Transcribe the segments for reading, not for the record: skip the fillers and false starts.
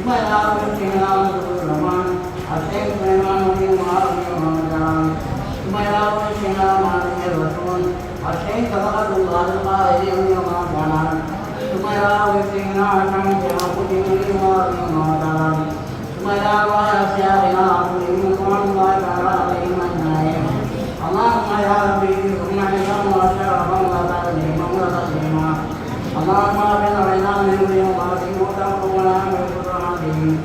ثم إلى بيتنا الرحمن الشيخ سليمان بن معاوية ومجان ثم إلى بيتنا مالك الرسول الشيخ صدقة الله القائل يوم كان ثم إلى بيتنا شمس أنفسهم لمعاوية ومجان ثم إلى أشياخنا أنفسهم سبحان الله تعالى عليهم أجمعين اللهم يا ربي ثم عزام وشرفا وتسليما وتسليما اللهم اغفر لنا من ذنوبنا وتقبلنا من قرآنهم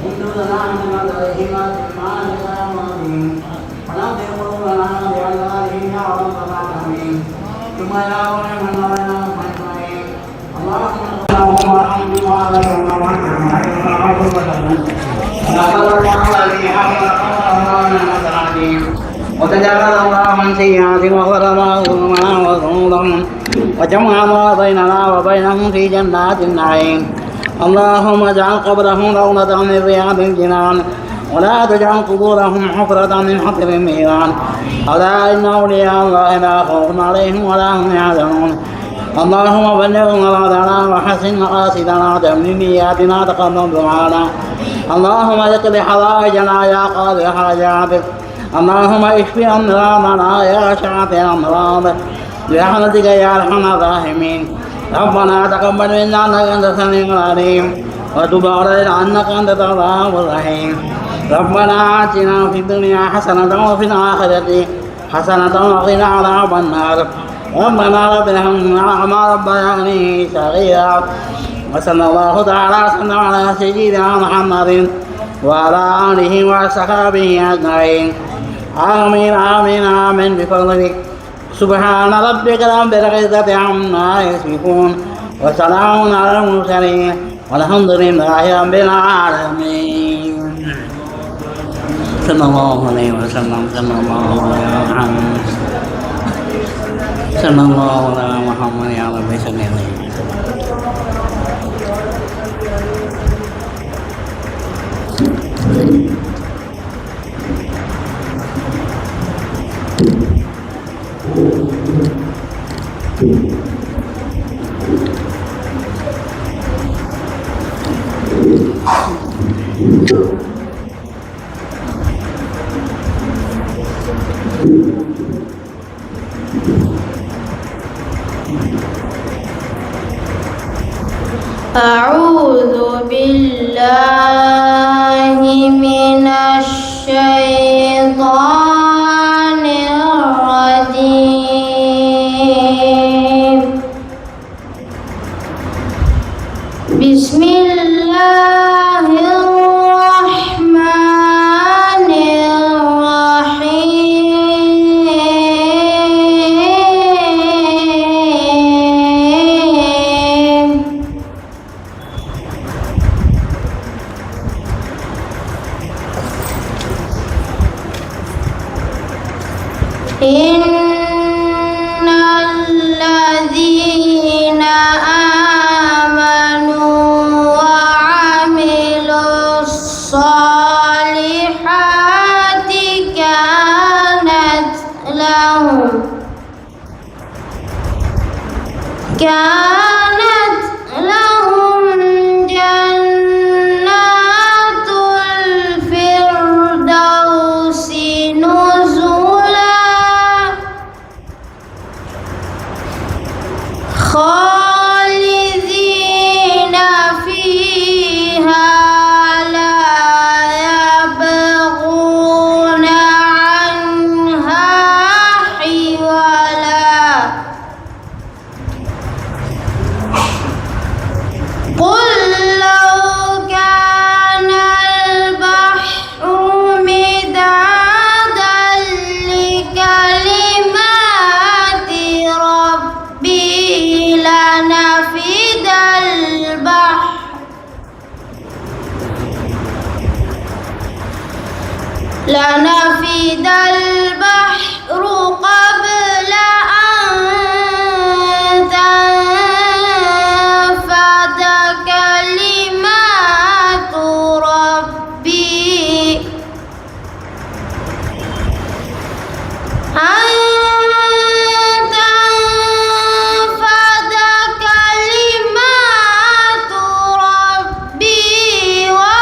انزلنا من عليهما سلمان الدين ونغفر قلوبنا بأنواره يا رب العالمين ثم يا رب لنا أجمعين اللهم ارحمنا وعلينا وتجعل الله من سيئات وغرماهما وذنوبهم وجمع ما بيننا وبينهم في جنات النعيم اللهم اجعل قبرهم روضة من رياض الجنان ولا تجعل قبورهم حفرة من حفر النيران ألا إن أولياء الله لا خوف عليهم ولا هم يحزنون اللهم بلغ مرادنا وحسن مقاصدنا تمم نياتنا تقبل دعانا اللهم اقض حوائجنا يا قاضي الحاجات اللهم اشف امراضنا يا شافي الامراض برحمتك يا ارحم الراحمين ربنا تقبل منا انك انت السميع العليم وتب علينا انك انت التواب الرحيم ربنا اتنا في الدنيا حسنه وفي الاخره حسنه وقنا عذاب النار ربنا رب ارحمنا كما ربياني صغيرا وصلى الله تعالى وسلم على سيدنا محمد وعلى اله وصحبه اجمعين آمين آمين آمين بفضلك سبحان ربك رب العزة عما يصفون وسلام على المرسلين والحمد لله رب العالمين صلى الله عليه وسلم صلى الله على محمد صلى الله على محمد يا رب صل عليه أعوذ بالله من الشيطان الرجيم بسم الله الرحمن الرحيم إن الذين آمنوا وعملوا الصالحات كانت لهم جنات الفردوس نزلا خالدين فيها لا يبغون عنها حولا قل لو كان البحر مدادا لكلمات ربي لنفد البحر قبل أن تنفد كلمات ربي ولو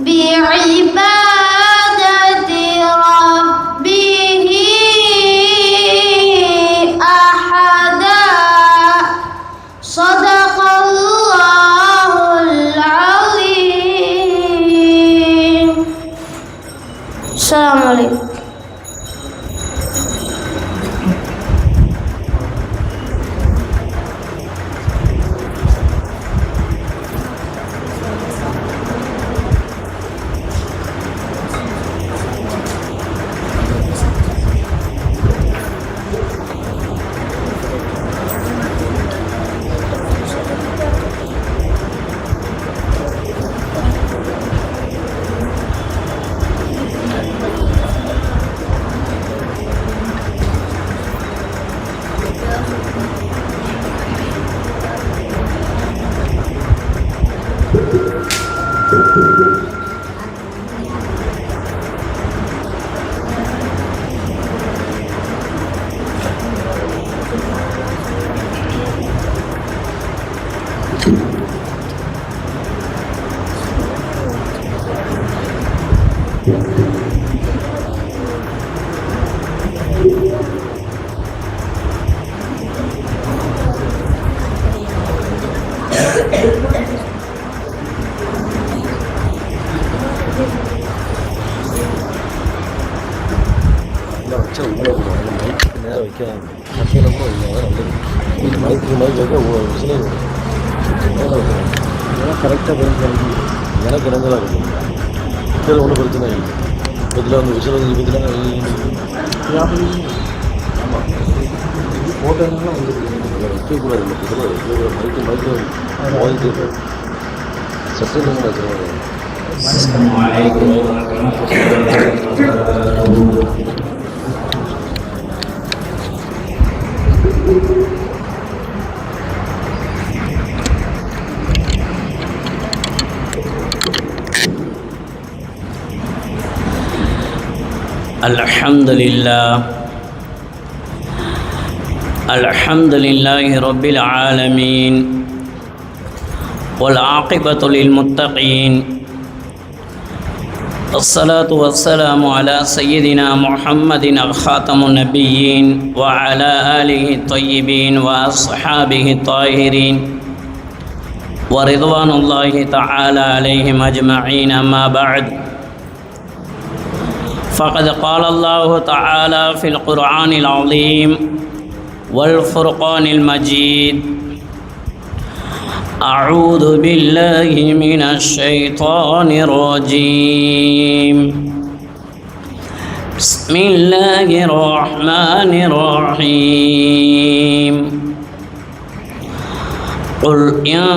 بعبادة ربه أحدا صدق الله العظيم. السلام عليكم. கரெக்டாக எனக்கு இறங்கலாம் இருக்கும் இதில் ஒன்றும் பிரச்சனை இல்லை இதில் வந்து விஷயம் இதில் ஆமாம் ஃபோட்டோங்கள்லாம் வைக்கக்கூடாது இதில் மைக்கு வாங்கிட்டு சஸ்டெயின் வச்சுருவாங்க. الحمد لله رب العالمين والعاقبة للمتقين الصلاة والسلام على سيدنا محمد خاتم النبيين وعلى آله الطيبين وأصحابه الطاهرين ورضوان الله تعالى عليهم أجمعين. أما بعد، فقد قال الله تعالى في القرآن العظيم والفرقان المجيد: أعوذ بالله من الشيطان الرجيم، بسم الله الرحمن الرحيم. قل إن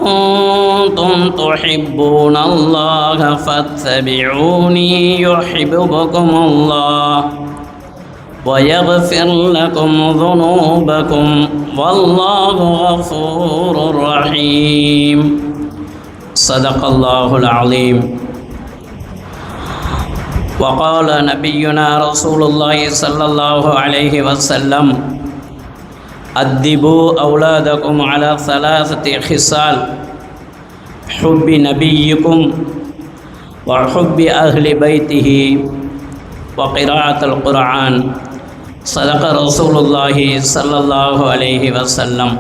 كنتم تحبون الله فاتبعوني يحببكم الله ويغفر لكم ذنوبكم والله غفور رحيم. صدق الله العظيم. وقال نبينا رسول الله صلى الله عليه وسلم: أدبوا أولادكم على 3 خصال: حب نبيكم وحب أهل بيته وقراءة القرآن. صدق رسول الله صلى الله عليه وسلم.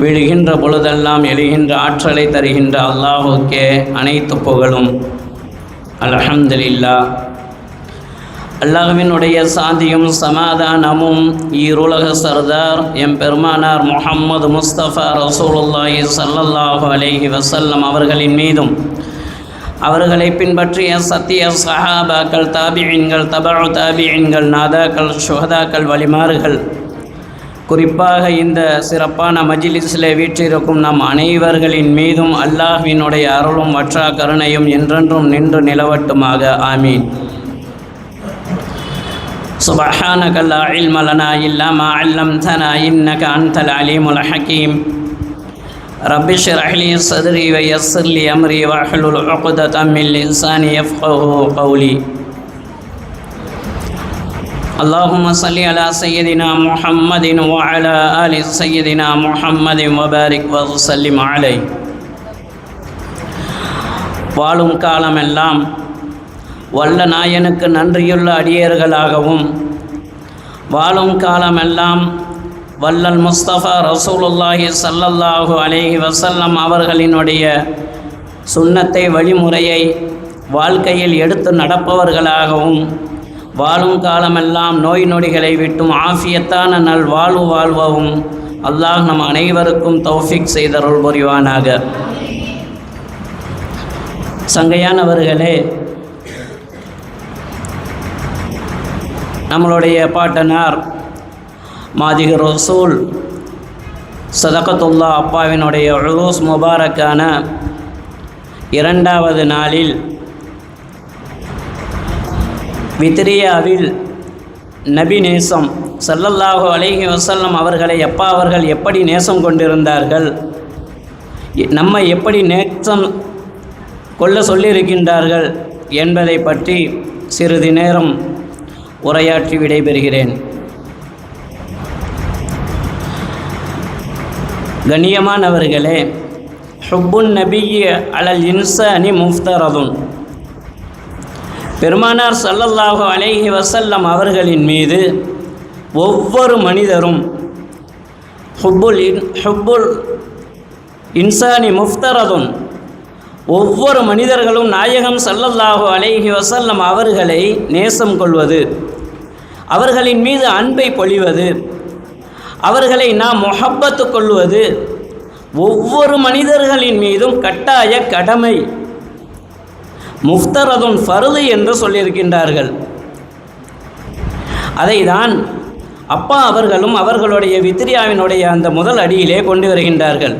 விழுகின்ற பொழுதெல்லாம் எழுகின்ற ஆற்றலை தருகின்ற அல்லாஹுக்கே அனைத்து புகழும். அல்ஹம்துலில்லாஹ். அல்லாஹ்வினுடைய சாந்தியும் சமாதானமும் ஈருலக சர்தார் எம் பெருமானார் முஹம்மது முஸ்தபா ரசூலுல்லாஹி ஸல்லல்லாஹு அலைஹி வஸல்லம் அவர்களின் மீதும், அவர்களை பின்பற்றிய சத்திய சஹாபாக்கள், தாபிஈன்கள், தபஉ தாபிஈன்கள், நாதாக்கள், ஷுஹதாக்கள், வலிமார்கள், குறிப்பாக இந்த சிறப்பான மஜ்லிஸிலே வீற்றிருக்கும் நம் அனைவர்களின் மீதும் அல்லாஹ்வினுடைய அருளும் வற்றா கருணையும் என்றென்றும் நின்று நிலவட்டுமாக. ஆமீன். سبحانك لا علم لنا إلا ما علمتنا إنك أنت العليم الحكيم. رب اشرح لي صدري ويسر لي أمري واحلل عقدة من لساني يفقهوا قولي. اللهم صل على سيدنا محمد وعلى آل سيدنا محمد وبارك وسلم عليه. வாழும் காலமெல்லாம் வல்ல நாயனுக்கு நன்றியுள்ள அடியேர்களாகவும் வாழும் காலமெல்லாம் வல்லல் முஸ்தபா ரசூலுல்லாஹி ஸல்லல்லாஹு அலைஹி வஸல்லம் அவர்களினுடைய சுன்னத்தை வழிமுறையை வாழ்க்கையில் எடுத்து நடப்பவர்களாகவும் வாழும் காலமெல்லாம் நோய் நொடிகளை விட்டும் ஆஃபியத்தான நல் வாழ்வு வாழ்வவும் அல்லாஹ் நம் அனைவருக்கும் தௌஃபீக் செய்தருள் புரிவானாக. சங்கையானவர்களே, நம்மளுடைய பாட்டனார் மாதிக ரசூல் சதகத்துல்லா அப்பாவினுடைய உருஸ் முபாரக்கான 2வது நாளில் வித்ரியாவில் நபி நேசம் ஸல்லல்லாஹு அலைஹி வஸல்லம் அவர்களை அப்பா அவர்கள் எப்படி நேசம் கொண்டிருந்தார்கள், நம்மை எப்படி நேசம் கொள்ள சொல்லியிருக்கின்றார்கள் என்பதை பற்றி சிறிது நேரம் உரையாற்றி விடைபெறுகிறேன். கண்ணியமானவர்களே, ஹுப்புன் நபிய்ய அலல் இன்சானி முஃப்தரதுன். பெருமானார் ஸல்லல்லாஹு அலைஹி வஸல்லம் அவர்களின் மீது ஒவ்வொரு மனிதரும் ஹுப்புல் இன்சானி முஃப்தரதுன், ஒவ்வொரு மனிதர்களும் நாயகம் ஸல்லல்லாஹு அலைஹி வஸல்லம் அவர்களை நேசம் கொள்வது, அவர்களின் மீது அன்பை பொழிவது, அவர்களை நாம் முஹப்பத்து கொள்வது ஒவ்வொரு மனிதர்களின் மீதும் கட்டாய கடமை. முஃப்தரதுன் ஃபர்து என்று சொல்லியிருக்கின்றார்கள். அதை தான் அப்பா அவர்களும் அவர்களுடைய வித்ரியாவினுடைய அந்த முதல் அடியிலே கொண்டு வருகின்றார்கள்.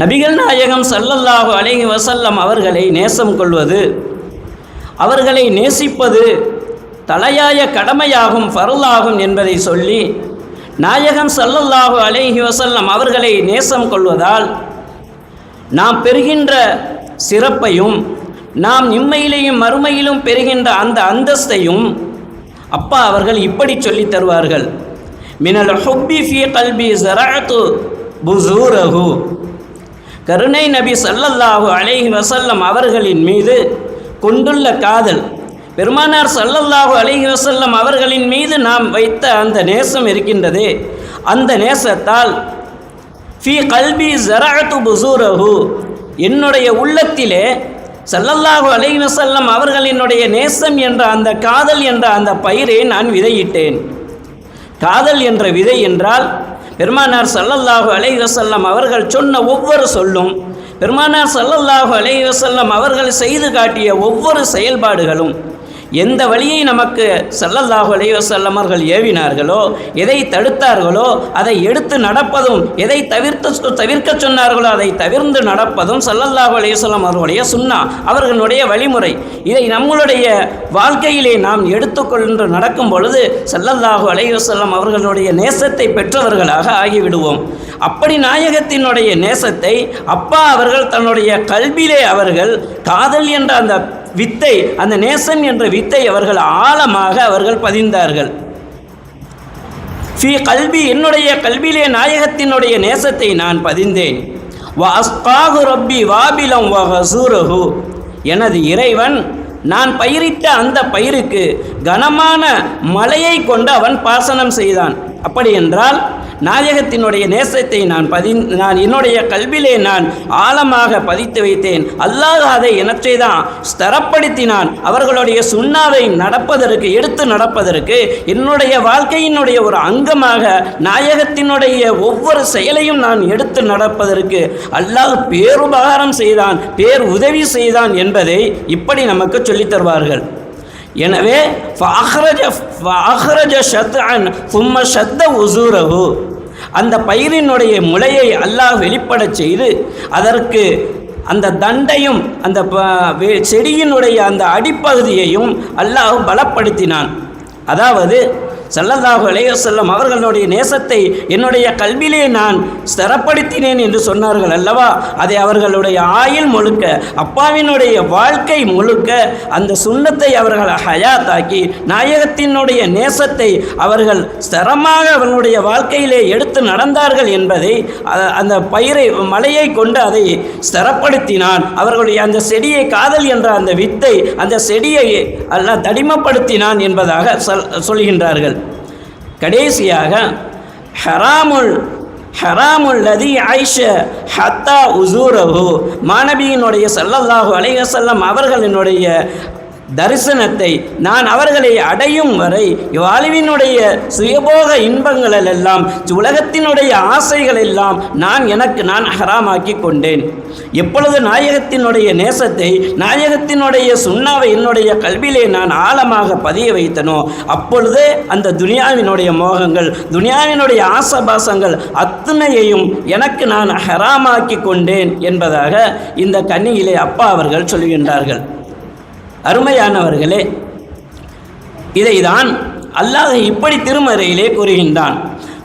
நபிகள் நாயகம் ஸல்லல்லாஹு அலைஹி வஸல்லம் அவர்களை நேசம் கொள்வது, அவர்களை நேசிப்பது தலையாய கடமையாகும், ஃபர்லாகும் என்பதை சொல்லி நாயகம் ஸல்லல்லாஹு அலைஹி வஸல்லம் அவர்களை நேசம் கொள்வதால் நாம் பெறுகின்ற சிறப்பையும் நாம் இம்மையிலேயும் மறுமையிலும் பெறுகின்ற அந்த அந்தஸ்தையும் அப்பா அவர்கள் இப்படி சொல்லித் தருவார்கள். மினல் ஹுப்பி ஃபீ கல்பி ஸரஅது புஸூரஹு. கருணை நபி ஸல்லல்லாஹு அலைஹி வஸல்லம் அவர்களின் மீது கொண்டுள்ள காதல், பெருமானார் ஸல்லல்லாஹு அலைஹி வஸல்லம் அவர்களின் மீது நாம் வைத்த அந்த நேசம் இருக்கின்றதே, அந்த நேசத்தால் ஃபீ கல்பி ஸரஅது புஸூரஹு, என்னுடைய உள்ளத்திலே ஸல்லல்லாஹு அலைஹி வஸல்லம் அவர்களினுடைய நேசம் என்ற அந்த காதல் என்ற அந்த பயிரை நான் விதையிட்டேன். காதல் என்ற விதை என்றால் பெருமானார் ஸல்லல்லாஹு அலைஹி வஸல்லம் அவர்கள் சொன்ன ஒவ்வொரு சொல்லும், பெருமானார் ஸல்லல்லாஹு அலைஹி வஸல்லம் அவர்கள் செய்து காட்டிய ஒவ்வொரு செயல்பாடுகளும், எந்த வழியை நமக்கு ஸல்லல்லாஹு அலைஹி வஸல்லம் அவர்கள் ஏவினார்களோ, எதை தடுத்தார்களோ அதை எடுத்து நடப்பதும், எதை தவிர்க்க சொன்னார்களோ அதை தவிர்த்து நடப்பதும் ஸல்லல்லாஹு அலைஹி வஸல்லம் அவர்களுடைய சுன்னா, அவர்களுடைய வழிமுறை. இதை நம்மளுடைய வாழ்க்கையிலே நாம் எடுத்துக்கொண்டு நடக்கும் பொழுது ஸல்லல்லாஹு அலைஹி வஸல்லம் அவர்களுடைய நேசத்தை பெற்றவர்களாக ஆகிவிடுவோம். அப்படி நாயகத்தினுடைய நேசத்தை அப்பா அவர்கள் தன்னுடைய கல்வியிலே அவர்கள் காதல் என்ற அந்த வித்தை, அந்த நேசம் என்ற வித்தை அவர்கள் ஆழமாக அவர்கள் பதிந்தார்கள். ஃபீ கல்வி, என்னுடைய கல்வியிலே நாயகத்தினுடைய நேசத்தை நான் பதிந்தேன். வ அஸ்காஹு ரப்பி வாபிலம் வ ஹசூரஹு, எனது இறைவன் நான் பயிரிட்ட அந்த பயிருக்கு கனமான மழையை கொண்டு அவன் பாசனம் செய்தான். அப்படி என்றால் நாயகத்தினுடைய நேசத்தை நான் என்னுடைய கல்வியிலே நான் ஆழமாக பதித்து வைத்தேன். அல்லாஹ் அதை எனற்றை தான் ஸ்தரப்படுத்தினான். அவர்களுடைய சுன்னாவை நடப்பதற்கு, எடுத்து நடப்பதற்கு, என்னுடைய வாழ்க்கையினுடைய ஒரு அங்கமாக நாயகத்தினுடைய ஒவ்வொரு செயலையும் நான் எடுத்து நடப்பதற்கு அல்லாஹ் பேருபகாரம் செய்தான், பேர் உதவி செய்தான் என்பதை இப்படி நமக்கு சொல்லித் தருவார்கள். எனவே அந்த பயிரினுடைய முளையை அல்லாஹ் வெளிப்படச் செய்து அதற்கு அந்த தண்டையும் அந்த செடியினுடைய அந்த அடிப்பகுதியையும் அல்லாஹ் பலப்படுத்தினான். அதாவது ஸல்லல்லாஹு அலைஹி வஸல்லம் அவர்களுடைய நேசத்தை என்னுடைய கல்விலே நான் ஸ்திரப்படுத்தினேன் என்று சொன்னார்கள் அல்லவா, அதை அவர்களுடைய ஆயுள் முழுக்க, அப்பாவினுடைய வாழ்க்கை முழுக்க அந்த சுன்னத்தை அவர்கள் ஹயாத்தாக்கி நாயகத்தினுடைய நேசத்தை அவர்கள் ஸ்திரமாக அவர்களுடைய வாழ்க்கையிலே எடுத்து நடந்தார்கள் என்பதை அந்த பயிரை மலையை கொண்டு அதை ஸ்திரப்படுத்தினான். அவர்களுடைய அந்த செடியை, காதல் என்ற அந்த வித்தை, அந்த செடியை அல்லாஹ் தடிமப்படுத்தினான் என்பதாக சொல்கின்றார்கள். கடைசியாக ஹராமுல் லதி ஆயிஷ ஹத்தா உசூரஹு, மாநபியினுடைய ஸல்லல்லாஹு அலைஹி வஸல்லம் அவர்களினுடைய தரிசனத்தை நான் அவர்களை அடையும் வரை வாழ்வினுடைய சுயபோக இன்பங்களெல்லாம், உலகத்தினுடைய ஆசைகள் எல்லாம் நான் ஹராமாக்கி கொண்டேன். எப்பொழுது நாயகத்தினுடைய நேசத்தை, நாயகத்தினுடைய சுன்னாவை என்னுடைய கல்வியிலே நான் ஆழமாக பதிய வைத்தனோ, அப்பொழுதே அந்த துனியாவினுடைய மோகங்கள், துனியாவினுடைய ஆசபாசங்கள் அத்தனையையும் நான் ஹராமாக்கி கொண்டேன் என்பதாக இந்த கன்னியிலே அப்பா அவர்கள் சொல்கின்றார்கள். அருமையானவர்களே, இதைதான் அல்லாஹ் இப்படி திருமறையிலே கூறுகின்றான்.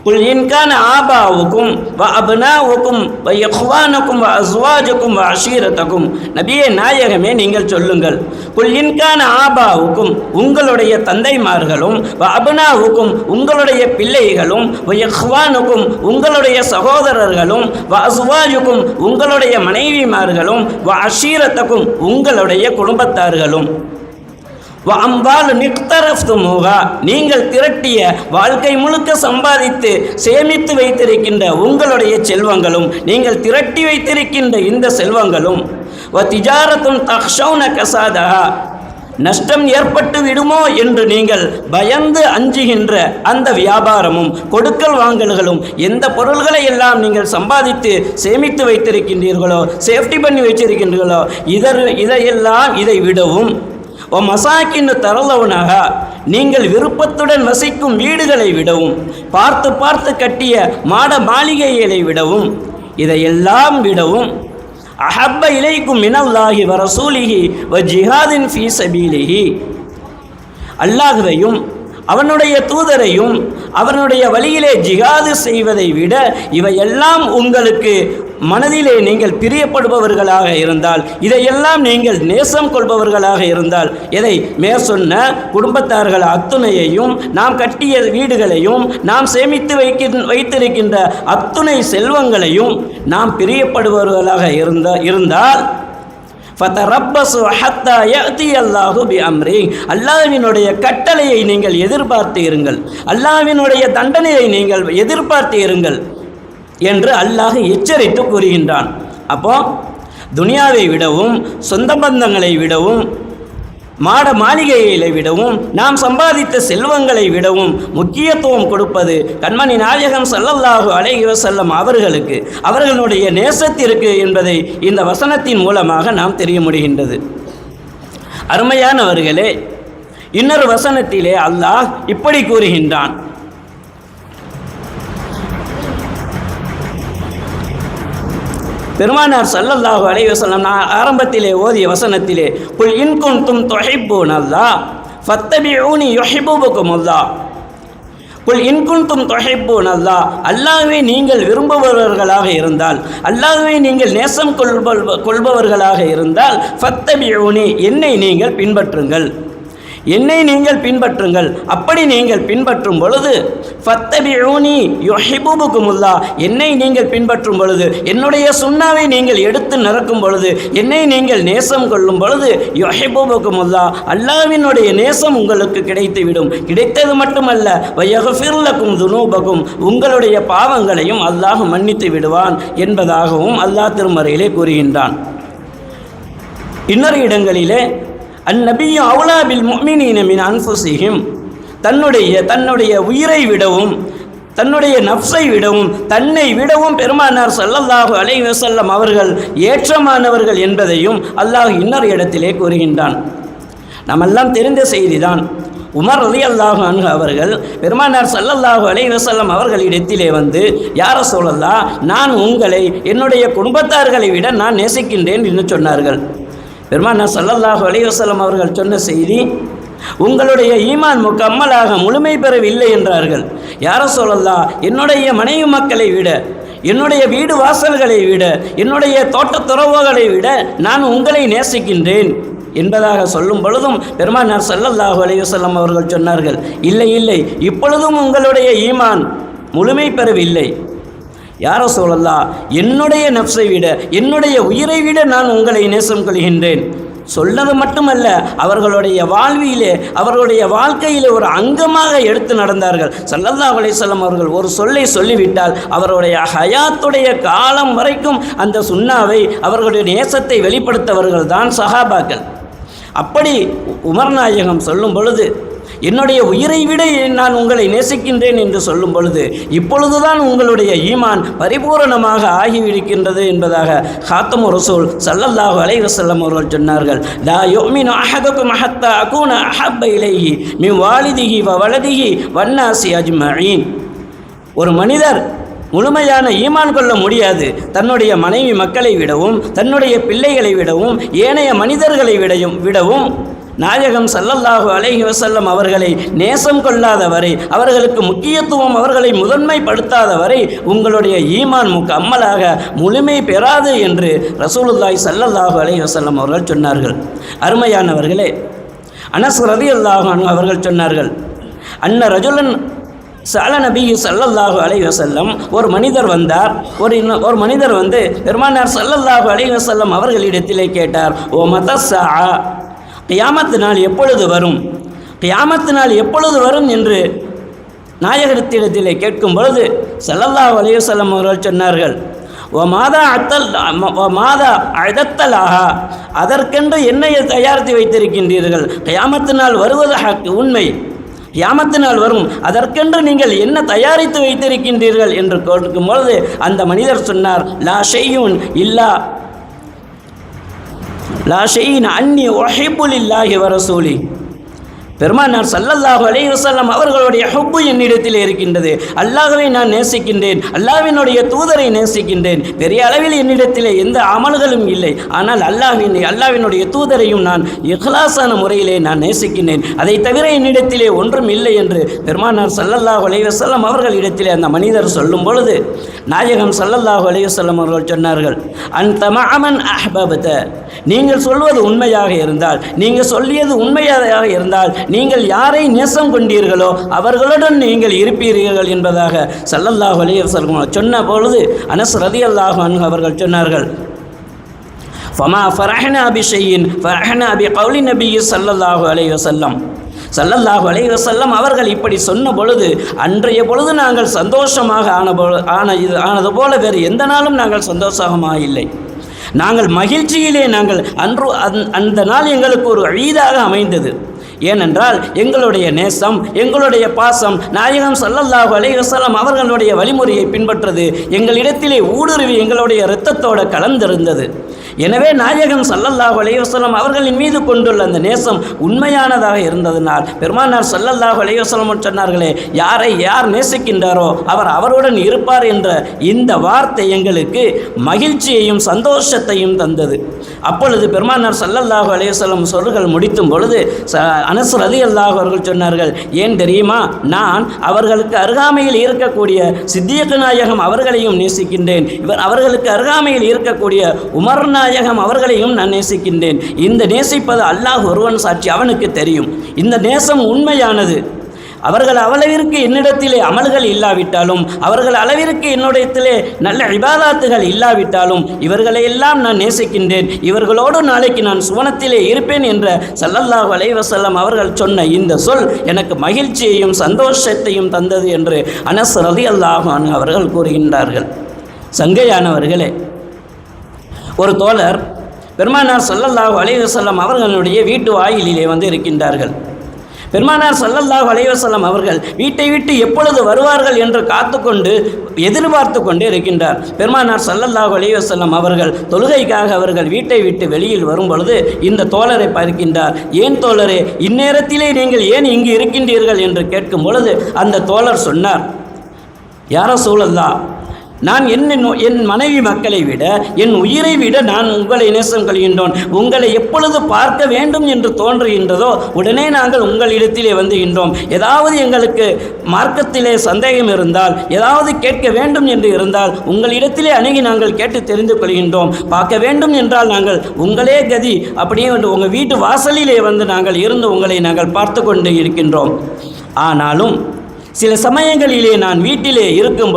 குல் இன்கான ஆபாவுக்கும் வ அப்னாவுக்கும் வ இஹ்வானுக்கும் வ அஸ்வாஜுக்கும் வ அஷீரத்துக்கும், நபியே நாயகமே நீங்கள் சொல்லுங்கள். குல் இன்கான ஆபாவுக்கும், உங்களுடைய தந்தைமார்களும், வ அப்னாவுக்கும் உங்களுடைய பிள்ளைகளும், வ இஹ்வானுக்கும் உங்களுடைய சகோதரர்களும், வ அஸ்வாஜுக்கும் உங்களுடைய மனைவிமார்களும், வ அஷீரத்துக்கும் உங்களுடைய குடும்பத்தார்களும், அம்பால் நிக்தரஃப்துமுஹா நீங்கள் திரட்டிய வாழ்க்கை முழுக்க சம்பாதித்து சேமித்து வைத்திருக்கின்ற உங்களுடைய செல்வங்களும், நீங்கள் திரட்டி வைத்திருக்கின்ற இந்த செல்வங்களும், திஜாரத்துன் தக்ஷௌன கசாதஹா நஷ்டம் ஏற்பட்டு விடுமோ என்று நீங்கள் பயந்து அஞ்சுகின்ற அந்த வியாபாரமும், கொடுக்கல் வாங்கல்களும், எந்த பொருள்களை எல்லாம் நீங்கள் சம்பாதித்து சேமித்து வைத்திருக்கின்றீர்களோ, சேஃப்டி பண்ணி வைத்திருக்கின்றீர்களோ, இதை விடவும் மசாக்கின்னு தரலவுனாக நீங்கள் விருப்பத்துடன் வசிக்கும் வீடுகளை விடவும், பார்த்து பார்த்து கட்டிய மாட மாளிகைகளை விடவும், இதையெல்லாம் விடவும் அஹப்ப இலைக்கும் மினல்லாஹி வ ரசூலிஹி வ ஜிஹாதின் ஃபீ சபீலிஹி, அல்லாஹ்வையும் அவனுடைய தூதரையும் அவனுடைய வழியிலே ஜிஹாது செய்வதை விட இவையெல்லாம் உங்களுக்கு மனதிலே நீங்கள் பிரியப்படுபவர்களாக இருந்தால், இதையெல்லாம் நீங்கள் நேசம் கொள்பவர்களாக இருந்தால், எதை மேற்சொன்ன குடும்பத்தார்கள் அத்துணையையும், நாம் கட்டிய வீடுகளையும், நாம் சேமித்து வைத்திருக்கின்ற அத்துணை செல்வங்களையும் நாம் பிரியப்படுபவர்களாக இருந்தால் அல்லாஹ்வினுடைய கட்டளையை நீங்கள் எதிர்பார்த்து இருங்கள், அல்லாஹ்வினுடைய தண்டனையை நீங்கள் எதிர்பார்த்து இருங்கள் என்று அல்லாஹ் எச்சரித்து கூறுகின்றான். அப்போ துனியாவை விடவும், சொந்த பந்தங்களை விடவும், மாட மாளிகைகளை விடவும், நாம் சம்பாதித்த செல்வங்களை விடவும் முக்கியத்துவம் கொடுப்பது கண்மணி நாயகம் ஸல்லல்லாஹு அலைஹி வஸல்லம் அவர்களுக்கு, அவர்களுடைய நேசத்திற்கு என்பதை இந்த வசனத்தின் மூலமாக நாம் தெரிய முடிகின்றது. அருமையானவர்களே, இன்னொரு வசனத்திலே அல்லாஹ் இப்படி கூறுகின்றான். பெருமானார் ஸல்லல்லாஹு அலைஹி வஸல்லம் நான் ஆரம்பத்திலே ஓதிய வசனத்திலே குல் இன் குன்தும் துஹிப்பூனல்லாஹ் ஃபத்தபிஊனி யுஹிப்புகுமுல்லாஹ், குல் இன் குன்தும் துஹிப்பூனல்லாஹ் அல்லாஹ்வை நீங்கள் விரும்புபவர்களாக இருந்தால், அல்லாஹ்வை நீங்கள் நேசம் கொள்பவர்களாக இருந்தால், ஃபத்தபிஊனி என்னை நீங்கள் பின்பற்றுங்கள், என்னை நீங்கள் பின்பற்றுங்கள். அப்படி நீங்கள் பின்பற்றும் பொழுது ஃபத்தபிஊனி யுஹிப்புகுமுல்லாஹ் என்னை நீங்கள் பின்பற்றும் பொழுது, என்னுடைய சுன்னாவை நீங்கள் எடுத்து நடக்கும் பொழுது, என்னை நீங்கள் நேசம் கொள்ளும் பொழுது யுஹிப்புகுமுல்லாஹ் அல்லாஹ்வினுடைய நேசம் உங்களுக்கு கிடைத்துவிடும். கிடைத்தது மட்டுமல்ல, வயக்ஃபிர் லகும் துனூபகும் உங்களுடைய பாவங்களையும் அல்லாஹ் மன்னித்து விடுவான் என்பதாகவும் அல்லாஹ் திருமறையிலே கூறுகின்றான். இன்னொரு இடங்களிலே அந்நபியு அவுலா பில் முஃமினீன மின் அன்ஃபுஸிஹிம் தன்னுடைய உயிரை விடவும், தன்னுடைய நஃப்ஸை விடவும், தன்னை விடவும் பெருமானார் ஸல்லல்லாஹு அலைஹி வஸல்லம் அவர்கள் ஏற்றமானவர்கள் என்பதையும் அல்லாஹ் இன்னொரு இடத்திலே கூறுகின்றான். நம்மெல்லாம் தெரிந்த செய்திதான். உமர் ரலியல்லாஹு அன்ஹு அவர்கள் பெருமானார் ஸல்லல்லாஹு அலைஹி வஸல்லம் அவர்களிடத்திலே வந்து, யா ரசூலல்லாஹ், நான் உங்களை என்னுடைய குடும்பத்தார்களை விட நான் நேசிக்கின்றேன் என்று சொன்னார்கள். பெருமானார் ஸல்லல்லாஹு அலைஹி வஸல்லம் அவர்கள் சொன்ன செய்தி, உங்களுடைய ஈமான் முக்கம்மலாக முழுமை பெறவில்லை என்றார்கள். யா ரசூலல்லாஹ், என்னுடைய மனைவி மக்களை விட, என்னுடைய வீடு வாசல்களை விட, என்னுடைய தோட்டத்துறவுகளை விட நான் உங்களை நேசிக்கின்றேன் என்பதாக சொல்லும் பொழுதும் பெருமானார் ஸல்லல்லாஹு அலைஹி வஸல்லம் அவர்கள் சொன்னார்கள், இல்லை இல்லை, இப்பொழுதும் உங்களுடைய ஈமான் முழுமை பெறவில்லை. யா ரசூலல்லாஹ், என்னுடைய நஃப்ஸை விட, என்னுடைய உயிரை விட நான் உங்களை நேசம் கொள்கின்றேன். சொன்னது மட்டுமல்ல, அவர்களுடைய வாழ்விலே, அவர்களுடைய வாழ்க்கையிலே ஒரு அங்கமாக எடுத்து நடந்தார்கள். ஸல்லல்லாஹு அலைஹி வஸல்லம் அவர்கள் ஒரு சொல்லை சொல்லிவிட்டால் அவர்களுடைய ஹயாத்துடைய காலம் வரைக்கும் அந்த சுன்னாவை, அவர்களுடைய நேசத்தை வெளிப்படுத்தவர்கள் தான் சஹாபாக்கள். அப்படி உமர் நாயகம் சொல்லும் பொழுது, என்னுடைய உயிரை விட நான் உங்களை நேசிக்கின்றேன் என்று சொல்லும் பொழுது, இப்பொழுதுதான் உங்களுடைய ஈமான் பரிபூரணமாக ஆகிவிடுகின்றது என்பதாக ஹாத்தமு ரசூல் ஸல்லல்லாஹு அலைஹி வஸல்லம் அவர்கள் சொன்னார்கள். லா யுமினு அஹதுக்கும் ஹத்தா அகூன அஹப்ப இலைஹி மின் வாலிதிஹி வ வலதிஹி வன்னாசி அஜ்மஈன். ஒரு மனிதர் முழுமையான ஈமான் கொள்ள முடியாது தன்னுடைய மனைவி மக்களை விடவும், தன்னுடைய பிள்ளைகளை விடவும், ஏனைய மனிதர்களை விடவும் நாயகம் ஸல்லல்லாஹு அலைஹி வஸல்லம் அவர்களை நேசம் கொள்ளாத வரை, அவர்களுக்கு முக்கியத்துவம் அவர்களை முதன்மைப்படுத்தாத வரை உங்களுடைய ஈமான் முக்கம்மலாக முழுமை பெறாது என்று ரசூலுல்லாஹி ஸல்லல்லாஹு அலைஹி வஸல்லம் அவர்கள் சொன்னார்கள். அருமையானவர்களே, அனஸ் ரலியல்லாஹு அன்ஹு அவர்கள் சொன்னார்கள், அன்ன ரஜுலன் சஅல நபி ஸல்லல்லாஹு அலைஹி வஸல்லம், ஒரு மனிதர் வந்தார். ஒரு மனிதர் வந்து பெருமானார் ஸல்லல்லாஹு அலைஹி வஸல்லம் அவர்களிடத்திலே கேட்டார், ஓ மதஸ்ஸா, கியாமத்து நாள் எப்பொழுது வரும், கியாமத்து நாள் எப்பொழுது வரும் என்று நாயகத்திடத்திலே கேட்கும் பொழுது ஸல்லல்லாஹு அலைஹி வஸல்லம் அவர்கள் சொன்னார்கள், ஓ மாதா அழத்தலாகா, அதற்கென்று என்னை தயாரித்து வைத்திருக்கின்றீர்கள், கியாமத்து நாள் வருவது ஹக், உண்மை, கியாமத்து நாள் வரும், அதற்கென்று நீங்கள் என்ன தயாரித்து வைத்திருக்கின்றீர்கள் என்று கேட்கும் பொழுது அந்த மனிதர் சொன்னார், லா ஷையுன் இல்லா லா ஷையின் அன்னி உஹிப்பு லில்லாஹி வ ரசூலி. பெருமானார் ஸல்லல்லாஹு அலைஹி வஸல்லம் அவர்களுடைய ஹுப்பு என்னிடத்தில் இருக்கின்றது. அல்லாஹ்வை நான் நேசிக்கின்றேன், அல்லாஹ்வினுடைய தூதரை நேசிக்கின்றேன். பெரிய அளவில் என்னிடத்திலே எந்த அமல்களும் இல்லை, ஆனால் அல்லாஹ்வினுடைய தூதரையும் நான் இஹ்லாஸான முறையிலே நான் நேசிக்கின்றேன். அதை தவிர என்னிடத்திலே ஒன்றும் இல்லை என்று பெருமானார் ஸல்லல்லாஹு அலைஹி வஸல்லம் அவர்களிடத்திலே அந்த மனிதர் சொல்லும் பொழுது நாயகம் ஸல்லல்லாஹு அலைஹி வஸல்லம் அவர்கள் சொன்னார்கள், அன்த மஅமன் அஹ்பப்த, நீங்கள் சொல்வது உண்மையாக இருந்தால், நீங்கள் சொல்லியது உண்மையாக இருந்தால், நீங்கள் யாரை நேசம் கொண்டீர்களோ அவர்களுடன் நீங்கள் இருப்பீர்கள் என்பதாக ஸல்லல்லாஹு அலைஹி வஸல்லம் சொன்ன பொழுது அனஸ் ரலியல்லாஹு அன்ஹு அவர்கள் சொன்னார்கள், ஃபமா ஃபரஹ்னா பிஷையின் ஃபரஹ்னா பிகௌலி நபி ஸல்லல்லாஹு அலைஹி வஸல்லம். ஸல்லல்லாஹு அலைஹி வஸல்லம் அவர்கள் இப்படி சொன்ன பொழுது, அன்றைய பொழுது நாங்கள் சந்தோஷமாக ஆனது போல வேறு எந்த நாளும் நாங்கள் சந்தோஷமாக இல்லை. நாங்கள் மகிழ்ச்சியிலே அந்த நாள் எங்களுக்கு ஒரு ஈதாக அமைந்தது. ஏனென்றால் எங்களுடைய நேசம், எங்களுடைய பாசம் நாயகம் ஸல்லல்லாஹு அலைஹி வஸல்லம் அவர்களுடைய வழிமுறையை பின்பற்றது எங்களிடத்திலே ஊடுருவி எங்களுடைய இரத்தத்தோடு கலந்திருந்தது. எனவே நாயகம் ஸல்லல்லாஹு அலைஹி வஸல்லம் அவர்களின் மீது கொண்டுள்ள அந்த நேசம் உண்மையானதாக இருந்ததனால் பெருமானார் ஸல்லல்லாஹு அலைஹி வஸல்லம் சொன்னார்களே, யாரை யார் நேசிக்கின்றாரோ அவர் அவருடன் இருப்பார் என்ற இந்த வார்த்தை எங்களுக்கு மகிழ்ச்சியையும் சந்தோஷத்தையும் தந்தது. அப்பொழுது பெருமானார் ஸல்லல்லாஹு அலைஹி வஸல்லம் சொல்கள் முடித்தும் பொழுது அனஸ் ரலியல்லாஹு அவர்கள் சொன்னார்கள், ஏன் தெரியுமா, நான் அவர்களுக்கு அருகாமையில் இருக்கக்கூடிய சித்தியக் நாயகம் அவர்களையும் நேசிக்கின்றேன், அவர்களுக்கு அருகாமையில் இருக்கக்கூடிய உமர் நாயகம் அவர்களையும் நான் நேசிக்கின்றேன். இந்த நேசிப்பது அல்லாஹ் ஒருவன் சாட்சி, அவனுக்கு தெரியும். இந்த நேசம் உண்மையானது. அவர்கள் அளவிற்கு என்னிடத்திலே அமல்கள் இல்லாவிட்டாலும், அவர்கள் அளவிற்கு என்னிடத்திலே நல்ல இபாதாத்துகள் இல்லாவிட்டாலும் இவர்களையெல்லாம் நான் நேசிக்கின்றேன், இவர்களோடு நாளைக்கு நான் சுவனத்திலே இருப்பேன் என்ற ஸல்லல்லாஹு அலைஹி வஸல்லம் அவர்கள் சொன்ன இந்த சொல் எனக்கு மகிழ்ச்சியையும் சந்தோஷத்தையும் தந்தது என்று அனஸ் ரலியல்லாஹு அன்ஹு அவர்கள் கூறுகின்றார்கள். சங்கையானவர்களே, ஒரு தோழர் பெருமானார் ஸல்லல்லாஹு அலைஹி வஸல்லம் அவர்களுடைய வீட்டு வாயிலிலே வந்து இருக்கின்றார்கள். பெருமானார் ஸல்லல்லாஹு அலைஹி வஸல்லம் அவர்கள் வீட்டை விட்டு எப்பொழுது வருவார்கள் என்று காத்துக்கொண்டு எதிர்பார்த்து கொண்டே இருக்கின்றார். பெருமானார் ஸல்லல்லாஹு அலைஹி வஸல்லம் அவர்கள் தொழுகைக்காக அவர்கள் வீட்டை விட்டு வெளியில் வரும் பொழுது இந்த தோழரை பார்க்கின்றார். ஏன் தோழரே, இந்நேரத்திலே நீங்கள் ஏன் இங்கு இருக்கின்றீர்கள் என்று கேட்கும் பொழுது அந்த தோழர் சொன்னார், யா ரசூலல்லாஹ், நான் என் மனைவி மக்களை விட என் உயிரை விட நான் உங்களை நேசம் கொள்கின்றோம். உங்களை எப்பொழுது பார்க்க வேண்டும் என்று தோன்றுகின்றதோ உடனே நாங்கள் உங்களிடத்திலே வந்துகின்றோம். ஏதாவது எங்களுக்கு மார்க்கத்திலே சந்தேகம் இருந்தால், ஏதாவது கேட்க வேண்டும் என்று இருந்தால் உங்களிடத்திலே அணுகி நாங்கள் கேட்டு தெரிந்து கொள்கின்றோம். பார்க்க வேண்டும் என்றால் நாங்கள் உங்களே கதி, அப்படியே உங்கள் வீட்டு வாசலிலே வந்து நாங்கள் இருந்து உங்களை நாங்கள் பார்த்து கொண்டு இருக்கின்றோம். ஆனாலும் சில சமயங்களிலே நான் வீட்டிலே இருக்கும்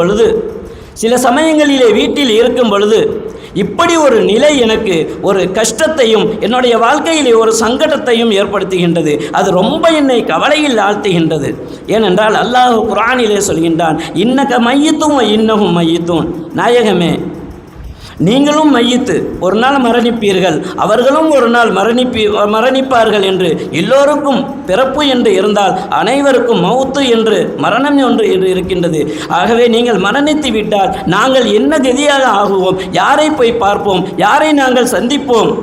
பொழுது, இப்படி ஒரு நிலை எனக்கு ஒரு கஷ்டத்தையும் என்னுடைய வாழ்க்கையிலே ஒரு சங்கடத்தையும் ஏற்படுத்துகின்றது. அது ரொம்ப என்னை கவலையில் ஆழ்த்துகின்றது. ஏனென்றால் அல்லாஹ் குர்ஆனிலே சொல்கின்றான், இன்னக மையித்தும் இன்னகும் மையித்தும், நாயகமே நீங்களும் மையித்து, ஒரு நாள் மரணிப்பீர்கள், அவர்களும் ஒரு நாள் மரணிப்பார்கள் என்று எல்லோருக்கும் பிறப்பு என்று இருந்தால் அனைவருக்கும் மௌத்து என்று மரணம் ஒன்று என்று இருக்கின்றது. ஆகவே நீங்கள் மரணித்து விட்டால் நாங்கள் என்ன கதியாக ஆகுவோம்? யாரை போய் பார்ப்போம்? யாரை நாங்கள் சந்திப்போம்?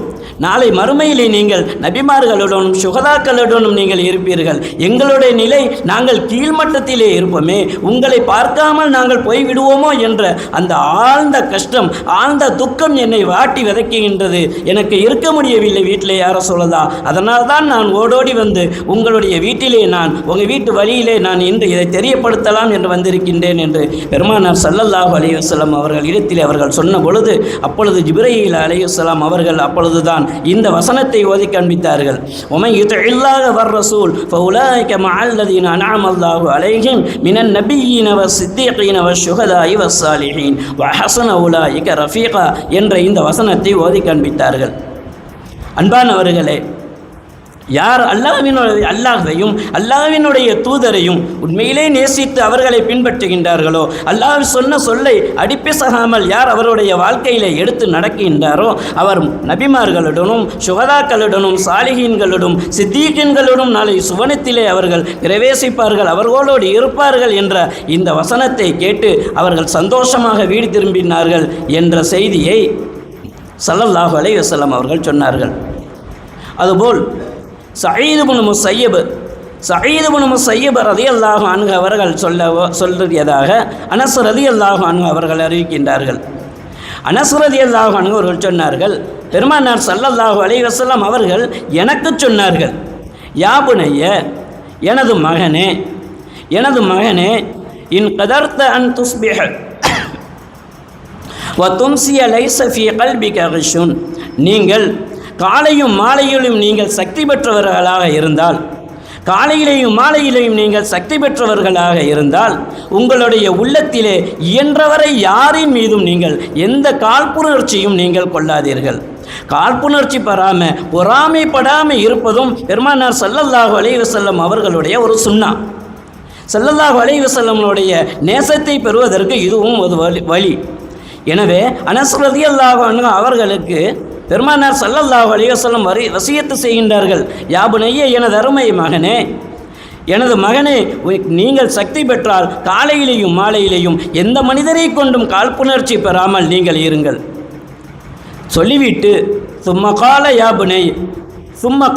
நாளை மறுமையிலே நீங்கள் நபிமார்களுடனும் சுகதாக்களுடனும் நீங்கள் இருப்பீர்கள். எங்களுடைய நிலை நாங்கள் கீழ்மட்டத்திலே இருப்போமே, உங்களை பார்க்காமல் நாங்கள் போய்விடுவோமோ என்ற அந்த ஆழ்ந்த கஷ்டம், ஆழ்ந்த துக்கம் என்னை வாட்டி விதைக்குகின்றது. எனக்கு இருக்க முடியவில்லை வீட்டிலே, யார சொல்லலாம். அதனால் தான் நான் ஓடோடி வந்து உங்களுடைய வீட்டிலே உங்கள் வீட்டு வழியிலே நான் இன்று இதை தெரியப்படுத்தலாம் என்று வந்திருக்கின்றேன் என்று பெருமானார் ஸல்லல்லாஹு அலைஹி வஸல்லம் அவர்கள் இடத்திலே அவர்கள் சொன்ன பொழுது, அப்பொழுது ஜிப்ரீல் அலைஹிஸ்ஸலாம் அவர்கள் அப்பொழுதுதான் இந்த வசனத்தை ஓதி காண்பித்தார்கள். உமன் யுதில்லாஹ வர் ரசூல் ஃபஉலாயிக மஅல்லதீன அன்அம அல்லாஹு அலைஹிம் மினன் நபிய்யின வஸ்ஸித்தீகீன வஷ்ஷுஹதாஇ வஸ்ஸாலிஹீன் வஹஸன உலாயிக ரஃபீகா என்ற இந்த வசனத்தை ஓதி காண்பித்தார்கள். அன்பானவர்களே, யார் அல்லாஹ்வையும் அல்லாஹ்வினுடைய தூதரையும் உண்மையிலே நேசித்து அவர்களை பின்பற்றுகின்றார்களோ, அல்லாஹ் சொன்ன சொல்லை அடிப்பிசகாமல் யார் அவருடைய வாழ்க்கையிலே எடுத்து நடக்கின்றாரோ அவர் நபிமார்களுடனும் சுகதாக்களுடனும் சாலிஹீன்களுடன் சித்தீகீன்களுடன் நாளை சுவனத்திலே அவர்கள் பிரவேசிப்பார்கள், அவர்களோடு இருப்பார்கள் என்ற இந்த வசனத்தை கேட்டு அவர்கள் சந்தோஷமாக வீடு திரும்பினார்கள் என்ற செய்தியை ஸல்லல்லாஹு அலைஹி வஸல்லம் அவர்கள் சொன்னார்கள். அதுபோல் சயீத் இப்னு முஸய்யிப் ரலியல்லாஹு அன்ஹு அவர்கள் சொல்லியதாக அனஸ் ரலியல்லாஹு அன்ஹு அவர்கள் அறிவிக்கின்றார்கள். அனஸ் ரலியல்லாஹு அன்ஹு அவர்கள் சொன்னார்கள், பெருமானார் ஸல்லல்லாஹு அலைஹி வஸல்லம் அவர்கள் எனக்கு சொன்னார்கள், யா புனைய, எனது மகனே இன் கதர்த அன் துஸ்பிஹ வ தும்சிய லைஸ ஃபீ கல்பிக கிஷுன், நீங்கள் காலையும் மாலையிலும் நீங்கள் சக்தி பெற்றவர்களாக இருந்தால், காலையிலேயும் மாலையிலேயும் நீங்கள் சக்தி பெற்றவர்களாக இருந்தால் உங்களுடைய உள்ளத்திலே இயன்றவரை யாரின் மீதும் நீங்கள் எந்த காழ்ப்புணர்ச்சியும் நீங்கள் கொள்ளாதீர்கள். காழ்ப்புணர்ச்சி பெறாமல் பொறாமைப்படாமல் இருப்பதும் பெருமானார் ஸல்லல்லாஹு அலைஹி வஸல்லம் அவர்களுடைய ஒரு சுன்னா. ஸல்லல்லாஹு அலைஹி வஸல்லமுடைய நேசத்தை பெறுவதற்கு இதுவும் ஒரு வழி. எனவே அனஸ் ரலியல்லாஹு அன்ஹு அவர்களுக்கு பெருமானார் ஸல்லல்லாஹு அலைஹி வஸல்லம் வசியத்து செய்கின்றார்கள், யா புனைய, எனது அருமை மகனே, எனது மகனே, நீங்கள் சக்தி பெற்றால் காலையிலேயும் மாலையிலேயும் எந்த மனிதரை கொண்டும் காழ்ப்புணர்ச்சி பெறாமல் நீங்கள் இருங்கள். சொல்லிவிட்டு சும்ம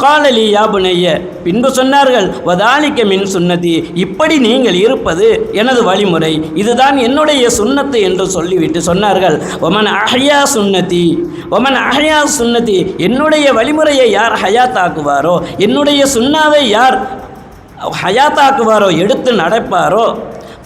காலலி யா புனைய, பின்பு சொன்னார்கள், வதாலிக்க மின் சுன்னதி, இப்படி நீங்கள் இருப்பது எனது வழிமுறை, இதுதான் என்னுடைய சுன்னத்து என்று சொல்லிவிட்டு சொன்னார்கள், ஒமன் அஹ்யா சுன்னதி, என்னுடைய வழிமுறையை யார் ஹயாத்தாக்குவாரோ, என்னுடைய சுன்னாவை யார் ஹயாத்தாக்குவாரோ, எடுத்து நடப்பாரோ,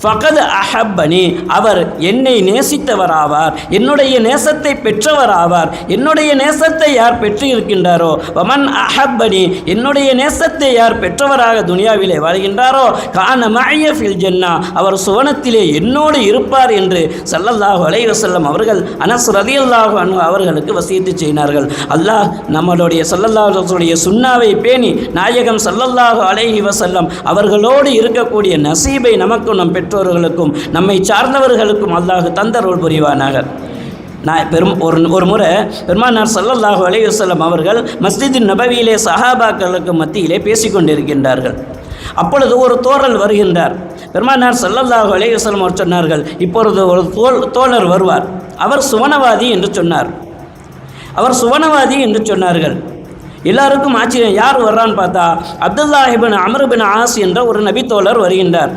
ஃபகத் அஹப்பனி, அவர் என்னை நேசித்தவராவார், என்னுடைய நேசத்தை பெற்றவராவார். என்னுடைய நேசத்தை யார் பெற்று இருக்கின்றாரோ, வமன் அஹப்பனி, என்னுடைய நேசத்தை யார் பெற்றவராக துனியாவிலே வருகின்றாரோ, கான மஅய ஃபில் ஜன்னா, அவர் சுவனத்திலே என்னோடு இருப்பார் என்று ஸல்லல்லாஹு அலைஹி வஸல்லம் அவர்கள் அனஸ் ரலியல்லாஹு அன்ஹு அவர்களுக்கு வசியத்து செய்தார்கள். அல்லாஹ் நம்மளுடைய ஸல்லல்லாஹு அலைஹி வஸல்லம் சுன்னாவை பேணி நாயகம் ஸல்லல்லாஹு அலைஹி வஸல்லம் அவர்களோடு இருக்கக்கூடிய நசீபை நமக்கும் நம் பெற்றோர்களுக்கும் நம்மை சார்ந்தவர்களுக்கும் அல்லாஹ் தந்தருள் புரிவானாக. ஒரு முறை பெருமானார் ஸல்லல்லாஹு அலைஹி வஸல்லம் அவர்கள் மஸ்ஜித் நபவியிலே சஹாபாக்களுக்கு மத்தியிலே பேசிக்கொண்டிருக்கின்றார்கள். அப்பொழுது ஒரு தோழர் வருகின்றார். பெருமானார் ஸல்லல்லாஹு அலைஹி வஸல்லம் அவர் சொன்னார்கள், இப்பொழுது ஒரு தோழர் வருவார், அவர் சுவனவாதி என்று சொன்னார்கள். எல்லாருக்கும் ஆச்சரியம், யார் வர்றான்னு பார்த்தா அப்துல்லாஹ் இப்னு அம்ர் இப்னு ஆஸ் என்ற ஒரு நபி தோழர் வருகின்றார்.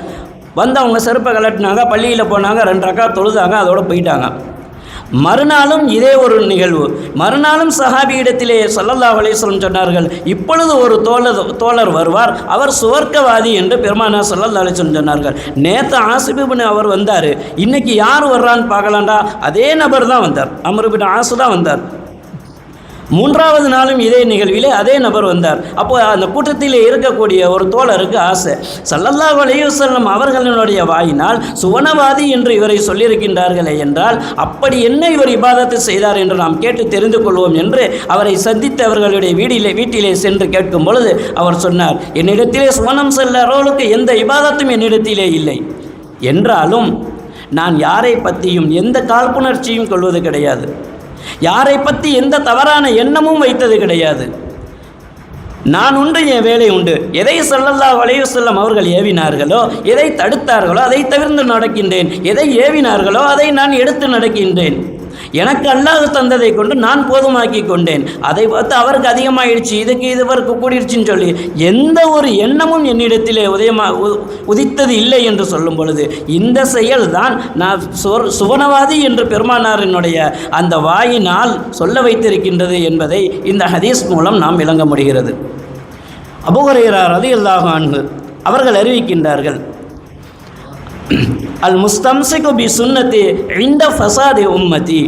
வந்து அவங்க செருப்பை கலட்டினாங்க, பள்ளியில் போனாங்க, 2 ரக்காத் தொழுதாங்க, அதோடு போயிட்டாங்க. மறுநாளும் இதே ஒரு நிகழ்வு. மறுநாளும் சஹாபியிடத்திலே ஸல்லல்லாஹு அலைஹி வஸல்லம் சொன்னார்கள், இப்பொழுது ஒரு தோழர் வருவார், அவர் சுவர்க்கவாதி என்று பெருமானார் ஸல்லல்லாஹு அலைஹி வஸல்லம் சொன்னார்கள். நேற்று ஆஸிப் இப்னு அவர் வந்தார், இன்னைக்கு யார் வர்றான்னு பார்க்கலாம்டா. அதே நபர் தான் வந்தார், அம்ர் இப்னு ஆஸ் தான் வந்தார். 3வது நாளும் இதே நிகழ்விலே அதே நபர் வந்தார். அப்போ அந்த கூட்டத்தில் இருக்கக்கூடிய ஒரு தோழருக்கு ஆசை, ஸல்லல்லாஹு அலைஹி வஸல்லம் அவர்களுடைய வாயினால் சுவனவாதி என்று இவரை சொல்லியிருக்கின்றார்களே என்றால் அப்படி என்ன இவர் இபாதத்து செய்தார் என்று நாம் கேட்டு தெரிந்து கொள்வோம் என்று அவரை சந்தித்து அவர்களுடைய வீட்டிலே சென்று கேட்கும் பொழுது அவர் சொன்னார், என்னிடத்திலே சுவனம் செல்லறவர்களுக்கு எந்த இபாதத்தும் என்னிடத்திலே இல்லை. என்றாலும் நான் யாரை பற்றியும் எந்த காழ்ப்புணர்ச்சியும் கொள்வது கிடையாது, யாரை பற்றி எந்த தவறான எண்ணமும் வைத்தது கிடையாது. நான் உண்டு, என் வேலை உண்டு. எதை ஸல்லல்லாஹு அலைஹி வஸல்லம் அவர்கள் ஏவினார்களோ, எதை தடுத்தார்களோ அதை தவிர்த்து நடக்கின்றேன். எதை ஏவினார்களோ அதை நான் எடுத்து நடக்கின்றேன். எனக்கு அல்லாஹ் தந்ததை கொண்டு நான் போதுமாக்கி கொண்டேன். அதை பார்த்து அவருக்கு அதிகமாகிடுச்சு, இதுவருக்கு கூடிடுச்சின்னு சொல்லி எந்த ஒரு எண்ணமும் என்னிடத்திலே உதித்தது இல்லை என்று சொல்லும் பொழுது இந்த செயல் தான் நான் சுவனவாதி என்று பெருமானாரினுடைய அந்த வாயினால் சொல்ல வைத்திருக்கின்றது என்பதை இந்த ஹதீஸ் மூலம் நாம் விளங்க முடிகிறது. அபூ ஹுரைரா ரலியல்லாஹு அன்ஹு அவர்கள் அறிவிக்கின்றார்கள், அல் முஸ்தம்சிகு பி சுன்னதி இன்த ஃபசாதி உம்மதி,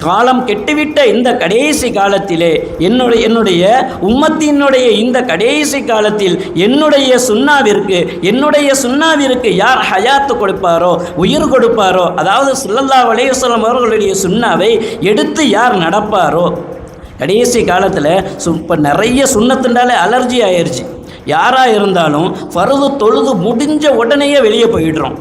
காலம் கெட்டுவிட்ட இந்த கடைசி காலத்திலே என்னுடைய உம்மத்தினுடைய இந்த கடைசி காலத்தில் என்னுடைய சுன்னாவிற்கு யார் ஹயாத்து கொடுப்பாரோ, உயிர் கொடுப்பாரோ, அதாவது ஸல்லல்லாஹு அலைஹி வஸல்லம் அவர்களுடைய சுன்னாவை எடுத்து யார் நடப்பாரோ, கடைசி காலத்தில் இப்போ நிறைய சுன்னத்துண்டாலே அலர்ஜி ஆயிடுச்சு. யாராக இருந்தாலும் ஃபர்து தொழுது முடிஞ்ச உடனேயே வெளியே போயிடுறோம்.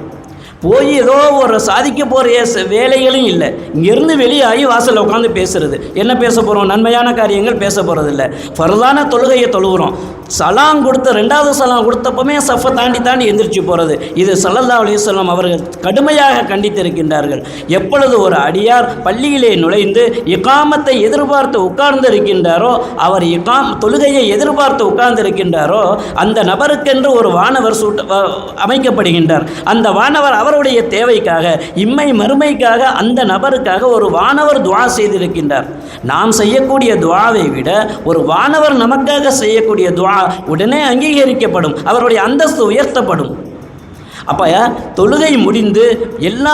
போய் ஏதோ ஒரு சாதிக்க போகிற வேலைகளும் இல்லை, இங்கேருந்து வெளியாகி வாசலில் உட்காந்து பேசுகிறது. என்ன பேச போகிறோம்? நன்மையான காரியங்கள் பேச போகிறதில்ல. ஃபர்தான தொழுகையை தொழுகிறோம். சலாம் கொடுத்து 2வது சலாம் கொடுத்தப்பமே சஃபை தாண்டி எந்திரிச்சு போகிறது. இது ஸல்லல்லாஹு அலைஹி வஸல்லம் அவர்கள் கடுமையாக கண்டித்திருக்கின்றார்கள். எப்பொழுது ஒரு அடியார் பள்ளியிலே நுழைந்து இகாமத்தை எதிர்பார்த்து உட்கார்ந்து இருக்கின்றாரோ, அவர் தொழுகையை எதிர்பார்த்து உட்கார்ந்து இருக்கின்றாரோ, அந்த நபருக்கென்று ஒரு வானவர் அமைக்கப்படுகின்றார். அந்த வானவர் அவருடைய தேவைக்காக, இம்மை மறுமைக்காக அந்த நபருக்காக ஒரு வானவர் துஆ செய்திருக்கின்றார். நாம் செய்யக்கூடிய துஆவை விட ஒரு வானவர் நமக்காக செய்யக்கூடிய துஆ உடனே அங்கீகரிக்கப்படும், அவருடைய அந்தஸ்து உயர்த்தப்படும். அப்போ தொழுகை முடிந்து எல்லா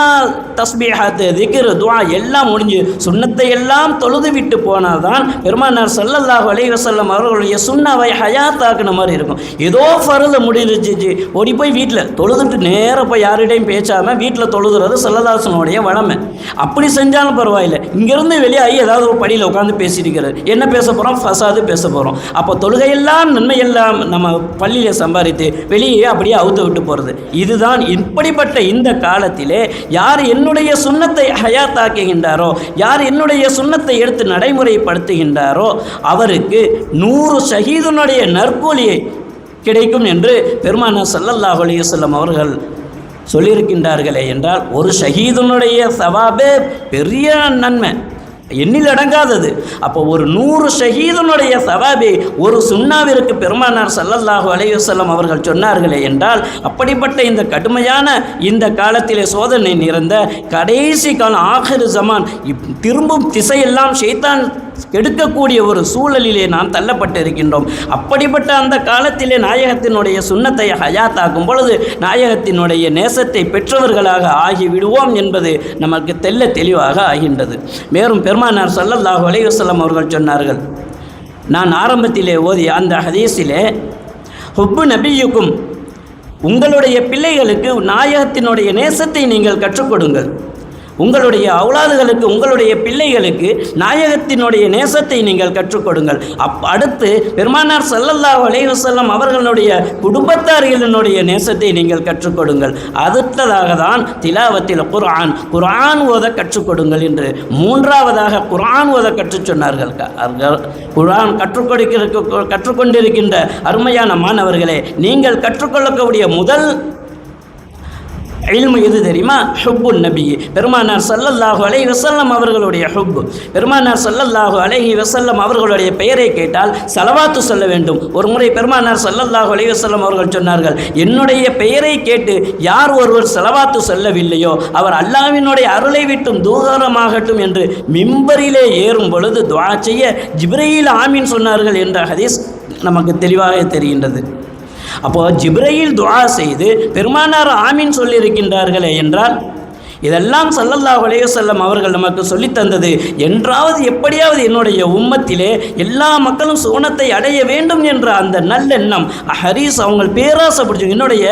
தஸ்பீஹாத்து திக்ர் துஆ எல்லாம் முடிஞ்சு சுன்னத்தை எல்லாம் தொழுது விட்டு போனால் தான் பெருமானார் ஸல்லல்லாஹு அலைஹி வஸல்லம் அவர்களுடைய சுன்னாவை ஹயாத்தாக்குன மாதிரி இருக்கும். ஏதோ ஃபர்து முடிஞ்சிச்சு ஓடி போய் வீட்டில் தொழுதுட்டு நேராக போய் யாரிடையும் பேசாமல் வீட்டில் தொழுதுறது ஸல்லல்லாஹு அலைஹி வஸல்லம் வளமை. அப்படி செஞ்சாலும் பரவாயில்லை, இங்கேருந்து வெளியாகி ஏதாவது ஒரு படியில் உட்காந்து பேசியிருக்கிறது. என்ன பேச போகிறோம்? ஃபசாது பேச போகிறோம். அப்போ தொழுகையெல்லாம் நன்மையெல்லாம் நம்ம பள்ளியில் சம்பாதித்து வெளியே அப்படியே அவுத்து விட்டு போகிறது. இதுதான் இப்படிப்பட்ட இந்த காலத்திலே யார் என்னுடைய சுன்னத்தை ஹயாத்தாக்குகின்றாரோ, யார் என்னுடைய சுன்னத்தை எடுத்து நடைமுறைப்படுத்துகின்றாரோ அவருக்கு 100 ஷஹீதுனுடைய நற்கூலியை கிடைக்கும் என்று பெருமானார் ஸல்லல்லாஹு அலைஹி வஸல்லம் அவர்கள் சொல்லியிருக்கின்றார்களே என்றால் ஒரு ஷஹீதுனுடைய சவாபே பெரிய நன்மை, எண்ணில் அடங்காதது. அப்போ ஒரு 100 ஷஹீதுனுடைய சவாபை ஒரு சுன்னாவிற்கு பெருமானார் ஸல்லல்லாஹு அலைஹி வஸல்லம் அவர்கள் சொன்னார்களே என்றால் அப்படிப்பட்ட இந்த கடுமையான இந்த காலத்திலே சோதனை நிறைந்த கடைசி காலம் ஆகிரு ஜமான் திரும்பும் திசையெல்லாம் ஷைத்தான் கெடுக்கக்கூடிய ஒரு சூழலிலே நாம் தள்ளப்பட்டிருக்கின்றோம். அப்படிப்பட்ட அந்த காலத்திலே நாயகத்தினுடைய சுன்னத்தை ஹயாத்தாக்கும் பொழுது நாயகத்தினுடைய நேசத்தை பெற்றவர்களாக ஆகிவிடுவோம் என்பது நமக்கு தெளிவாக ஆகின்றது. மேலும் பெருமானார் ஸல்லல்லாஹு அலைஹி வஸல்லம் அவர்கள் சொன்னார்கள், நான் ஆரம்பத்திலே ஓதிய அந்த ஹதீஸிலே ஹுப்பு நபியுக்கும், உங்களுடைய பிள்ளைகளுக்கு நாயகத்தினுடைய நேசத்தை நீங்கள் கற்றுக் கொடுங்கள். உங்களுடைய அவுலாதுகளுக்கு, உங்களுடைய பிள்ளைகளுக்கு நாயகத்தினுடைய நேசத்தை நீங்கள் கற்றுக் கொடுங்கள். அடுத்து பெருமானார் ஸல்லல்லாஹு அலைஹி வஸல்லம் அவர்களுடைய குடும்பத்தார்களினுடைய நேசத்தை நீங்கள் கற்றுக் கொடுங்கள். அடுத்ததாக தான் திலாவத்தில் குர்ஆன் ஓத கற்றுக் கொடுங்கள் என்று 3வதாக குர்ஆன் ஓத கற்றுச் சொன்னார்கள். குர்ஆன் கற்றுக்கொண்டிருக்கின்ற அருமையான மாணவர்களே, நீங்கள் கற்றுக்கொள்ளக்கூடிய முதல் இல்மு எது தெரியுமா? ஹுப்பு நபி, பெருமானார் ஸல்லல்லாஹு அலைஹி வஸல்லம் அவர்களுடைய ஹுப்பு. பெருமானார் ஸல்லல்லாஹு அலைஹி வஸல்லம் அவர்களுடைய பெயரை கேட்டால் ஸலவாத்து சொல்ல வேண்டும். ஒரு முறை பெருமானார் ஸல்லல்லாஹு அலைஹி வஸல்லம் அவர்கள் சொன்னார்கள், என்னுடைய பெயரை கேட்டு யார் ஒருவர் ஸலவாத்து சொல்லவில்லையோ அவர் அல்லாஹ்வினுடைய அருளை விட்டும் தூரமாகட்டும் என்று மிம்பரிலே ஏறும் பொழுது துஆ செய்ய ஜிப்ரீல் ஆமீன் சொன்னார்கள் என்ற ஹதீஸ் நமக்கு தெளிவாக தெரிகின்றது. அப்போது ஜிப்ரீல் துஆ செய்து பெருமானார் ஆமீன் சொல்லியிருக்கின்றார்களே என்றால் இதெல்லாம் ஸல்லல்லாஹு அலைஹி வஸல்லம் அவர்கள் நமக்கு சொல்லித்தந்தது. என்றாவது எப்படியாவது என்னுடைய உம்மத்திலே எல்லா மக்களும் சுவனத்தை அடைய வேண்டும் என்ற அந்த நல்லெண்ணம் ஹரீஸ் அவங்க பேராசை பிடிச்சவங்க. என்னுடைய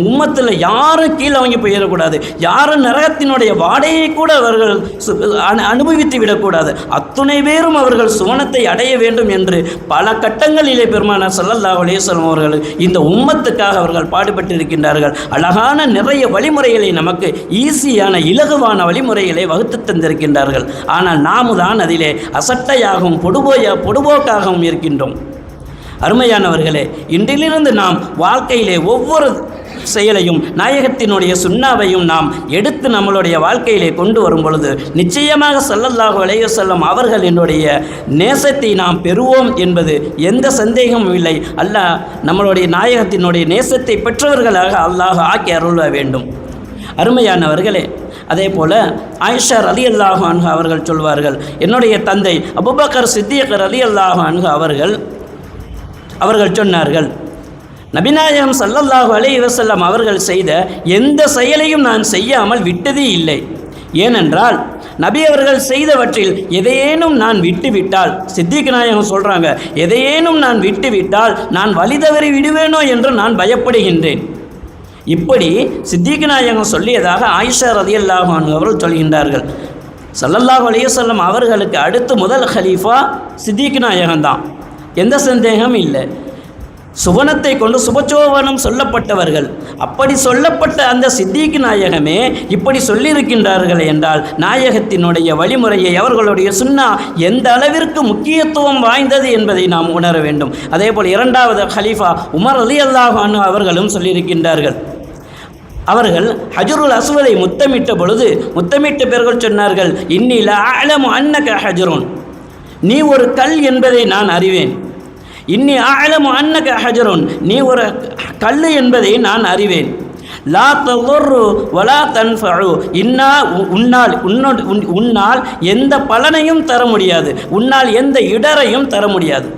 உம்மத்தில் யாரும் கீழே வாங்கி போயிடக்கூடாது, யாரும் நரகத்தினுடைய வாடையை கூட அவர்கள் அனுபவித்து விடக்கூடாது, அத்துணை பேரும் அவர்கள் சுவனத்தை அடைய வேண்டும் என்று பல கட்டங்களிலே பெருமானார் ஸல்லல்லாஹு அலைஹி வஸல்லம் அவர்கள் இந்த உம்மத்துக்காக அவர்கள் பாடுபட்டிருக்கின்றார்கள். அழகான நிறைய வழிமுறைகளை நமக்கு ஈஸியான இலகுவான வழிமுறைகளை வகுத்து தந்திருக்கின்றார்கள். ஆனால் நாம் தான் அதிலே அசட்டையாகவும் பொடுபோக்காகவும் இருக்கின்றோம். அருமையானவர்களே, இன்றிலிருந்து நாம் வாழ்க்கையிலே ஒவ்வொரு செயலையும் நாயகத்தினுடைய சுன்னாவையும் நாம் எடுத்து நம்மளுடைய வாழ்க்கையிலே கொண்டு வரும் பொழுது நிச்சயமாக ஸல்லல்லாஹு அலைஹி வஸல்லம் அவர்களினுடைய நேசத்தை நாம் பெறுவோம் என்பது எந்த சந்தேகமும் இல்லை. அல்லாஹ் நம்மளுடைய நாயகத்தினுடைய நேசத்தை பெற்றவர்களாக அல்லாஹ் ஆக்கி அருள வேண்டும். அருமையானவர்களே, அதே போல் ஆயிஷா ரலியல்லாஹு அன்ஹா அவர்கள் சொல்வார்கள், என்னுடைய தந்தை அபூபக்கர் சித்திக் ரலியல்லாஹு அன்ஹு அவர்கள் சொன்னார்கள், நபிநாயகம் ஸல்லல்லாஹு அலைஹி வஸல்லம் அவர்கள் செய்த எந்த செயலையும் நான் செய்யாமல் விட்டதே இல்லை. ஏனென்றால் நபி அவர்கள் செய்தவற்றில் எதையேனும் நான் விட்டுவிட்டால், சித்திக் நாயகம் சொல்கிறாங்க, எதையேனும் நான் விட்டுவிட்டால் நான் வழி தவறி விடுவேனோ என்று நான் பயப்படுகின்றேன். இப்படி சித்திக் நாயகம் சொல்லியதாக ஆயிஷா ரலியல்லாஹு அன்ஹா அவர்கள் சொல்கின்றார்கள். ஸல்லல்லாஹு அலைஹி வஸல்லம் அவர்களுக்கு அடுத்து முதல் ஹலீஃபா சித்திக் நாயகம் தான், எந்த சந்தேகம் இல்லை. சுவனத்தை கொண்டு சுபச்சோவனம் சொல்லப்பட்டவர்கள். அப்படி சொல்லப்பட்ட அந்த சித்திக் நாயகமே இப்படி சொல்லியிருக்கின்றார்கள் என்றால் நாயகத்தினுடைய வழிமுறையை, அவர்களுடைய சுன்னா எந்த அளவிற்கு முக்கியத்துவம் வாய்ந்தது என்பதை நாம் உணர வேண்டும். அதே போல் இரண்டாவது ஹலீஃபா உமர் ரலியல்லாஹு அன்ஹு அவர்களும் சொல்லியிருக்கின்றார்கள். அவர்கள் ஹஜ்ருல் அஸ்வதை முத்தமிட்ட பொழுது முத்தமிட்ட பிறகு சொன்னார்கள், இன்னி லா அஅலமு அன்னக ஹஜ்ருன், நீ ஒரு கல் என்பதை நான் அறிவேன். இன்னி அஅலமு அன்னக ஹஜ்ருன், நீ ஒரு கல் என்பதை நான் அறிவேன். லா ததுர்ரு வலா தன்ஃபஉ, உன்னால் எந்த பலனையும் தர முடியாது, உன்னால் எந்த இடரையும் தர முடியாது.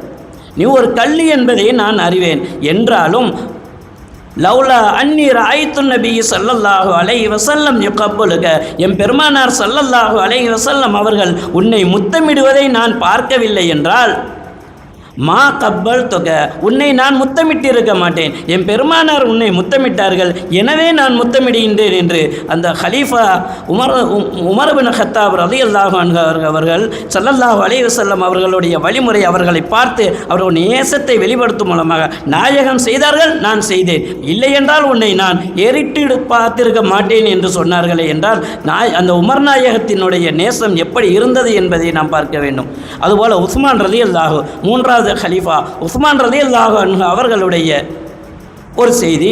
நீ ஒரு கல் என்பதை நான் அறிவேன். என்றாலும் லவ்லா அன்னி ரஅய்து நபி ஸல்லல்லாஹு அலைஹி வஸல்லம் யுகப்பலுக, என் பெருமானார் ஸல்லல்லாஹு அலைஹி வஸல்லம் அவர்கள் உன்னை முத்தமிடுவதை நான் பார்க்கவில்லை என்றால் மா கப்பல் தொக, உன்னை நான் முத்தமிட்டிருக்க மாட்டேன். என் பெருமானார் உன்னை முத்தமிட்டார்கள், எனவே நான் முத்தமிடுகின்றேன் என்று அந்த ஹலீஃபா உமர் பின் கத்தாப் ரலியல்லாஹு அன்ஹு அவர்கள் ஸல்லல்லாஹு அலைஹி வஸல்லம் அவர்களுடைய வழிமுறை அவர்களை பார்த்து அவர்களுடைய நேசத்தை வெளிப்படுத்தும் மூலமாக நாயகம் செய்தார்கள், நான் செய்தேன், இல்லை என்றால் உன்னை நான் ஏறிட்டு பார்த்திருக்க மாட்டேன் என்று சொன்னார்களே என்றால் அந்த உமர் நாயகத்தினுடைய நேசம் எப்படி இருந்தது என்பதை நாம் பார்க்க வேண்டும். அதுபோல் உஸ்மான் ரலியல்லாஹு, மூன்றாவது ஹலீஃபா உஸ்மான் ரலியல்லாஹு அன்ஹு அவர்களுடைய ஒரு செய்தி,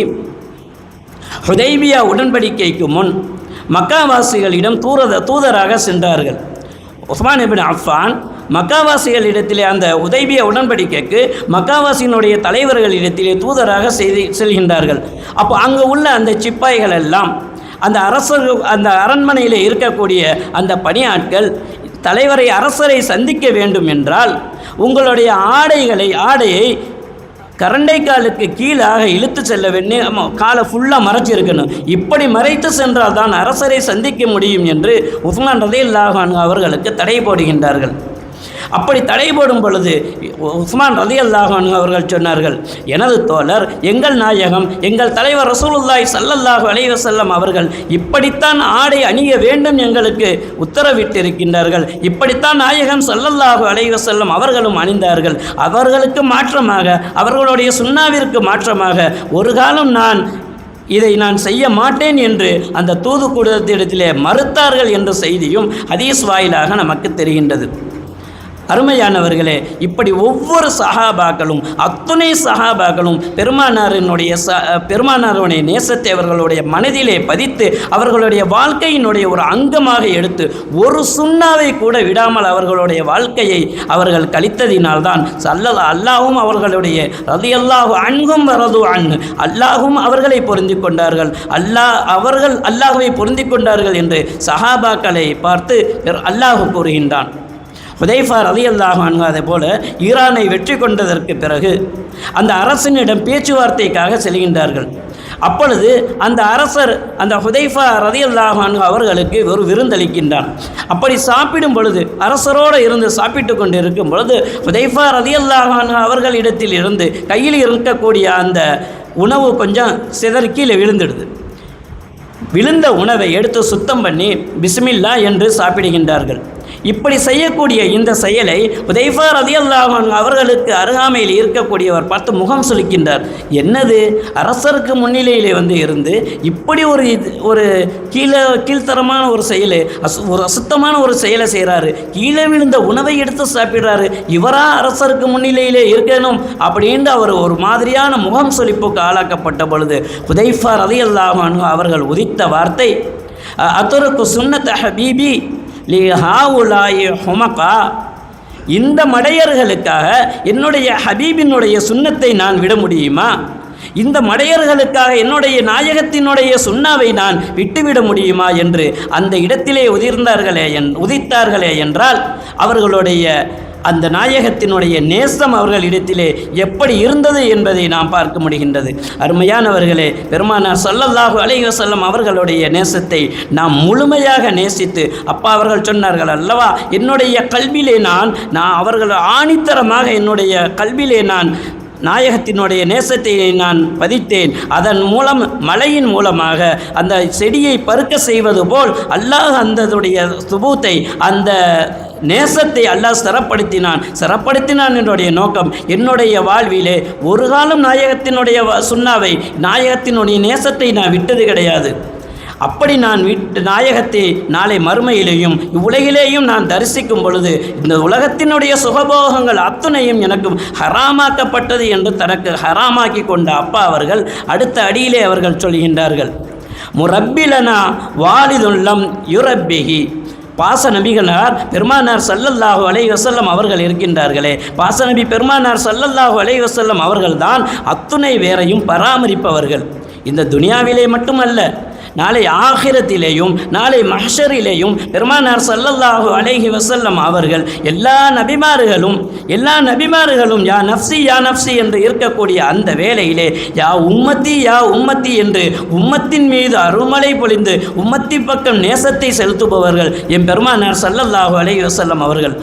ஹுதைபியா உடன்படிக்கைக்கு முன் மக்காவாசிகளிடம் தூதராக சென்றார்கள். உஸ்மான் இப்னு அஃபான் மக்காவாசிகளிடத்திலே அந்த ஹுதைபியா உடன்படிக்கைக்கு மக்காவாசியினுடைய தலைவர்களிடத்திலே தூதராக செல்கின்றார்கள். அப்போ அங்கே உள்ள அந்த சிப்பாய்கள் எல்லாம் அந்த அரண்மனையில் இருக்கக்கூடிய அந்த பணியாட்கள் தலைவரை அரசரை சந்திக்க வேண்டும் என்றால் உங்களுடைய ஆடையை கரண்டைக்காலுக்கு கீழாக இழுத்து செல்ல வேண்டும், காலை ஃபுல்லாக மறைச்சிருக்கணும், இப்படி மறைத்து சென்றால் தான் அரசரை சந்திக்க முடியும் என்று உஸ்மான் ரலியல்லாஹு அன்ஹு அவர்களுக்கு தடை போடுகின்றார்கள். அப்படி தடை போடும் பொழுது உஸ்மான் ரலியல்லாஹு அன்ஹு அவர்கள் சொன்னார்கள், எனது தோழர் எங்கள் நாயகம் எங்கள் தலைவர் ரசூலுல்லாஹி ஸல்லல்லாஹு அலைஹி வஸல்லம் அவர்கள் இப்படித்தான் ஆடை அணிய வேண்டும் எங்களுக்கு உத்தரவிட்டிருக்கின்றார்கள், இப்படித்தான் நாயகம் ஸல்லல்லாஹு அலைஹி வஸல்லம் அவர்களும் அணிந்தார்கள், அவர்களுக்கு மாற்றமாக அவர்களுடைய சுன்னாவிற்கு மாற்றமாக ஒரு காலம் இதை நான் செய்ய மாட்டேன் என்று அந்த தூதுக்கூடத்திடத்திலே மறுத்தார்கள் என்ற செய்தியும் ஹதீஸ் வாயிலாக நமக்கு தெரிகின்றது. அருமையானவர்களே, இப்படி ஒவ்வொரு சஹாபாக்களும் அத்துணை சஹாபாக்களும் பெருமானாருடைய நேசத்தை அவர்களுடைய மனதிலே பதித்து அவர்களுடைய வாழ்க்கையினுடைய ஒரு அங்கமாக எடுத்து ஒரு சுண்ணாவை கூட விடாமல் அவர்களுடைய வாழ்க்கையை அவர்கள் கழித்ததினால்தான் அல்லாஹும் அவர்களுடைய ரலியல்லாஹு அன்ஹும் வரது அன் அல்லாஹும் அவர்களை பொருந்தி கொண்டார்கள், அவர்கள் அல்லாஹுவை பொருந்தி கொண்டார்கள் என்று சஹாபாக்களை பார்த்து அல்லாஹ் கூறுகின்றான். ஹுதைஃபா ரலியல்லாஹு அன்ஹு அதே போல ஈரானை வெற்றி கொண்டதற்கு பிறகு அந்த அரசனிடம் பேச்சுவார்த்தைக்காக செல்கின்றார்கள். அப்பொழுது அந்த அரசர் அந்த ஹுதைஃபா ரலியல்லாஹு அன்ஹு அவர்களுக்கு ஒரு விருந்தளிக்கின்றான். அப்படி சாப்பிடும் பொழுது அரசரோடு இருந்து சாப்பிட்டு கொண்டு இருக்கும் பொழுது ஹுதைஃபா ரலியல்லாஹு அன்ஹு அவர்களிடத்தில் இருந்து கையில் இருக்கக்கூடிய அந்த உணவு கொஞ்சம் சிதறி கீழே விழுந்துடுது. விழுந்த உணவை எடுத்து சுத்தம் பண்ணி பிஸ்மில்லா என்று சாப்பிடுகின்றார்கள். இப்படி செய்யக்கூடிய இந்த செயலை ஹுதைஃபா ரலியல்லாஹு அன்ஹு அவர்களுக்கு அருகாமையில் இருக்கக்கூடியவர் பார்த்து முகம் சுளிக்கின்றார். என்னது, அரசருக்கு முன்னிலையிலே இருந்து இப்படி ஒரு கீழ்த்தரமான ஒரு செயலை, ஒரு அசுத்தமான ஒரு செயலை செய்கிறாரு, கீழே விழுந்த உணவை எடுத்து சாப்பிட்றாரு, இவரா அரசருக்கு முன்னிலையிலே இருக்கணும் அப்படின்னு அவர் ஒரு மாதிரியான முகம் சுளிப்புக்கு ஆளாக்கப்பட்ட பொழுது ஹுதைஃபா ரலியல்லாஹு அன்ஹு அவர்கள் உதித்த வார்த்தை, அத்ருக்கு சுன்னத ஹபீபி லி ஹாவுலாயி ஹுமகா, இந்த மடையர்களுக்காக என்னுடைய ஹபீபினுடைய சுன்னத்தை நான் விட முடியுமா? இந்த மடையர்களுக்காக என்னுடைய நாயகத்தினுடைய சுன்னாவை நான் விட்டுவிட முடியுமா என்று அந்த இடத்திலே உதித்தார்களே என்றால் அவர்களுடைய அந்த நாயகத்தினுடைய நேசம் அவர்களிடத்திலே எப்படி இருந்தது என்பதை நாம் பார்க்க முடிகின்றது. அருமையானவர்களே, பெருமானார் ஸல்லல்லாஹு அலைஹி வஸல்லம் அவர்களுடைய நேசத்தை நாம் முழுமையாக நேசித்து அப்பா அவர்கள் சொன்னார்கள் அல்லவா, என்னுடைய கல்வியிலே நான் அவர்கள் ஆணித்தரமாக என்னுடைய கல்வியிலே நான் நாயகத்தினுடைய நேசத்தை நான் பதித்தேன். அதன் மூலம் மழையின் மூலமாக அந்த செடியை பருக்க செய்வது போல் அல்லாஹ் அந்ததுடைய சுபூத்தை அந்த நேசத்தை அல்லாஹ் சிறப்படுத்தினான் என்னுடைய நோக்கம். என்னுடைய வாழ்விலே ஒரு காலம் நாயகத்தினுடைய சுன்னாவை நாயகத்தினுடைய நேசத்தை நான் விட்டது கிடையாது. அப்படி நான் நாயகத்தை நாளை மறுமையிலேயும் இவ்வுலகிலேயும் நான் தரிசிக்கும் பொழுது இந்த உலகத்தினுடைய சுகபோகங்கள் அத்துணையும் எனக்கு ஹராமாக்கப்பட்டது என்று தனக்கு ஹராமாக்கி கொண்ட அப்பா அவர்கள் அடுத்த அடியிலே அவர்கள் சொல்கின்றார்கள், முரப்பிலனா வாலிதுல்லம் யுரப்பிஹி, பாச நபிகளார் பெருமானார் ஸல்லல்லாஹு அலைஹி வஸல்லம் அவர்கள் இருக்கின்றார்களே, பாசநபி பெருமானார் ஸல்லல்லாஹு அலைஹி வஸல்லம் அவர்கள்தான் அத்துணை வேரையும் பராமரிப்பவர்கள். இந்த துனியாவிலே மட்டுமல்ல, நாளை ஆகிரத்திலேயும் நாளை மஹ்ஷரிலேயும் பெருமானார் ஸல்லல்லாஹு அலைஹி வஸல்லம் அவர்கள் எல்லா நபிமார்களும் யா நஃப்சி என்று இருக்கக்கூடிய அந்த வேளையிலே யா உம்மத்தி என்று உம்மத்தின் மீது அருள்மழை பொழிந்து உம்மத்தி பக்கம் நேசத்தை செலுத்துபவர்கள் என் பெருமானார் ஸல்லல்லாஹு அலைஹி வஸல்லம் அவர்கள்.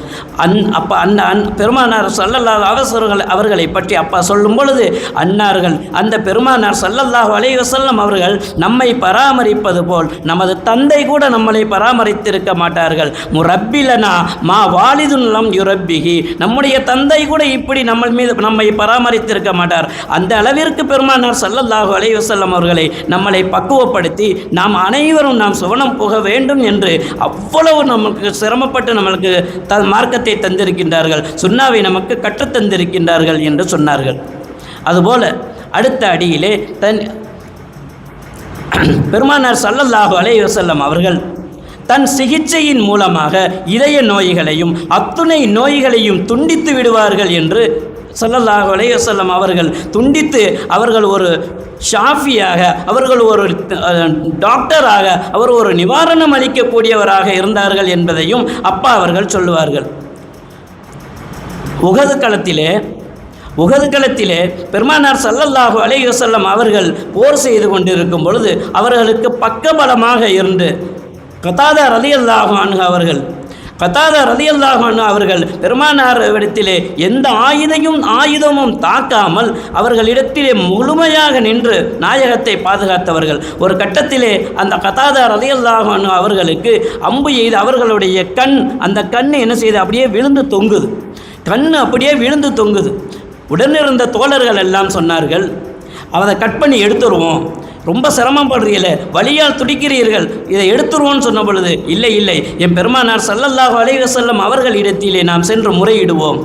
பெருமானார் ஸல்லல்லாஹு அவர்களை பற்றி அப்பா சொல்லும் பொழுது அன்னார்கள் அந்த பெருமானார் ஸல்லல்லாஹு அலைஹி வஸல்லம் அவர்கள் நம்மை பராமரிப்பது போல் நமது தந்தை கூட நம்மளை பராமரித்திருக்க மாட்டார்கள். முரப்பிலனா மா வாலிதுல்லம் யுரப்பிஹி, நம்முடைய தந்தை கூட இப்படி நம்மை பராமரித்திருக்க மாட்டார். அந்த அளவிற்கு பெருமானார் ஸல்லல்லாஹு அலைஹி வஸல்லம் அவர்களை நம்மளை பக்குவப்படுத்தி நாம் அனைவரும் நாம் சுவனம் போக வேண்டும் என்று அவ்வளவு நமக்கு சிரமப்பட்டு நம்மளுக்கு மார்க்கத்தை தந்திருக்கின்றார்கள், சுன்னாவை நமக்கு கற்றுத்தந்திருக்கின்றார்கள் என்று சொன்னார்கள். அதுபோல அடுத்த அடியிலே பெருமானார் ஸல்லல்லாஹு அலைஹி வஸல்லம் அவர்கள் தன் சிகிச்சையின் மூலமாக இதய நோய்களையும் அத்துணை நோய்களையும் துண்டித்து விடுவார்கள் என்று ஸல்லல்லாஹு அலைஹி வஸல்லம் அவர்கள் துண்டித்து அவர்கள் ஒரு ஷாஃபியாக, அவர்கள் ஒரு டாக்டராக, அவர் ஒரு நிவாரணம் அளிக்கக்கூடியவராக இருந்தார்கள் என்பதையும் அப்பா அவர்கள் சொல்லுவார்கள். உஹது களத்திலே பெருமானார் ஸல்லல்லாஹு அலைஹி வஸல்லம் அவர்கள் போர் செய்து கொண்டிருக்கும் பொழுது அவர்களுக்கு பக்கபலமாக இருந்து கதாதா ரலியல்லாஹு அன்ஹு அவர்கள் பெருமானாரிடத்திலே எந்த ஆயுதமும் தாக்காமல் அவர்களிடத்திலே முழுமையாக நின்று நாயகத்தை பாதுகாத்தவர்கள். ஒரு கட்டத்திலே அந்த கதாதா ரலியல்லாஹு அன்ஹு அவர்களுக்கு அம்பு எய்து அவர்களுடைய அந்த கண் என்ன செய்து அப்படியே விழுந்து தொங்குது. உடனிருந்த தோழர்கள் எல்லாம் சொன்னார்கள், அதை கட் பண்ணி எடுத்துருவோம், ரொம்ப சிரமப்படுறீங்கள, வலியால் துடிக்கிறீர்கள், இதை எடுத்துருவோன்னு சொன்ன பொழுது இல்லை இல்லை, என் பெருமானார் ஸல்லல்லாஹு அலைஹி வஸல்லம் அவர்களிடத்திலே நாம் சென்று முறையிடுவோம்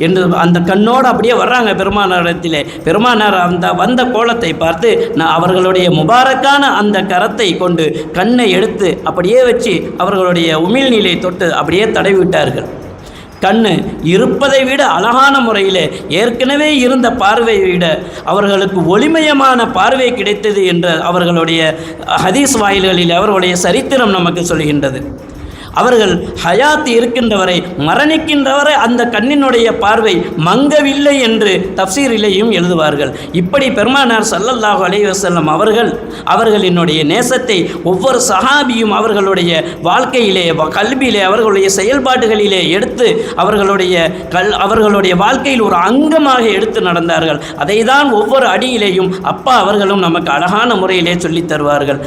என்று அந்த கண்ணோடு அப்படியே வர்றாங்க பெருமானாரிடத்திலே. பெருமானார் அந்த வந்த கோலத்தை பார்த்து அவர்களுடைய முபாரக்கான அந்த கரத்தை கொண்டு கண்ணை எடுத்து அப்படியே வச்சு அவர்களுடைய உமிழ்நீரை தொட்டு அப்படியே தடவி விட்டார்கள். கண் இருப்பதை விட அழகான முறையில் ஏற்கனவே இருந்த பார்வையை விட அவர்களுக்கு ஒளிமயமான பார்வை கிடைத்தது என்ற அவர்களுடைய ஹதீஸ் வாயில்களில் அவர்களுடைய சரித்திரம் நமக்கு சொல்கின்றது. அவர்கள் ஹயாத் இருக்கின்றவரை, மரணிக்கின்றவரை அந்த கண்ணினுடைய பார்வை மங்கவில்லை என்று தப்சீரிலேயும் எழுதுவார்கள். இப்படி பெருமானார் ஸல்லல்லாஹு அலைஹி வஸல்லம் அவர்களினுடைய நேசத்தை ஒவ்வொரு சஹாபியும் அவர்களுடைய வாழ்க்கையிலே, கல்வியிலே, அவர்களுடைய செயல்பாடுகளிலே எடுத்து அவர்களுடைய வாழ்க்கையில் ஒரு அங்கமாக எடுத்து நடந்தார்கள். அதை தான் ஒவ்வொரு அடியிலேயும் அப்பா அவர்களும் நமக்கு அழகான முறையிலே சொல்லித் தருவார்கள்.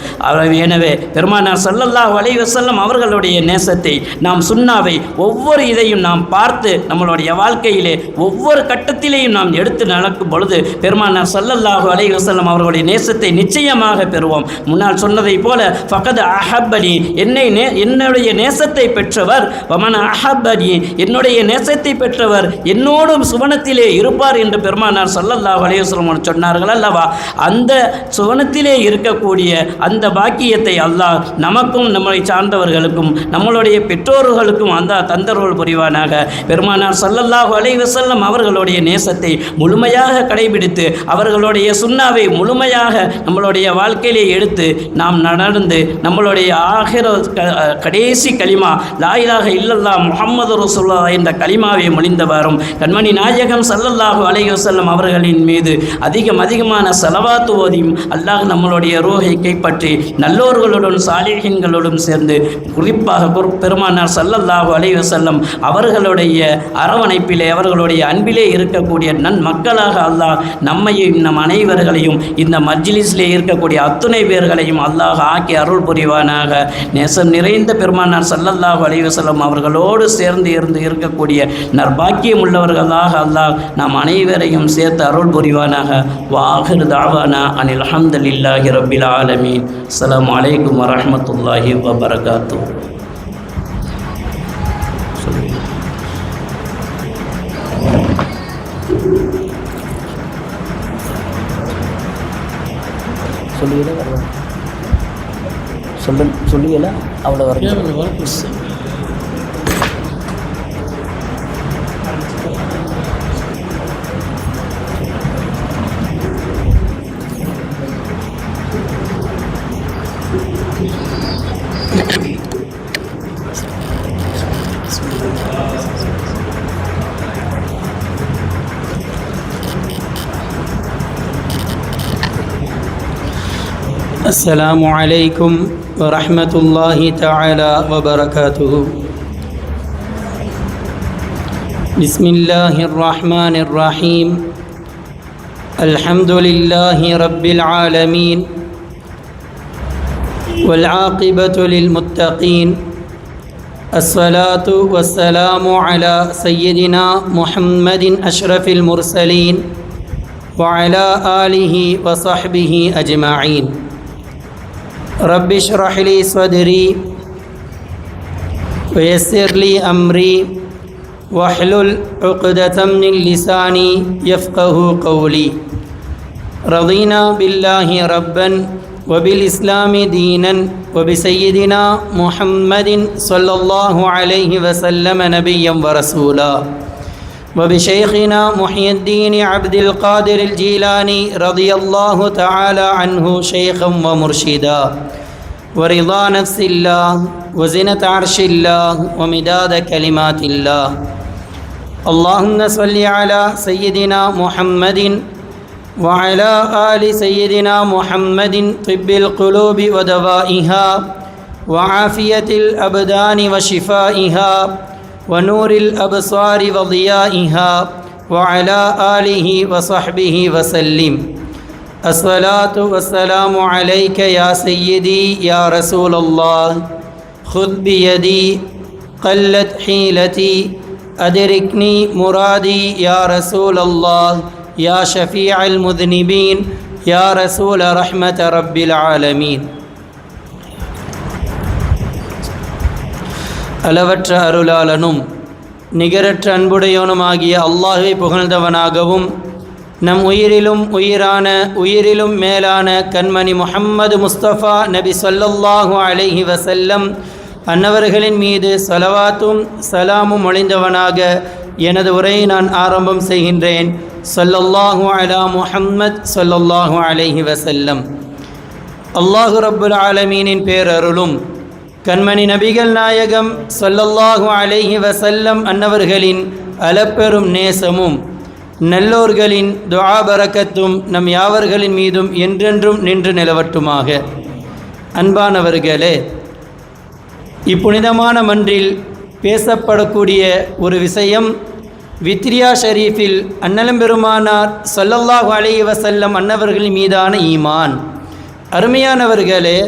எனவே பெருமானார் ஸல்லல்லாஹு அலைஹி வஸல்லம் அவர்களுடைய நேசத்தை, நாம் சுன்னாவை ஒவ்வொரு இதையும் நாம் பார்த்து நம்மளுடைய வாழ்க்கையிலே ஒவ்வொரு கட்டத்திலேயும் நாம் எடுத்து நடக்கும் பொழுது பெருமானார் ஸல்லல்லாஹு அலைஹி வஸல்லம் அவர்களுடைய நேசத்தை நிச்சயமாக பெறுவோம். முன்னால் சொன்னதை போல ஃபகத் அஹப்பனி, என்னுடைய நேசத்தை பெற்றவர், வமன் அஹப்பனி, என்னுடைய நேசத்தை பெற்றவர் என்னோடும் சுவனத்திலே இருப்பார் என்று பெருமானார் ஸல்லல்லாஹு அலைஹி வஸல்லம் சொன்னார்கள் அல்லவா. அந்த சுவனத்திலே இருக்கக்கூடிய அந்த பாக்கியத்தை அல்லாஹ் நமக்கும் நம்மை சார்ந்தவர்களுக்கும் நம்மளுடைய பெற்றோர்களுக்கும் அந்த தந்தர்கள் புரிவானாக. பெருமானார் ஸல்லல்லாஹு அலைஹி வஸல்லம் அவர்களுடைய நேசத்தை முழுமையாக கடைபிடித்து அவர்களுடைய சுன்னாவை முழுமையாக நம்மளுடைய வாழ்க்கையிலே எடுத்து நாம் நடந்து நம்மளுடைய கடைசி கலிமா லா இலாஹ இல்லல்லாஹ் முஹம்மது ரசூலுல்லாஹ் என்ற கலிமாவை மொழிந்தவாறும் கண்மணி நாயகம் ஸல்லல்லாஹு அலைஹி வஸல்லம் அவர்களின் மீது அதிகமான ஸலவாத்து ஓதியும் அல்லாஹ் நம்மளுடைய ரூஹை கைப்பற்றி நல்லோர்களுடன் சாலிஹீன்களோடும் சேர்ந்து குறிப்பாக பெருமானார் ஸல்லல்லாஹு அலைஹி வஸல்லம் அவர்களுடைய அரவணைப்பிலே, அவர்களுடைய அன்பிலே இருக்கக்கூடிய மக்களாக அல்லாஹ் நம்மையும் நம் அனைவர்களையும் இந்த மஜ்லிஸிலே இருக்கக்கூடிய அத்துணை பேர்களையும் அல்லாஹ் ஆக்கி அருள் புரிவானாக. நேசம் நிறைந்த பெருமானார் ஸல்லல்லாஹு அலைஹி வஸல்லம் அவர்களோடு சேர்ந்து இருக்கக்கூடிய நற்பாக்கியம் உள்ளவர்களாக அல்லாஹ் நாம் அனைவரையும் சேர்த்து அருள் புரிவானாக. வாஹிர் தாவானா அனில் ஹம்துலில்லாஹி ரப்பில் ஆலமீன். அஸ்ஸலாமு அலைக்கும் வரஹ்மத்துல்லாஹி வபரகாத்துஹு. சொல்லுங்கல அவ்வளோ வரைக்கும். السلام عليكم ورحمة الله تعالى وبركاته. بسم الله الرحمن الرحيم. الحمد لله رب العالمين والعاقبة للمتقين. الصلاة والسلام على سيدنا محمد أشرف المرسلين وعلى آله وصحبه أجمعين. رب اشرح لي صدري ويسر لي أمري واحلل عقدة من لساني يفقه قولي. رضينا بالله ربا وبالإسلام دينا وبسيدنا محمد صلى الله عليه وسلم نبيا ورسولا وبشيخنا محي الدين عبد القادر الجيلاني رضي الله تعالى عنه شيخا ومرشدا ورضا نفس الله وزنة عرش الله ومداد كلمات الله. اللهم صل على سيدنا محمد وعلى آل سيدنا محمد طب القلوب ودوائها وعافية الأبدان وشفائها ونور الأبصار وضيائها وعلى آله وصحبه وسلم. الصلاة والسلام عليك يا سيدي يا رسول الله. خذ بيدي قلت حيلتي أدركني مرادي يا رسول الله. يا شفيع المذنبين யா ரசூல ரஹ்மத ரப்பில் ஆலமீன். அளவற்ற அருளாளனும் நிகரற்ற அன்புடையவனுமாகிய அல்லாஹை புகழ்ந்தவனாகவும் நம் உயிரிலும் உயிரான உயிரிலும் மேலான கண்மணி முஹம்மது முஸ்தபா நபி ஸல்லல்லாஹு அலைஹி வஸல்லம் அன்னவர்களின் மீது ஸலவாத்தும் சலாமும் ஒளிந்தவனாக எனது உரையை நான் ஆரம்பம் செய்கின்றேன். ஸல்லல்லாஹு அலா முஹம்மத் ஸல்லல்லாஹு அலைஹி வஸல்லம். அல்லாஹு ரப்புல் ஆலமீனின் பேரருளும் கண்மணி நபிகள் நாயகம் ஸல்லல்லாஹு அலைஹி வஸல்லம் அன்னவர்களின் அளப்பெரும் நேசமும் நல்லோர்களின் துஆ பரக்கத்தும் நம் யாவர்களின் மீதும் என்றென்றும் நின்று நிலவட்டுமாக. அன்பானவர்களே, இப்புனிதமான மன்றில் பேசப்படக்கூடிய ஒரு விஷயம் வித்ரியா ஷரீஃபில் அன்னலம்பெருமானார் ஸல்லல்லாஹு அலைஹி வஸல்லம் அன்னவர்களின் மீதான ஈமான். அருமையானவர்களே,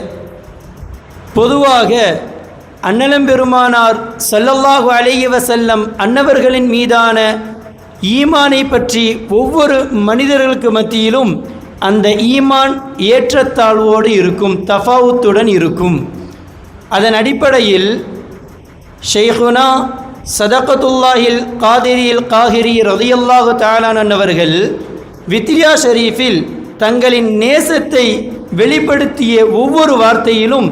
பொதுவாக அன்னலம்பெருமானார் ஸல்லல்லாஹு அலைஹி வஸல்லம் அன்னவர்களின் மீதான ஈமானை பற்றி ஒவ்வொரு மனிதர்களுக்கு மத்தியிலும் அந்த ஈமான் ஏற்றத்தாழ்வோடு இருக்கும், தஃபாவுத்துடன் இருக்கும். அதன் அடிப்படையில் ஷைഖுனா சதகத்துல்லாஹில் காதிரில் காஹிரி ரலியல்லாஹு தஆலா அன்னவர்கள் வித்ரியா ஷரீஃபில் தங்களின் நேசத்தை வெளிப்படுத்திய ஒவ்வொரு வார்த்தையிலும்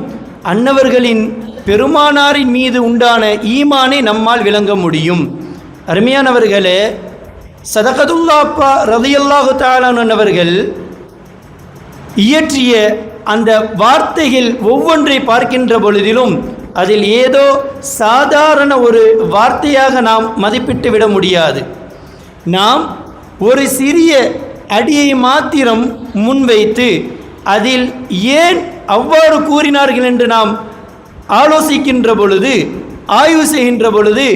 அன்னவர்களின் பெருமானாரின் மீது உண்டான ஈமானை நம்மால் விளங்க முடியும். அருமையானவர்களே, சதகத்துல்லாஹ் ரலியல்லாஹு தஆலா அன்னவர்கள் இயற்றிய அந்த வார்த்தைகள் ஒவ்வொன்றை பார்க்கின்ற பொழுதிலும் அதில் ஏதோ சாதாரண ஒரு வார்த்தையாக நாம் மதிப்பிட்டு விட முடியாது. நாம் ஒரு சிறிய அடியை மாத்திரம் முன்வைத்து அதில் ஏன் அவ்வாறு கூறினார்கள் என்று நாம் ஆலோசிக்கின்ற பொழுது, ஆய்வு செய்கின்ற பொழுது,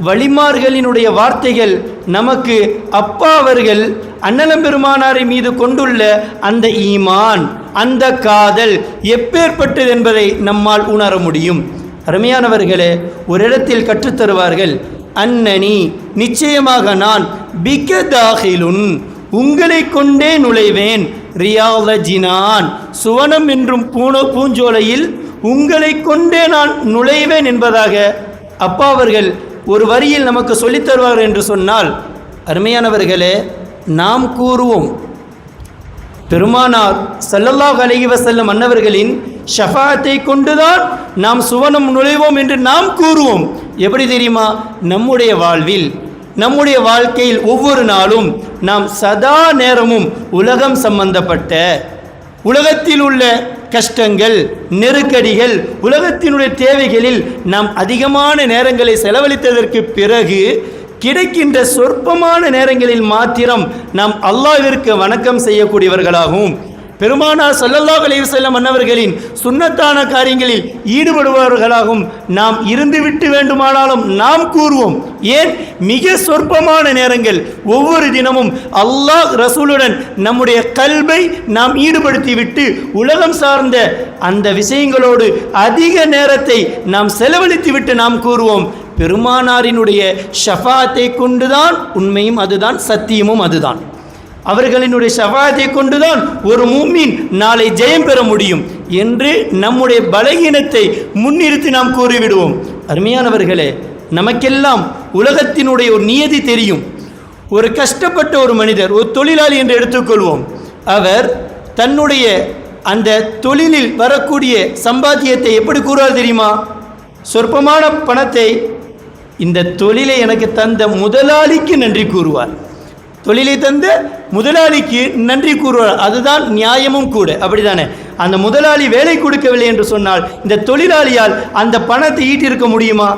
வலிமார்களினுடைய வார்த்தைகள் நமக்கு அப்பா அவர்கள் அன்னலம்பெருமானாரை மீது கொண்டுள்ள அந்த ஈமான், அந்த காதல் எப்பேற்பட்டது என்பதை நம்மால் உணர முடியும். அருமையானவர்களே, ஒரு இடத்தில் கற்றுத்தருவார்கள், அன்னனி நிச்சயமாக நான் பிகதாகிலுன் உங்களை கொண்டே நுழைவேன், ரியாத ஜினான் சுவனம் என்றும் பூஞ்சோலையில் உங்களை கொண்டே நான் நுழைவேன் என்பதாக அப்பா அவர்கள் ஒரு வரியில் நமக்கு சொல்லித் தருவார்கள் என்று சொன்னால், அருமையானவர்களே, நாம் கூறுவோம் பெருமானார் ஸல்லல்லாஹு அலைஹி வஸல்லம் அன்னவர்களின் ஷஃபாஅத்தை கொண்டுதான் நாம் சுவனம் நுழைவோம் என்று நாம் கூறுவோம். எப்படி தெரியுமா? நம்முடைய வாழ்வில், நம்முடைய வாழ்க்கையில் ஒவ்வொரு நாளும் நாம் சதா நேரமும் உலகம் சம்பந்தப்பட்ட, உலகத்தில் உள்ள கஷ்டங்கள், நெருக்கடிகள், உலகத்தினுடைய தேவைகளில் நாம் அதிகமான நேரங்களை செலவழித்ததற்கு பிறகு கிடைக்கின்ற சொற்பமான நேரங்களில் மாத்திரம் நாம் அல்லாஹ்விற்கு வணக்கம் செய்யக்கூடியவர்களாகவும், பெருமானார் ஸல்லல்லாஹு அலைஹி வஸல்லம் அன்னவர்களின் சுன்னத்தான காரியங்களில் ஈடுபடுபவர்களாகவும் நாம் இருந்துவிட்டு வேண்டுமானாலும் நாம் கூறுவோம். ஏன்? மிக சொற்பமான நேரங்கள் ஒவ்வொரு தினமும் அல்லாஹ் ரசூலுடன் நம்முடைய கல்வை நாம் ஈடுபடுத்திவிட்டு உலகம் சார்ந்த அந்த விஷயங்களோடு அதிக நேரத்தை நாம் செலவழித்துவிட்டு நாம் கூறுவோம், பெருமானாரினுடைய ஷஃபாத்தை கொண்டுதான், உண்மையும் அதுதான், சத்தியமும் அதுதான், அவர்களினுடைய ஷஃபாத்தை கொண்டுதான் ஒரு மூமின் நாளை ஜெயம் பெற முடியும் என்று நம்முடைய பலகீனத்தை முன்னிறுத்தி நாம் கூறிவிடுவோம். அருமையானவர்களே, நமக்கெல்லாம் உலகத்தினுடைய ஒரு நியதி தெரியும். ஒரு கஷ்டப்பட்ட ஒரு மனிதர், ஒரு தொழிலாளி என்று எடுத்துக்கொள்வோம், அவர் தன்னுடைய அந்த தொழிலில் வரக்கூடிய சம்பாத்தியத்தை எப்படி கூறுவார் தெரியுமா? சொற்பமான பணத்தை இந்த தொழிலை எனக்கு தந்த முதலாளிக்கு நன்றி கூறுவார், தொழிலை தந்த முதலாளிக்கு நன்றி கூறுவார். அதுதான் நியாயமும் கூட, அப்படிதானே? அந்த முதலாளி வேலை கொடுக்கவில்லை என்று சொன்னால் இந்த தொழிலாளியால் அந்த பணத்தை ஈட்டிருக்க முடியுமா?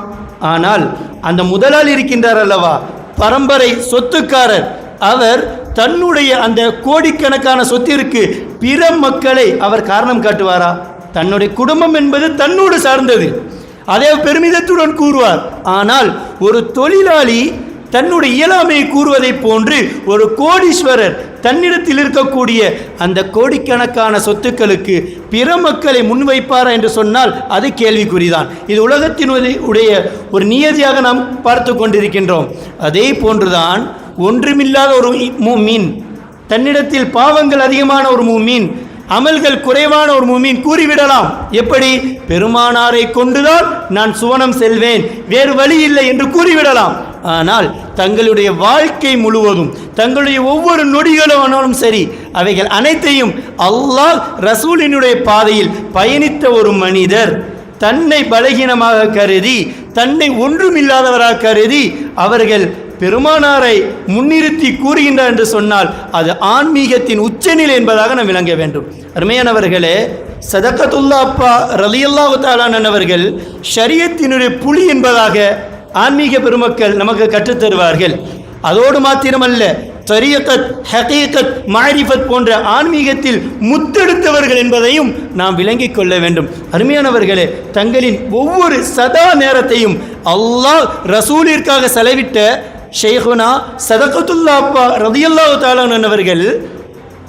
ஆனால் அந்த முதலாளி இருக்கின்றார் அல்லவா, பரம்பரை சொத்துக்காரர், அவர் தன்னுடைய அந்த கோடிக்கணக்கான சொத்திற்கு பிற மக்களை அவர் காரணம் காட்டுவாரா? தன்னுடைய குடும்பம் என்பது தன்னோடு சார்ந்தது, அதே பெருமிதத்துடன் கூறுவார். ஆனால் ஒரு தொழிலாளி தன்னுடைய இயலாமையை கூறுவதை போன்று ஒரு கோடீஸ்வரர் தன்னிடத்தில் இருக்கக்கூடிய அந்த கோடிக்கணக்கான சொத்துக்களுக்கு பிற மக்களை முன்வைப்பாரா என்று சொன்னால் அது கேள்விக்குறிதான். இது உலகத்தினுடைய ஒரு நியதியாக நாம் பார்த்து கொண்டிருக்கின்றோம். அதே போன்றுதான் ஒன்றுமில்லாத ஒரு முஃமின், தன்னிடத்தில் பாவங்கள் அதிகமான ஒரு மூமின், அமல்கள் குறைவான ஒரு மூமின் கூறிவிடலாம். எப்படி? பெருமானாரை கொண்டுதான் நான் சுவனம் செல்வேன், வேறு வழி இல்லை என்று கூறிவிடலாம். ஆனால் தங்களுடைய வாழ்க்கை முழுவதும், தங்களுடைய ஒவ்வொரு நொடிகளும் சரி, அவைகள் அனைத்தையும் அல்லாஹ் ரசூலினுடைய பாதையில் பயணித்த ஒரு மனிதர் தன்னை பலகீனமாக கருதி, தன்னை ஒன்றுமில்லாதவராக கருதி அவர்கள் பெருமானாரை முன்னிறுத்தி கூறுகின்றார் என்று சொன்னால் அது ஆன்மீகத்தின் உச்சநிலை என்பதாக நாம் விளங்க வேண்டும். அருமையானவர்களே, சதகத்துல்லா அப்பா ரலியல்லாஹு தஆலா அவர்கள் ஷரியத்தினுடைய புலி என்பதாக ஆன்மீக பெருமக்கள் நமக்கு கற்றுத்தருவார்கள். அதோடு மாத்திரமல்ல, தரீகத், ஹகீகத், மாரிஃபத் போன்ற ஆன்மீகத்தில் முத்தெடுத்தவர்கள் என்பதையும் நாம் விளங்கிக் கொள்ள வேண்டும். அருமையானவர்களே, தங்களின் ஒவ்வொரு சதா நேரத்தையும் அல்லாஹ் ரசூலிற்காக செலவிட்ட ஷேகுனா சதகத்துல்லா அப்பா ரலியல்லாஹு தஆலா அவர்கள்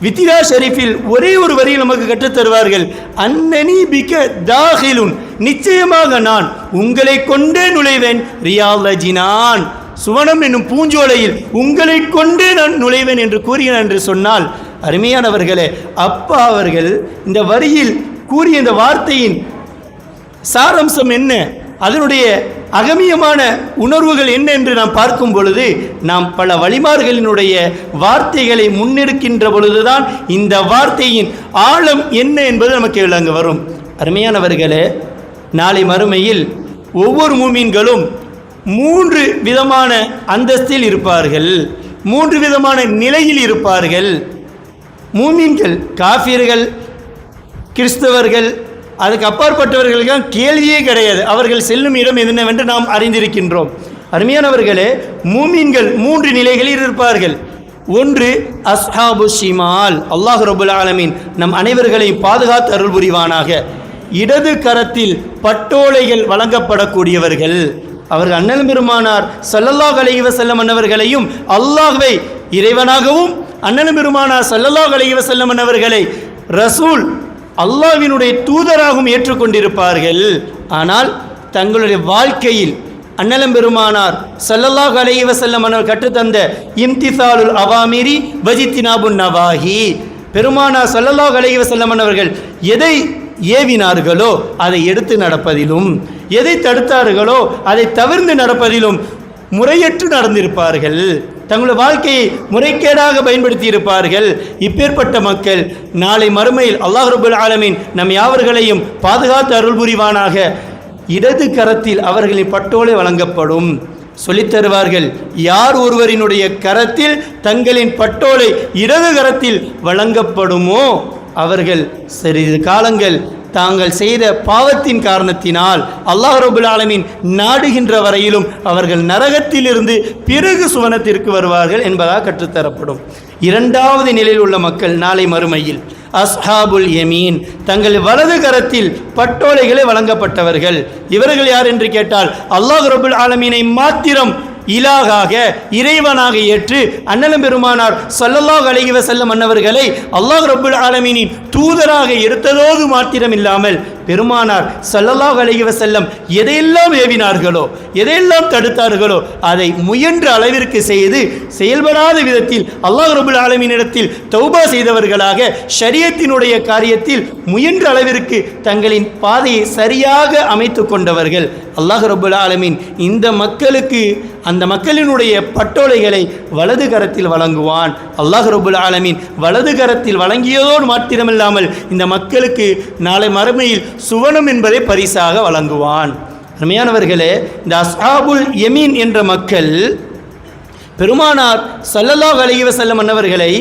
வித்திரா ஷரீஃபில் ஒரே ஒரு வரியில் நமக்கு கற்றுத்தருவார்கள். அன்னனி பிக தாஹிலுன், நிச்சயமாக நான் உங்களை கொண்டே நுழைவேன், ரியால் ஜினான், சுவனம் என்னும் பூஞ்சோலையில் உங்களை கொண்டே நான் நுழைவேன் என்று கூறினார் என்று சொன்னால், அருமையானவர்களே, அப்பா அவர்கள் இந்த வரியில் கூறிய இந்த வார்த்தையின் சாரம்சம் என்ன, அதனுடைய அகமியமான உணர்வுகள் என்ன என்று நாம் பார்க்கும் பொழுது, நாம் பல வழிமார்களினுடைய வார்த்தைகளை முன்னெடுக்கின்ற பொழுதுதான் இந்த வார்த்தையின் ஆழம் என்ன என்பது நமக்கு விளங்க வரும். அருமையானவர்களே, நாளை மறுமையில் ஒவ்வொரு மூமீன்களும் 3 விதமான அந்தஸ்தில் இருப்பார்கள், 3 விதமான நிலையில் இருப்பார்கள். மூமீன்கள், காஃபிர்கள், கிறிஸ்தவர்கள், அதுக்கு அப்பாற்பட்டவர்களுக்கு கேள்வியே கிடையாது. அவர்கள் செல்லும் இடம் என்னவென்று நாம் அறிந்திருக்கின்றோம். அருமையானவர்களே, மூமீன்கள் 3 நிலைகளில் இருப்பார்கள். ஒன்று அஸ்ஹாபு ஷிமால். அல்லாஹ் ரப்புல் ஆலமீன் நம் அனைவர்களை பாதுகாத்து அருள் புரிவானாக. இடது கரத்தில் பட்டோலைகள் வழங்கப்படக்கூடியவர்கள் அவர்கள் அண்ணல் பெருமானார் ஸல்லல்லாஹு அலைஹி வஸல்லம் அன்னவர்களையும் அல்லாஹ்வை இறைவனாகவும், அண்ணல் பெருமானார் ஸல்லல்லாஹு அலைஹி வஸல்லம் அன்னவர்களை ரசூல் அல்லாஹ்வினுடைய தூதராகவும் ஏற்றுக்கொண்டிருப்பார்கள். ஆனால் தங்களுடைய வாழ்க்கையில் அண்ணலம் பெருமானார் ஸல்லல்லாஹு அலைஹி வஸல்லம் அவர் கற்றுத்தந்த இம்திசாலுல் அவாமிரி வஜித்தினாபுன் நவாஹி, பெருமானார் ஸல்லல்லாஹு அலைஹி வஸல்லம் அவர்கள் எதை ஏவினார்களோ அதை எடுத்து நடப்பதிலும், எதை தடுத்தார்களோ அதை தவிர்த்து நடப்பதிலும் முறையற்று நடந்திருப்பார்கள். தங்களுடைய வாழ்க்கையை முறைகேடாக பயன்படுத்தி இருப்பார்கள். இப்பேற்பட்ட மக்கள் நாளை மறுமையில் அல்லாஹ் ரப்புல் ஆலமீன் நம் யாவர்களையும் பாதுகாத்து அருள் புரிவானாக. இடது கரத்தில் அவர்களின் பட்டோலை வழங்கப்படும். சொல்லித் தருவார்கள், யார் ஒருவரினுடைய கரத்தில் தங்களின் பட்டோலை இடது கரத்தில் வழங்கப்படுமோ அவர்கள் சிறிது காலங்கள் தாங்கள் செய்த பாவத்தின் காரணத்தினால் அல்லாஹ் ரப்புல் ஆலமீன் நாடுகின்ற வரையிலும் அவர்கள் நரகத்திலிருந்து பிறகு சுவனத்திற்கு வருவார்கள் என்பதாக கற்றுத்தரப்படும். 2வது நிலையில் உள்ள மக்கள் நாளை மறுமையில் அஸ்ஹாபுல் யமீன், தங்கள் வலது கரத்தில் பட்டோலைகளை வழங்கப்பட்டவர்கள். இவர்கள் யார் என்று கேட்டால், அல்லாஹ் ரப்புல் ஆலமீனை மாத்திரம் இலாகாக, இறைவனாக ஏற்று அண்ணலம் பெருமானார் ஸல்லல்லாஹு அலைஹி வஸல்லம் அன்னவர்களை அல்லாஹ் ரப்புல் ஆலமீனின் தூதராக எடுத்ததோடு மாத்திரம் இல்லாமல், பெருமானார் ஸல்லல்லாஹு அலைஹி வஸல்லம் எதையெல்லாம் ஏவினார்களோ, எதையெல்லாம் தடுத்தார்களோ அதை முயன்ற அளவிற்கு செய்து செயல்படாத விதத்தில் அல்லாஹ் ரப்புல் ஆலமீனிடத்தில் தௌபா செய்தவர்களாக, ஷரியத்தினுடைய காரியத்தில் முயன்ற அளவிற்கு தங்களின் பாதையை சரியாக அமைத்து கொண்டவர்கள். அல்லாஹ் ரப்புல் ஆலமீன் இந்த மக்களுக்கு அந்த மக்களினுடைய பட்டோலைகளை வலது கரத்தில் வழங்குவான். அல்லாஹ் ரப்புல் ஆலமீன் வலது கரத்தில் வழங்கியதோடு மாத்திரமில்லாமல் இந்த மக்களுக்கு நாளை மறுமையில் சுவனம் என்பதை பரிசாக வழங்குவான். அருமையானவர்களே, இந்த அஸ்ஹாபுல் யமீன் என்ற மக்கள் பெருமானார் ஸல்லல்லாஹு அலைஹி வஸல்லம் அன்னவர்களை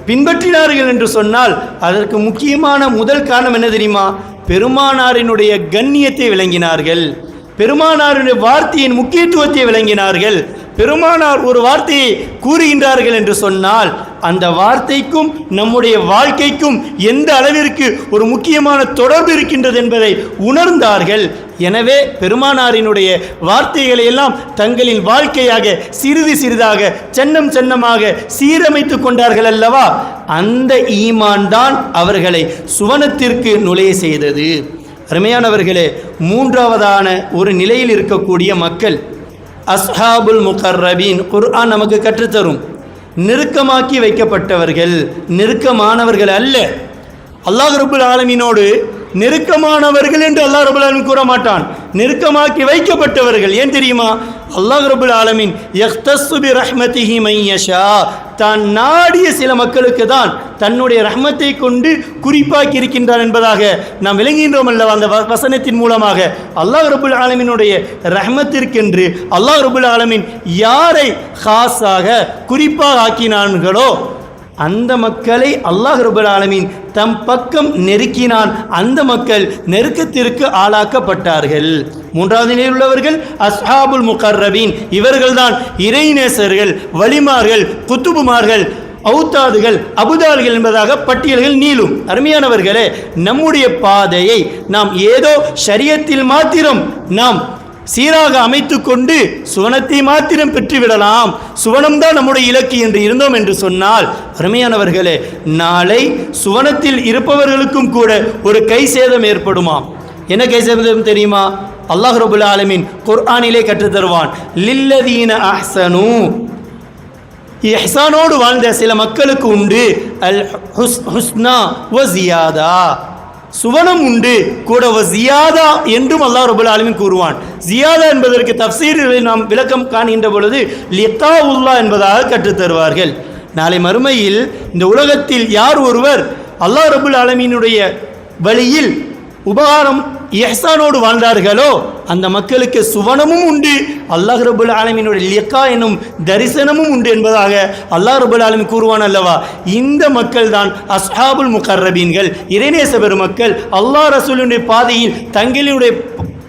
பின்பற்றினார்கள் என்று சொன்னால் அதற்கு முக்கியமான முதல் காரணம் என்ன தெரியுமா? பெருமானாரினுடைய கண்ணியத்தை விளங்கினார்கள், பெருமானாருடைய வார்த்தையின் முக்கியத்துவத்தை விளங்கினார்கள். பெருமானார் ஒரு வார்த்தையை கூறுகின்றார்கள் என்று சொன்னால் அந்த வார்த்தைக்கும் நம்முடைய வாழ்க்கைக்கும் எந்த அளவிற்கு ஒரு முக்கியமான தொடர்பு இருக்கின்றது என்பதை உணர்ந்தார்கள். எனவே பெருமானாரினுடைய வார்த்தைகளை எல்லாம் தங்களின் வாழ்க்கையாக சிறிது சிறிதாக சின்னம் சின்னமாக சீரமைத்து கொண்டார்கள் அல்லவா? அந்த ஈமான் தான் அவர்களை சுவனத்திற்கு நுழைய செய்தது. அருமையானவர்களே, 3வதான ஒரு நிலையில் இருக்கக்கூடிய மக்கள் அஸ்ஹாபுல் முகர்ரபீன். குர்ஆன் நமக்கு கற்றுத்தரும், நெருக்கமாக்கி வைக்கப்பட்டவர்கள், நெருக்கமானவர்கள் அல்ல. அல்லாஹ் ரப்புல் ஆலமீனோடு நெருக்கமானவர்கள் என்று அல்லாஹ் ரப்புல் ஆலமீன் கூற மாட்டான், நெருக்கமாக்கி வைக்கப்பட்டவர்கள். ஏன் தெரியுமா? அல்லாஹ் ரப்புல் ஆலமீன் யக்தஸ்ஸு பி ரஹ்மத்திஹி மை யஷா, தான் நாடிய சில மக்களுக்கு தான் தன்னுடைய ரஹ்மத்தை கொண்டு குறிப்பாக்கி இருக்கின்றான் என்பதாக நாம் விளங்குகின்றோம் அல்லவா? அந்த வசனத்தின் மூலமாக அல்லாஹ் ரப்புல் ஆலமீனுடைய ரஹ்மத்திற்கென்று அல்லாஹ் ரப்புல் ஆலமீன் யாரை காசாக குறிப்பாக ஆக்கினான்களோ அந்த மக்களை அல்லாஹ் ரப்புல் ஆலமீன் தம் பக்கம் நெருக்கினான். அந்த மக்கள் நெருக்கத்திற்கு ஆளாக்கப்பட்டார்கள். மூன்றாவது நிலையில் உள்ளவர்கள் அஸ்ஹாபுல் முகர்ரபீன். இவர்கள்தான் இறைநேசர்கள், வலிமார்கள், குத்துபுமார்கள், அவுத்தாதுகள், அபுதால்கள் என்பதாக பட்டியல்கள் நீளும். அருமையானவர்களே, நம்முடைய பாதையை நாம் ஏதோ ஷரியத்தில் மாத்திரம் நாம் சீராக அமைத்து கொண்டு சுவனத்தை மாத்திரம் பெற்றுவிடலாம், சுவனம்தான் நம்முடைய இலக்கு என்று இருந்தோம் என்று சொன்னால், அருமையானவர்களே, நாளை சுவனத்தில் இருப்பவர்களுக்கும் கூட ஒரு கை சேதம் ஏற்படுமாம். என்ன கை சேதம் தெரியுமா? அல்லாஹ் ரப்புல் ஆலமீன் குர்ஆனிலே கற்றுத் தருவான், லில்லதீன அஹ்ஸனு, இஹ்சானோடு வாழ்ந்த சில மக்களுக்கு உண்டு அல் ஹுஸ்னா வ ஜியாதா, சுவனம் உண்டு கூட ஜியாதா என்றும் அல்லாஹ் ரப்புல் ஆலமீன் கூறுவான். ஜியாதா என்பதற்கு தஃப்சீரில் நாம் விளக்கம் காண்கின்ற பொழுது லிகாஉல்லாஹ் என்பதாக கற்றுத் தருவார்கள். நாளை மறுமையில் இந்த உலகத்தில் யார் ஒருவர் அல்லாஹ் ரப்புல் ஆலமீனுடைய வழியில் உபகாரம் இஹ்சானோடு வாழ்ந்தார்களோ அந்த மக்களுக்கு சுவனமும் உண்டு, அல்லாஹ் ரப்புல் ஆலமீனுடைய லிகா எனும் தரிசனமும் உண்டு என்பதாக அல்லாஹ் ரப்புல் ஆலமீன் கூறுவான் அல்லவா? இந்த மக்கள் தான் அஸ்ஹாபுல் முகர்ரபீன்கள், இறைநேச பெருமக்கள். அல்லாஹ் ரசூலுடைய பாதையில் தங்களுடைய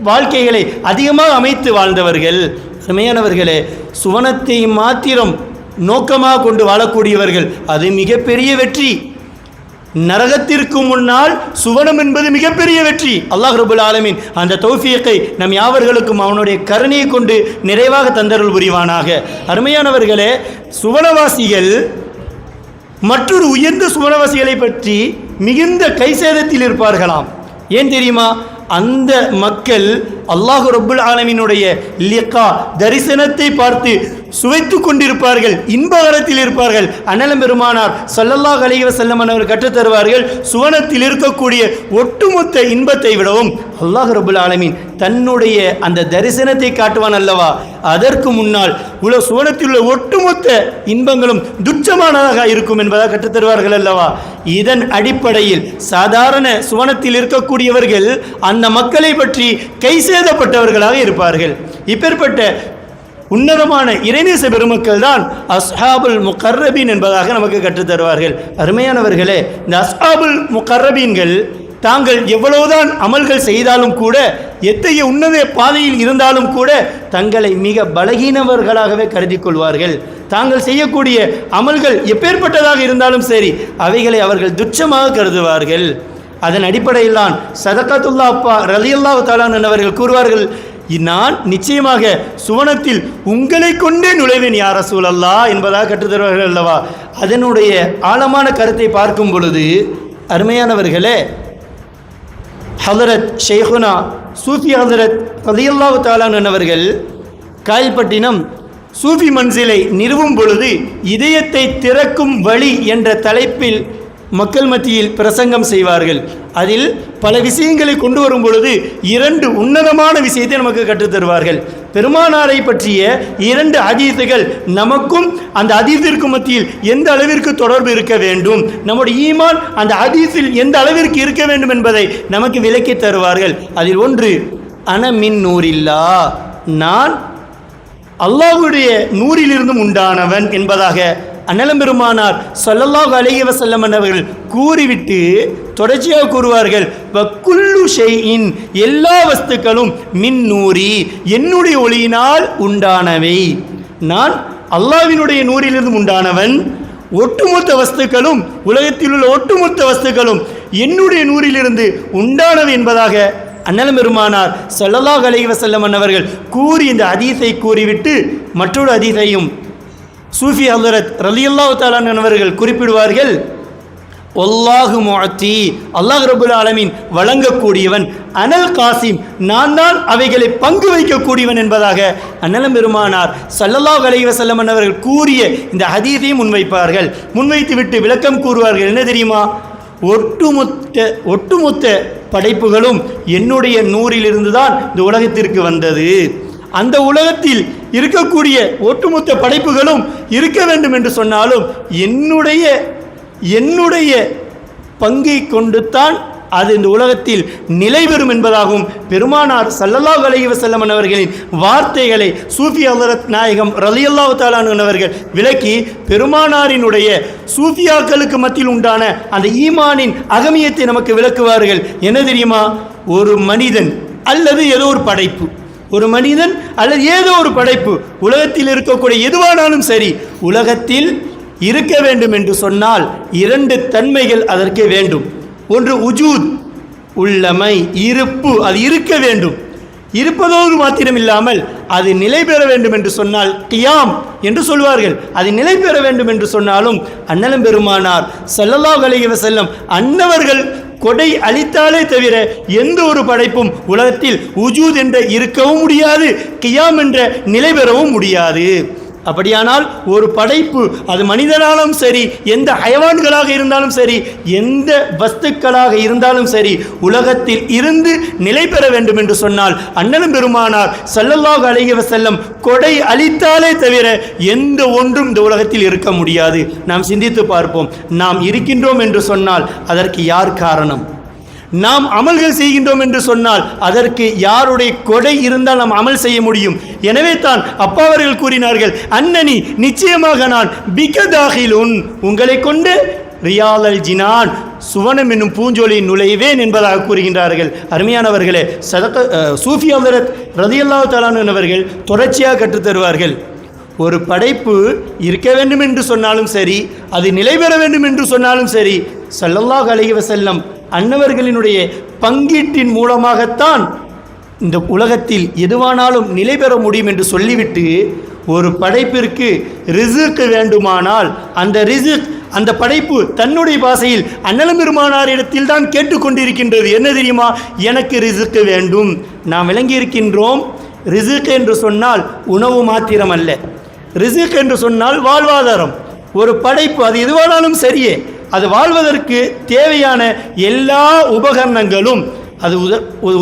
வாழ்க்கைகளை அதிகமாக அமைத்து வாழ்ந்தவர்கள். அருமையானவர்களே, சுவனத்தை மாத்திரம் நோக்கமாக கொண்டு வாழக்கூடியவர்கள், அது மிகப்பெரிய வெற்றி. நரகத்திற்கு முன்னால் சுவனம் என்பது மிகப்பெரிய வெற்றி. அல்லாஹ் ரப்புல் ஆலமீன் அந்த தௌஃபீக்கை நம் யாவர்களுக்கும் அவனுடைய கருணையை கொண்டு நிறைவாக தந்தருள் புரிவானாக. அருமையானவர்களே, சுவனவாசிகள் மற்றொரு உயர்ந்த சுவனவாசிகளை பற்றி மிகுந்த கைசேதத்தில் இருப்பார்களாம். ஏன் தெரியுமா? அந்த மக்கள் அல்லாஹ் ரப்புல் ஆலமீனுடைய லிகா தரிசனத்தை பார்த்து சுவைத்து கொண்டிருப்பார்கள், இன்பகரத்தில் இருப்பார்கள். அண்ணலம் பெருமானார் ஸல்லல்லாஹு அலைஹி வஸல்லம் அவர்கள் கற்றுத் தருவார்கள், சுவனத்தில் இருக்கக்கூடிய ஒட்டுமொத்த இன்பத்தை விடவும் அல்லாஹ் ரப்புல் ஆலமீன் தன்னுடைய அந்த தரிசனத்தை காட்டுவான் அல்லவா? அதற்கு முன்னால் சுவனத்தில் உள்ள ஒட்டுமொத்த இன்பங்களும் துச்சமானதாக இருக்கும் என்பதாக கற்றுத் தருவார்கள் அல்லவா? இதன் அடிப்படையில் சாதாரண சுவனத்தில் இருக்கக்கூடியவர்கள் அந்த மக்களை பற்றி கைசேதப்பட்டவர்களாக இருப்பார்கள். இப்பேற்பட்ட உன்னதமான இறைநேச பெருமக்கள் தான் அஸ்ஹாபுல் முகர்ரபீன் என்பதாக நமக்கு கற்றுத் தருவார்கள். அருமையானவர்களே, இந்த அஸ்ஹாபுல் முகர்ரபீன்கள் தாங்கள் எவ்வளவுதான் அமல்கள் செய்தாலும் கூட, எத்தகைய உன்னத பாதையில் இருந்தாலும் கூட தங்களை மிக பலகீனவர்களாகவே கருதி கொள்வார்கள். தாங்கள் செய்யக்கூடிய அமல்கள் எப்பேற்பட்டதாக இருந்தாலும் சரி, அவைகளை அவர்கள் துச்சமாக கருதுவார்கள். அதன் அடிப்படையில் தான் சதகத்துல்லா அப்பா ரலியல்லாஹு தஆலா அவர்கள் கூறுவார்கள், நான் நிச்சயமாக சுவனத்தில் உங்களை கொண்டே நுழைவேன் யா ரசூலல்லாஹ் என்பதாக கற்றுத்தருவார்கள் அல்லவா? அதனுடைய ஆழமான கருத்தை பார்க்கும் பொழுது அருமையானவர்களே, ஹதரத் ஷேகுனா சூஃபி ஹதரத் ரலியல்லாஹு தஆலா அவர்கள் காயல்பட்டினம் சூஃபி மன்சிலை நிறுவும் பொழுது இதயத்தை திறக்கும் வழி என்ற தலைப்பில் மக்கள் மத்தியில் பிரசங்கம் செய்வார்கள். அதில் பல விஷயங்களை கொண்டு வரும் பொழுது 2 உன்னதமான விஷயத்தை நமக்கு கற்றுத்தருவார்கள். பெருமானாரை பற்றிய 2 ஹதீஸுகள் நமக்கும் அந்த ஹதீஸிற்கு மத்தியில் எந்த அளவிற்கு தொடர்பு இருக்க வேண்டும், நம்முடைய ஈமான் அந்த ஹதீஸில் எந்த அளவிற்கு இருக்க வேண்டும் என்பதை நமக்கு விளக்கி தருவார்கள். அதில் ஒன்று, அன மின் நூரில்லா, நான் அல்லாஹ்வுடைய நூறிலிருந்தும் உண்டானவன் என்பதாக அண்ணலம் பெருமானார் ஸல்லல்லாஹு அலைஹி வஸல்லம் அவர்கள் கூறிவிட்டு தொடர்ச்சியாக கூறுவார்கள், வக்குல்லு ஷைஇன், எல்லா வஸ்துக்களும் மின் நூரி, என்னுடைய ஒளியினால் உண்டானவை. நான் அல்லாஹ்வினுடைய நூறிலிருந்து உண்டானவன். ஒட்டுமொத்த வஸ்துக்களும், உலகத்தில் உள்ள ஒட்டுமொத்த வஸ்துக்களும் என்னுடைய நூறிலிருந்து உண்டானவை என்பதாக அண்ணலம் பெருமானார் ஸல்லல்லாஹு அலைஹி வஸல்லம் அவர்கள் கூறி இந்த ஹதீஸை கூறிவிட்டு மற்றொரு ஹதீஸையும் சூஃபி ஹதரத் ரலியல்லாஹு தஆலா அவர்கள் குறிப்பிடுவார்கள். ஒல்லாஹு முஅத்தி, அல்லாஹ் ரப்புல் ஆலமீன் வழங்கக்கூடியவன், அனல் காசிம், நான் தான் அவைகளை பங்கு வைக்கக்கூடியவன் என்பதாக அன்னலம் பெருமானார் ஸல்லல்லாஹு அலைஹி வஸல்லம் அவர்கள் கூறிய இந்த ஹதீஸை முன்வைப்பார்கள். முன்வைத்துவிட்டு விளக்கம் கூறுவார்கள். என்ன தெரியுமா? ஒட்டுமொத்த படைப்புகளும் என்னுடைய நூறிலிருந்து தான் இந்த உலகத்திற்கு வந்தது. அந்த உலகத்தில் இருக்கக்கூடிய ஒட்டுமொத்த படைப்புகளும் இருக்க வேண்டும் என்று சொன்னாலும் என்னுடைய பங்கை கொண்டு தான் அது இந்த உலகத்தில் நிலை பெறும் என்பதாகவும் பெருமானார் ஸல்லல்லாஹு அலைஹி வஸல்லம் அவர்களின் வார்த்தைகளை சூஃபி ஹஜ்ரத் நாயகம் ரலியல்லாஹு தஆலா அன்ஹு அவர்கள் விளக்கி பெருமானாரினுடைய சூஃபியாக்களுக்கு மத்தியில் உண்டான அந்த ஈமானின் அகமியத்தை நமக்கு விளக்குவார்கள். என்ன தெரியுமா? ஒரு மனிதன் அல்லது ஏதோ ஒரு படைப்பு, ஒரு மனிதன் அல்லது ஏதோ ஒரு படைப்பு உலகத்தில் இருக்கக்கூடிய எதுவானாலும் சரி, உலகத்தில் இருக்க வேண்டும் என்று சொன்னால் 2 தன்மைகள் அதற்கு வேண்டும். ஒன்று உஜூத், உள்ளமை, இருப்பு, அது இருக்க வேண்டும். இருப்பதோடு மாத்திரம் இல்லாமல் அது நிலை பெற வேண்டும் என்று சொன்னால் கியாம் என்று சொல்வார்கள். அது நிலை பெற வேண்டும் என்று சொன்னாலும் அன்னலம் பெருமானார் ஸல்லல்லாஹு அலைஹி வஸல்லம் அன்னவர்கள் கொடை அளித்தாலே தவிர எந்த ஒரு படைப்பும் உலகத்தில் உஜூத் என்ற இருக்கவும் முடியாது, கியாம் என்ற நிலை பெறவும் முடியாது. அப்படியானால் ஒரு படைப்பு அது மனிதனாலும் சரி, எந்த ஹயவான்களாக இருந்தாலும் சரி, எந்த வஸ்துக்களாக இருந்தாலும் சரி, உலகத்தில் இருந்து நிலை பெற வேண்டும் என்று சொன்னால் அன்னலம் பெருமானார் ஸல்லல்லாஹு அலைஹி வஸல்லம் கொடை அளித்தாலே தவிர எந்த ஒன்றும் இந்த உலகத்தில் இருக்க முடியாது. நாம் சிந்தித்து பார்ப்போம். நாம் இருக்கின்றோம் என்று சொன்னால் அதற்கு யார் காரணம்? நாம் அமல்கள் செய்கின்றோம் என்று சொன்னால் அதற்கு யாருடைய கொடை இருந்தால் நாம் அமல் செய்ய முடியும். எனவே தான் அப்பா அவர்கள் கூறினார்கள், அன்னனி, நிச்சயமாக நான் பிகதாகிலுன், உங்களை கொண்டு ரியாலல் ஜினான், சுவனம் என்னும் பூஞ்சோலியின் நுழைவேன் என்பதாக கூறுகின்றார்கள். அருமையானவர்களே, சூஃபி ஹஜ்ரத் ரலியல்லாஹு தஆலா அன்ஹு அவர்கள் தொடர்ச்சியாக கற்றுத் தருவார்கள். ஒரு படைப்பு இருக்க வேண்டும் என்று சொன்னாலும் சரி, அது நிலை பெற வேண்டும் என்று சொன்னாலும் சரி, ஸல்லல்லாஹு அலைஹி வஸல்லம் அன்னவர்களினுடைய பங்கீட்டின் மூலமாகத்தான் இந்த உலகத்தில் எதுவானாலும் நிலை பெற முடியும் என்று சொல்லிவிட்டு, ஒரு படைப்பிற்கு ரிஸ்க் வேண்டுமானால் அந்த ரிஸ்க், அந்த படைப்பு தன்னுடைய பாஷையில் அன்னலம் பெருமானாரிடத்தில் தான் கேட்டுக்கொண்டிருக்கின்றது. என்ன தெரியுமா? எனக்கு ரிஸ்க் வேண்டும். நாம் விளங்கி இருக்கின்றோம், ரிஸ்க் என்று சொன்னால் உணவு மாத்திரம் அல்ல, ரிஸ்க் என்று சொன்னால் வாழ்வாதாரம். ஒரு படைப்பு அது எதுவானாலும் சரியே, அது வாழ்வதற்கு தேவையான எல்லா உபகரணங்களும், அது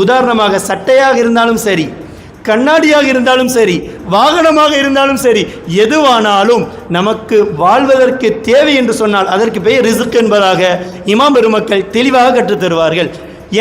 உதாரணமாக சட்டையாக இருந்தாலும் சரி, கண்ணாடியாக இருந்தாலும் சரி, வாகனமாக இருந்தாலும் சரி, எதுவானாலும் நமக்கு வாழ்வதற்கு தேவை என்று சொன்னால் அதற்கு பெயர் ரிஸ்க் என்பதாக இமாம் பெருமக்கள் தெளிவாக கற்றுத்தருவார்கள்.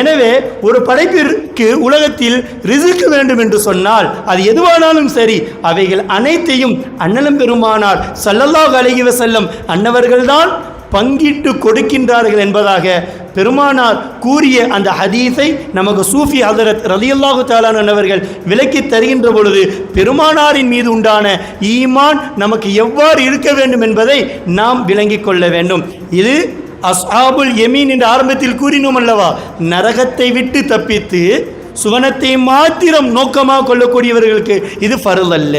எனவே ஒரு படைப்பிற்கு உலகத்தில் ரிஸ்க் வேண்டும் என்று சொன்னால் அது எதுவானாலும் சரி, அவைகள் அனைத்தையும் அன்னலம் பெருமானார் ஸல்லல்லாஹு அலைஹி வஸல்லம் அன்னவர்கள்தான் பங்கிட்டு கொடுக்கின்றார்கள் என்பதாக பெருமானார் கூறிய அந்த ஹதீஸை நமக்கு சூஃபி ஹஜ்ரத் ரலியல்லாஹு தஆலா அன்ஹு விளக்கி தருகின்ற பொழுது பெருமானாரின் மீது உண்டான ஈமான் நமக்கு எவ்வாறு இருக்க வேண்டும் என்பதை நாம் விளங்கிக் கொள்ள வேண்டும். இது அஸ்ஹாபுல் யமீன் என்று ஆரம்பத்தில் கூறினோம் அல்லவா? நரகத்தை விட்டு தப்பித்து சுவனத்தை மாத்திரம் நோக்கமாக கொள்ளக்கூடியவர்களுக்கு இது ஃபர்ல் அல்ல.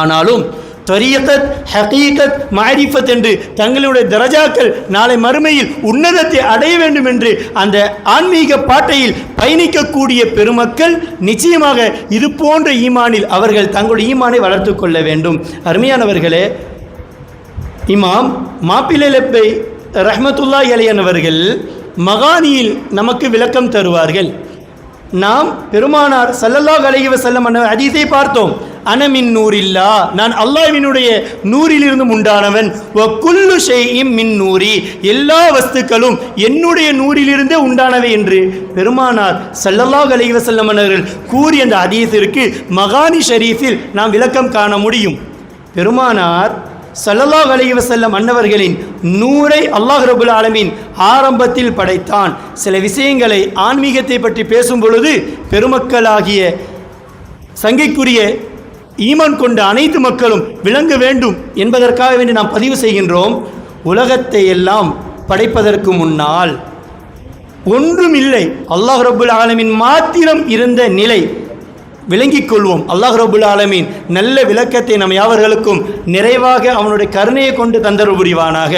ஆனாலும் தரீகத், ஹகீகத், மாரிஃபத் என்று தங்களுடைய தரஜாக்கள் நாளை மறுமையில் உன்னதத்தை அடைய வேண்டும் என்று அந்த ஆன்மீக பாட்டையில் பயணிக்கக்கூடிய பெருமக்கள் நிச்சயமாக இது போன்ற ஈமானில் அவர்கள் தங்களுடைய ஈமானை வளர்த்து கொள்ள வேண்டும். அருமையானவர்களே, இமாம் மாப்பிள்ளை லெப்பை ரஹ்மத்துல்லாஹி அலைஹி அவர்கள் மகானியில் நமக்கு விளக்கம் தருவார்கள். நாம் பெருமானார் ஸல்லல்லாஹு அலைஹி வஸல்லம் என்ற ஹதீஸை பார்த்தோம். அனமின் நூரில்லா, நான் அல்லாஹ்வினுடைய நூரிலிருந்து உண்டானவன். வ குல்லு ஷைஇம் மின் நூரி, எல்லா வஸ்துக்களும் என்னுடைய நூரிலிருந்தே உண்டானவை என்று பெருமானார் ஸல்லல்லாஹு அலைஹி வஸல்லம் அவர்கள் கூறிய அந்த ஹதீஸிற்கு மகானி ஷரீஃபில் நாம் விளக்கம் காண முடியும். பெருமானார் ஸல்லல்லாஹு அலைஹி வஸல்லம் அன்னவர்களின் நூரை அல்லாஹ் ரப்புல் ஆலமீன் ஆரம்பத்தில் படைத்தான். சில விஷயங்களை ஆன்மீகத்தை பற்றி பேசும் பொழுது பெருமக்களாகிய சங்கைக்குரிய ஈமான் கொண்ட அனைத்து மக்களும் விளங்க வேண்டும் என்பதற்காக வேண்டி நாம் பதிவு செய்கின்றோம். உலகத்தை எல்லாம் படைப்பதற்கு முன்னால் ஒன்றும் இல்லை, அல்லாஹ் ரப்புல் ஆலமீன் மாத்திரம் இருந்த நிலை விளங்கிக் கொள்வோம். அல்லாஹ் ரப்புல் ஆலமீன் நல்ல விளக்கத்தை நம் யாவர்களுக்கும் நிறைவாக அவனுடைய கருணையை கொண்டு தந்தருள் புரிவானாக.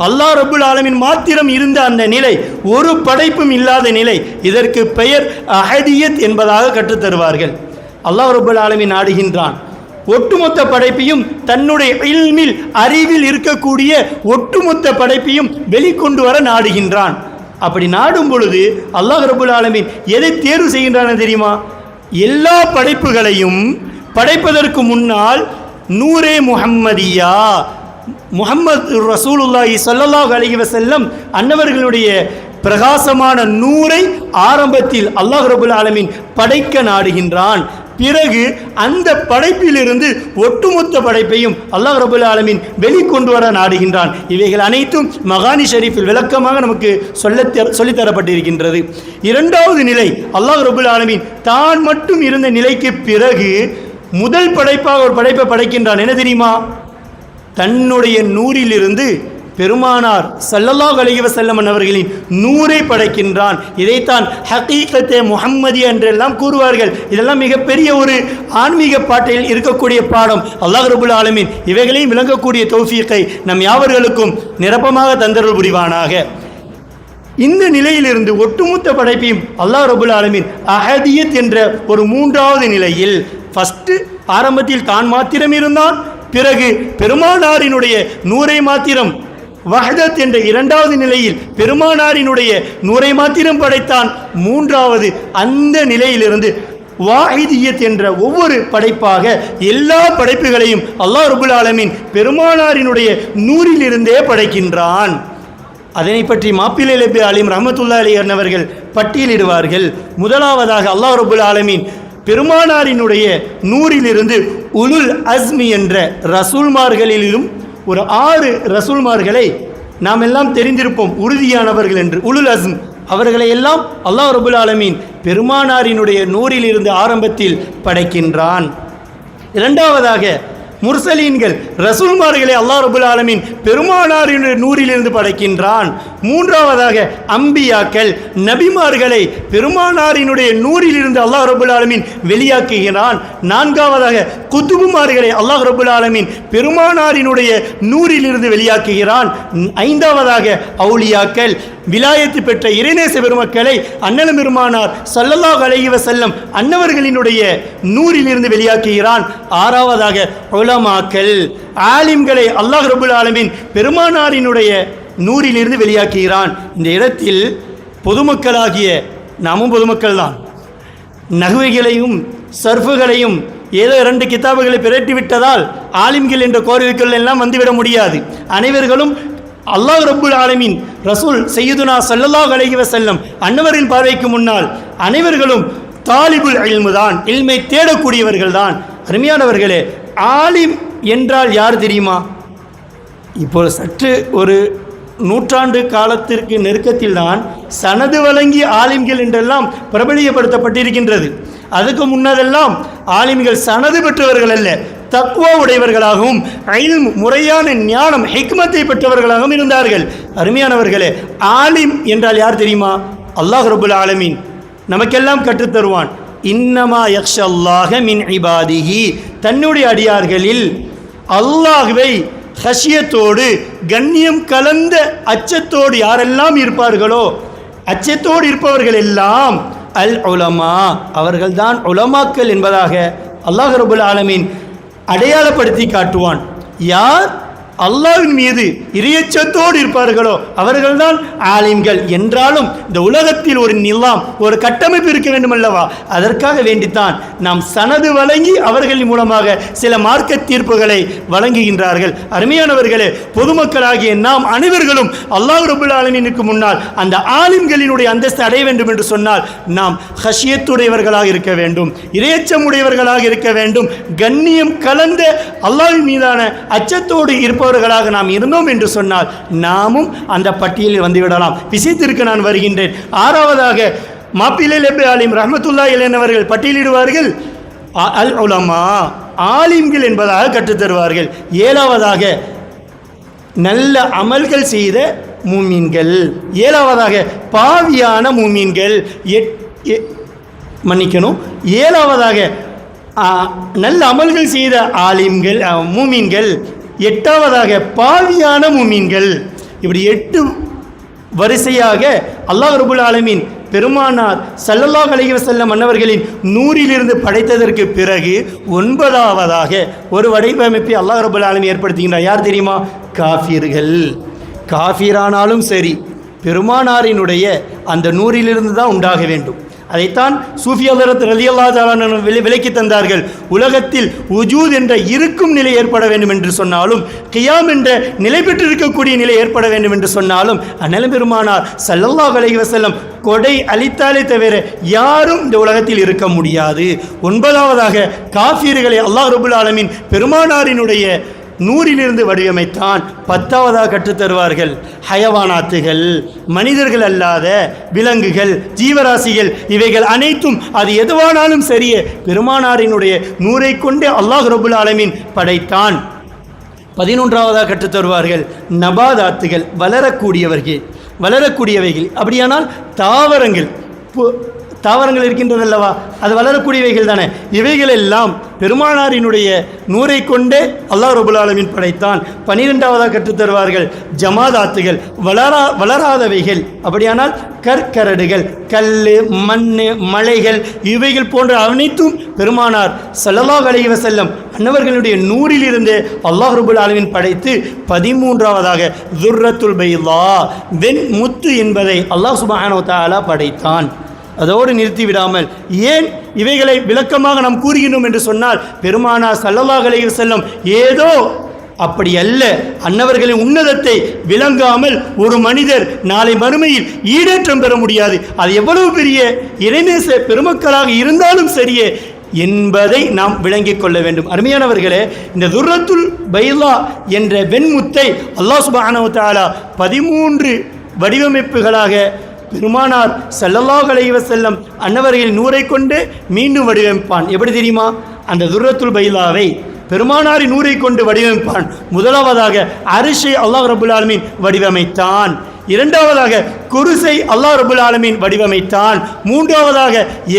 அல்லாஹ் ரப்புல் ஆலமீன் மாத்திரம் இருந்த அந்த நிலை, ஒரு படைப்பும் இல்லாத நிலை, இதற்கு பெயர் அஹதியத் என்பதாக கற்றுத்தருவார்கள். அல்லாஹ் ரப்புல் ஆலமீன் நாடுகின்றான் ஒட்டுமொத்த படைப்பையும் தன்னுடைய இல்மில் அறிவில் இருக்கக்கூடிய ஒட்டுமொத்த படைப்பையும் வெளிக்கொண்டு வர நாடுகின்றான். அப்படி நாடும் பொழுது அல்லாஹ் ரப்புல் ஆலமீன் எதை தேர்வு செய்கின்றான் தெரியுமா? எல்லா படைப்புகளையும் படைப்பதற்கு முன்னால் நூரே முஹம்மதியா, முஹம்மது ரசூலுல்லாஹி ஸல்லல்லாஹு அலைஹி வஸல்லம் அன்னவர்களுடைய பிரகாசமான நூரை ஆரம்பத்தில் அல்லாஹ் ரப்புல் ஆலமீன் படைக்க நாடுகின்றான். பிறகு அந்த படைப்பிலிருந்து ஒட்டுமொத்த படைப்பையும் அல்லாஹ் ரப்புல் ஆலமீன் வெளிக்கொண்டு வர நாடுகின்றான். இவைகள் அனைத்தும் மகானி ஷரீஃபில் விளக்கமாக நமக்கு சொல்லித்தரப்பட்டிருக்கின்றது. இரண்டாவது நிலை, அல்லாஹ் ரப்புல் ஆலமீன் தான் மட்டும் இருந்த நிலைக்கு பிறகு முதல் படைப்பாக ஒரு படைப்பை படைக்கின்றான். என்ன தெரியுமா? தன்னுடைய நூறிலிருந்து பெருமானார் ஸல்லல்லாஹு அலைஹி வஸல்லம் அவர்களின் நூரை படைக்கின்றான். இதைத்தான் ஹகீகத்தே முஹம்மதி என்றெல்லாம் கூறுவார்கள். இதெல்லாம் மிகப்பெரிய ஒரு ஆன்மீக பாட்டில் இருக்கக்கூடிய பாடம். அல்லாஹ் ரப்புல் ஆலமீன் இவைகளையும் விளங்கக்கூடிய தௌஃபீக்கை நம் யாவர்களுக்கும் நிரப்பமாக தந்தருள் புரிவானாக. இந்த நிலையிலிருந்து ஒட்டுமொத்த படைப்பையும் அல்லாஹ் ரப்புல் ஆலமீன் அஹதியத் என்ற ஒரு மூன்றாவது நிலையில், ஃபஸ்ட்டு ஆரம்பத்தில் தான் மாத்திரம் இருந்தான், பிறகு பெருமானாரினுடைய நூரை மாத்திரம், வஹதத் என்ற இரண்டாவது நிலையில் பெருமானாரினுடைய நூரை மாத்திரம் படைத்தான். மூன்றாவது அந்த நிலையிலிருந்து வாஹிதியத் என்ற ஒவ்வொரு படைப்பாக எல்லா படைப்புகளையும் அல்லாஹ் ரப்புல் ஆலமீன் பெருமானாரினுடைய நூறிலிருந்தே படைக்கின்றான். அதனை பற்றி மாப்பிள்ளை லெபி அலீம் ரஹ்மத்துல்லாஹி அலைஹி அவர்கள் பட்டியலிடுவார்கள். முதலாவதாக அல்லாஹ் ரப்புல் ஆலமீன் பெருமானாரினுடைய நூறிலிருந்து உலுல் அஸ்மி என்ற ரசூல்மார்களிலும் ஒரு 6 ரசூல்மார்களை நாம் எல்லாம் தெரிந்திருப்போம், உறுதியானவர்கள் என்று. உலுல் அஸ்ம் அவர்களை எல்லாம் அல்லாஹ் ரப்புல் ஆலமீன் பெருமானாரினுடைய நூறிலிருந்து ஆரம்பத்தில் படைக்கின்றான். இரண்டாவதாக முர்சலீன்கள் ரசூல்மார்களை அல்லாஹ் ரப்புல் ஆலமீன் பெருமானாரினுடைய நூறிலிருந்து படைக்கின்றான். மூன்றாவதாக அம்பியாக்கள் நபிமார்களை பெருமானாரினுடைய நூறிலிருந்து அல்லாஹ் ரப்புல் ஆலமீன் வெளியாக்குகிறான். நான்காவதாக குத்துபுமார்களை அல்லாஹ் ரப்புல் ஆலமீன் பெருமானாரினுடைய நூறிலிருந்து வெளியாக்குகிறான். ஐந்தாவதாக அவுலியாக்கள் விலாயத்து பெற்ற இறைநேச பெருமக்களை அன்னலம் பெருமானார் ஸல்லல்லாஹு அலைஹி வஸல்லம் அன்னவர்களினுடைய நூறிலிருந்து வெளியாக்குகிறான். ஆறாவதாக உலமாக்கள் ஆலிம்களை அல்லாஹ் ரப்புல் ஆலமீன் பெருமானாரினுடைய நூறிலிருந்து வெளியாக்குகிறான். இந்த இடத்தில் பொதுமக்களாகிய நாமும் பொதுமக்கள் தான். நகுவைகளையும் சர்ஃபுகளையும் ஏதோ 2 கிதாபுகளை பிரட்டி விட்டதால் ஆலிம்கள் என்ற கோரிக்கைகள் எல்லாம் வந்துவிட முடியாது. அனைவர்களும் அல்லாஹ் ரப்புல் ஆலமீன் ரசூல் சையதுனா ஸல்லல்லாஹு அலைஹி வஸல்லம் அன்னவரின் பார்வைக்கு முன்னால் அனைவர்களும் தாலிபுல் இல்மு தான், இல்மை தேடக்கூடியவர்கள் தான். அருமையானவர்களே, ஆலிம் என்றால் யார் தெரியுமா? இப்போ சற்று ஒரு நூற்றாண்டு காலத்திற்கு நெருக்கத்தில் தான் சனது வழங்கிய ஆலிம்கள் என்றெல்லாம் பிரபலியப்படுத்தப்பட்டிருக்கின்றது. அதுக்கு முன்னதெல்லாம் ஆலிம்கள் சனது பெற்றவர்கள் அல்ல, தக்வா உடையவர்களாகவும் இல்ம் முறையான ஞானம் ஹிக்மத்தை பெற்றவர்களாகவும் இருந்தார்கள். அருமையானவர்களே, ஆலிம் என்றால் யார் தெரியுமா? அல்லாஹ் ரப்புல் ஆலமீன் நமக்கெல்லாம் கற்றுத்தருவான். இன்னமா யக்ஷல்லாஹ மின் இபாதிஹி, தன்னுடைய அடியார்களில் அல்லாஹ்வை ஹஷியத்தோடு கண்ணியம் கலந்த அச்சத்தோடு யாரெல்லாம் இருப்பார்களோ, அச்சத்தோடு இருப்பவர்கள் எல்லாம் அல் உலமா, அவர்கள்தான் உலமாக்கள் என்பதாக அல்லாஹ் ரப்புல் ஆலமீன் அடையாளப்படுத்தி காட்டுவான். யார் அல்லாஹ்வின் மீது இறையச்சத்தோடு இருப்பார்களோ அவர்கள்தான் ஆலிம்கள். என்றாலும் இந்த உலகத்தில் ஒரு நிலாம், ஒரு கட்டமைப்பு இருக்க வேண்டும் அல்லவா? அதற்காக வேண்டித்தான் நாம் சனது வழங்கி அவர்களின் மூலமாக சில மார்க்க தீர்ப்புகளை வழங்குகின்றார்கள். அருமையானவர்களே, பொதுமக்களாகிய நாம் அனைவர்களும் அல்லாஹ் ரப்புல் ஆலமீனுக்கு முன்னால் அந்த ஆலிம்களினுடைய அந்தஸ்து அடைய வேண்டும் என்று சொன்னால் நாம் ஹஷியத்துடையவர்களாக இருக்க வேண்டும், இறையச்சமுடையவர்களாக இருக்க வேண்டும், கண்ணியம் கலந்த அல்லாஹ்வின் மீதான அச்சத்தோடு இருப்பவர்களாக நாம் இருந்தோம் என்று சொன்னால் நாமும் அந்த பட்டியலில் வந்துவிடலாம். விஷயத்திற்கு நான் வருகின்றேன். ஆறாவதாக மாப்பிள்ளை லெபி அலீம் ரஹ்மத்துல்லாஹி அலைஹி அவர்கள் பட்டியலிடுவார்கள் அல் உலமா, ஆலிம்கள் என்பதாக கற்றுத்தருவார்கள். ஏழாவதாக நல்ல அமல்கள் செய்த மூமீன்கள். ஏழாவதாக பாவியான மூமீன்கள். மன்னிக்கணும், ஏழாவதாக நல்ல அமல்கள் செய்த ஆலிம்கள் மூமீன்கள். எட்டாவதாக பாவியான மூமீன்கள். இப்படி 8 வரிசையாக அல்லாஹ் ரபுல் ஆலமீன் பெருமானார் ஸல்லல்லாஹு அலைஹி வஸல்லம் அன்னவர்களின் நூறிலிருந்து படைத்ததற்கு பிறகு 9வதாக ஒரு வடிவமைப்பை அல்லாஹ் ரபுல் ஆலமீன் ஏற்படுத்துகின்றார். யார் தெரியுமா? காஃபிர்கள். காஃபிரானாலும் சரி பெருமானாரினுடைய அந்த நூறிலிருந்து தான் உண்டாக வேண்டும். அதைத்தான் சூஃபி ஹஜ்ரத் ரலியல்லாஹு தஆலா விலக்கி தந்தார்கள். உலகத்தில் உஜூத் என்ற இருக்கும் நிலை ஏற்பட வேண்டும் என்று சொன்னாலும், கியாம் என்ற நிலை பெற்றிருக்கக்கூடிய நிலை ஏற்பட வேண்டும் என்று சொன்னாலும், அண்ணல் பெருமானார் ஸல்லல்லாஹு அலைஹி வஸல்லம் கொடை அளித்தாலே தவிர யாரும் இந்த உலகத்தில் இருக்க முடியாது. 9வதாக காஃபிர்களை அல்லாஹ் ரப்பல் ஆலமீன் பெருமானாரினுடைய நூறிலிருந்து வடிவமைத்தான். 10வதாக கற்றுத்தருவார்கள் ஹயவானாத்துகள், மனிதர்கள் அல்லாத விலங்குகள், ஜீவராசிகள், இவைகள் அனைத்தும் அது எதுவானாலும் சரியே பெருமானாரினுடைய நூரை கொண்டே அல்லாஹ் ரப்புல் ஆலமீன் படைத்தான். 11வதாக கற்றுத்தருவார்கள் நபாதாத்துகள், வளரக்கூடியவைகள். அப்படியானால் தாவரங்கள் இருக்கின்றதல்லவா, அது வளரக்கூடியவைகள் தானே. இவைகள் எல்லாம் பெருமானாரினுடைய நூரை கொண்டே அல்லாஹ் ரப்புல் ஆலமீன் படைத்தான். 12வதாக கற்றுத்தருவார்கள் ஜமாதாத்துகள், வளராதவைகள். அப்படியானால் கற்கரடுகள், கல், மண், மலைகள், இவைகள் போன்ற அனைத்தும் பெருமானார் ஸல்லல்லாஹு அலைஹி வஸல்லம் அன்னவர்களுடைய நூறிலிருந்து அல்லாஹ் ரப்புல் ஆலமீன் படைத்து 13வதாக துர்ரத்துல் பைலா, வெண் முத்து என்பதை அல்லாஹ் சுப்ஹானஹு வ தஆலா படைத்தான். அதோடு நிறுத்திவிடாமல் ஏன் இவைகளை விளக்கமாக நாம் கூறுகின்றோம் என்று சொன்னால், பெருமானார் ஸல்லல்லாஹு அலைஹி வஸல்லம் ஏதோ அப்படி அல்ல, அன்னவர்களின் உன்னதத்தை விளங்காமல் ஒரு மனிதர் நாளை மறுமையில் ஈடேற்றம் பெற முடியாது. அது எவ்வளவு பெரிய இறைநேச பெருமக்களாக இருந்தாலும் சரியே என்பதை நாம் விளங்கிக் கொள்ள வேண்டும். அருமையானவர்களே, இந்த துர்ரத்துல் பைலா என்ற வெண்முத்தை அல்லாஹ் சுப்ஹானஹு வ தஆலா 13 வடிவமைப்புகளாக பெருமானார் ஸல்லல்லாஹு அலைஹி வஸல்லம் அன்னவர்களின் நூரை கொண்டு மீண்டும் வடிவமைப்பான். எப்படி தெரியுமா? அந்த துர்ரத்துல் பைலாவை பெருமானாரின் நூரை கொண்டு வடிவமைப்பான். முதலாவதாக அரிஷை அல்லாஹ் ரப்புல் ஆலமீன் வடிவமைத்தான். 2வதாக குருசை அல்லாஹ் ரப்புல் ஆலமீன் வடிவமைத்தான். 3வதாக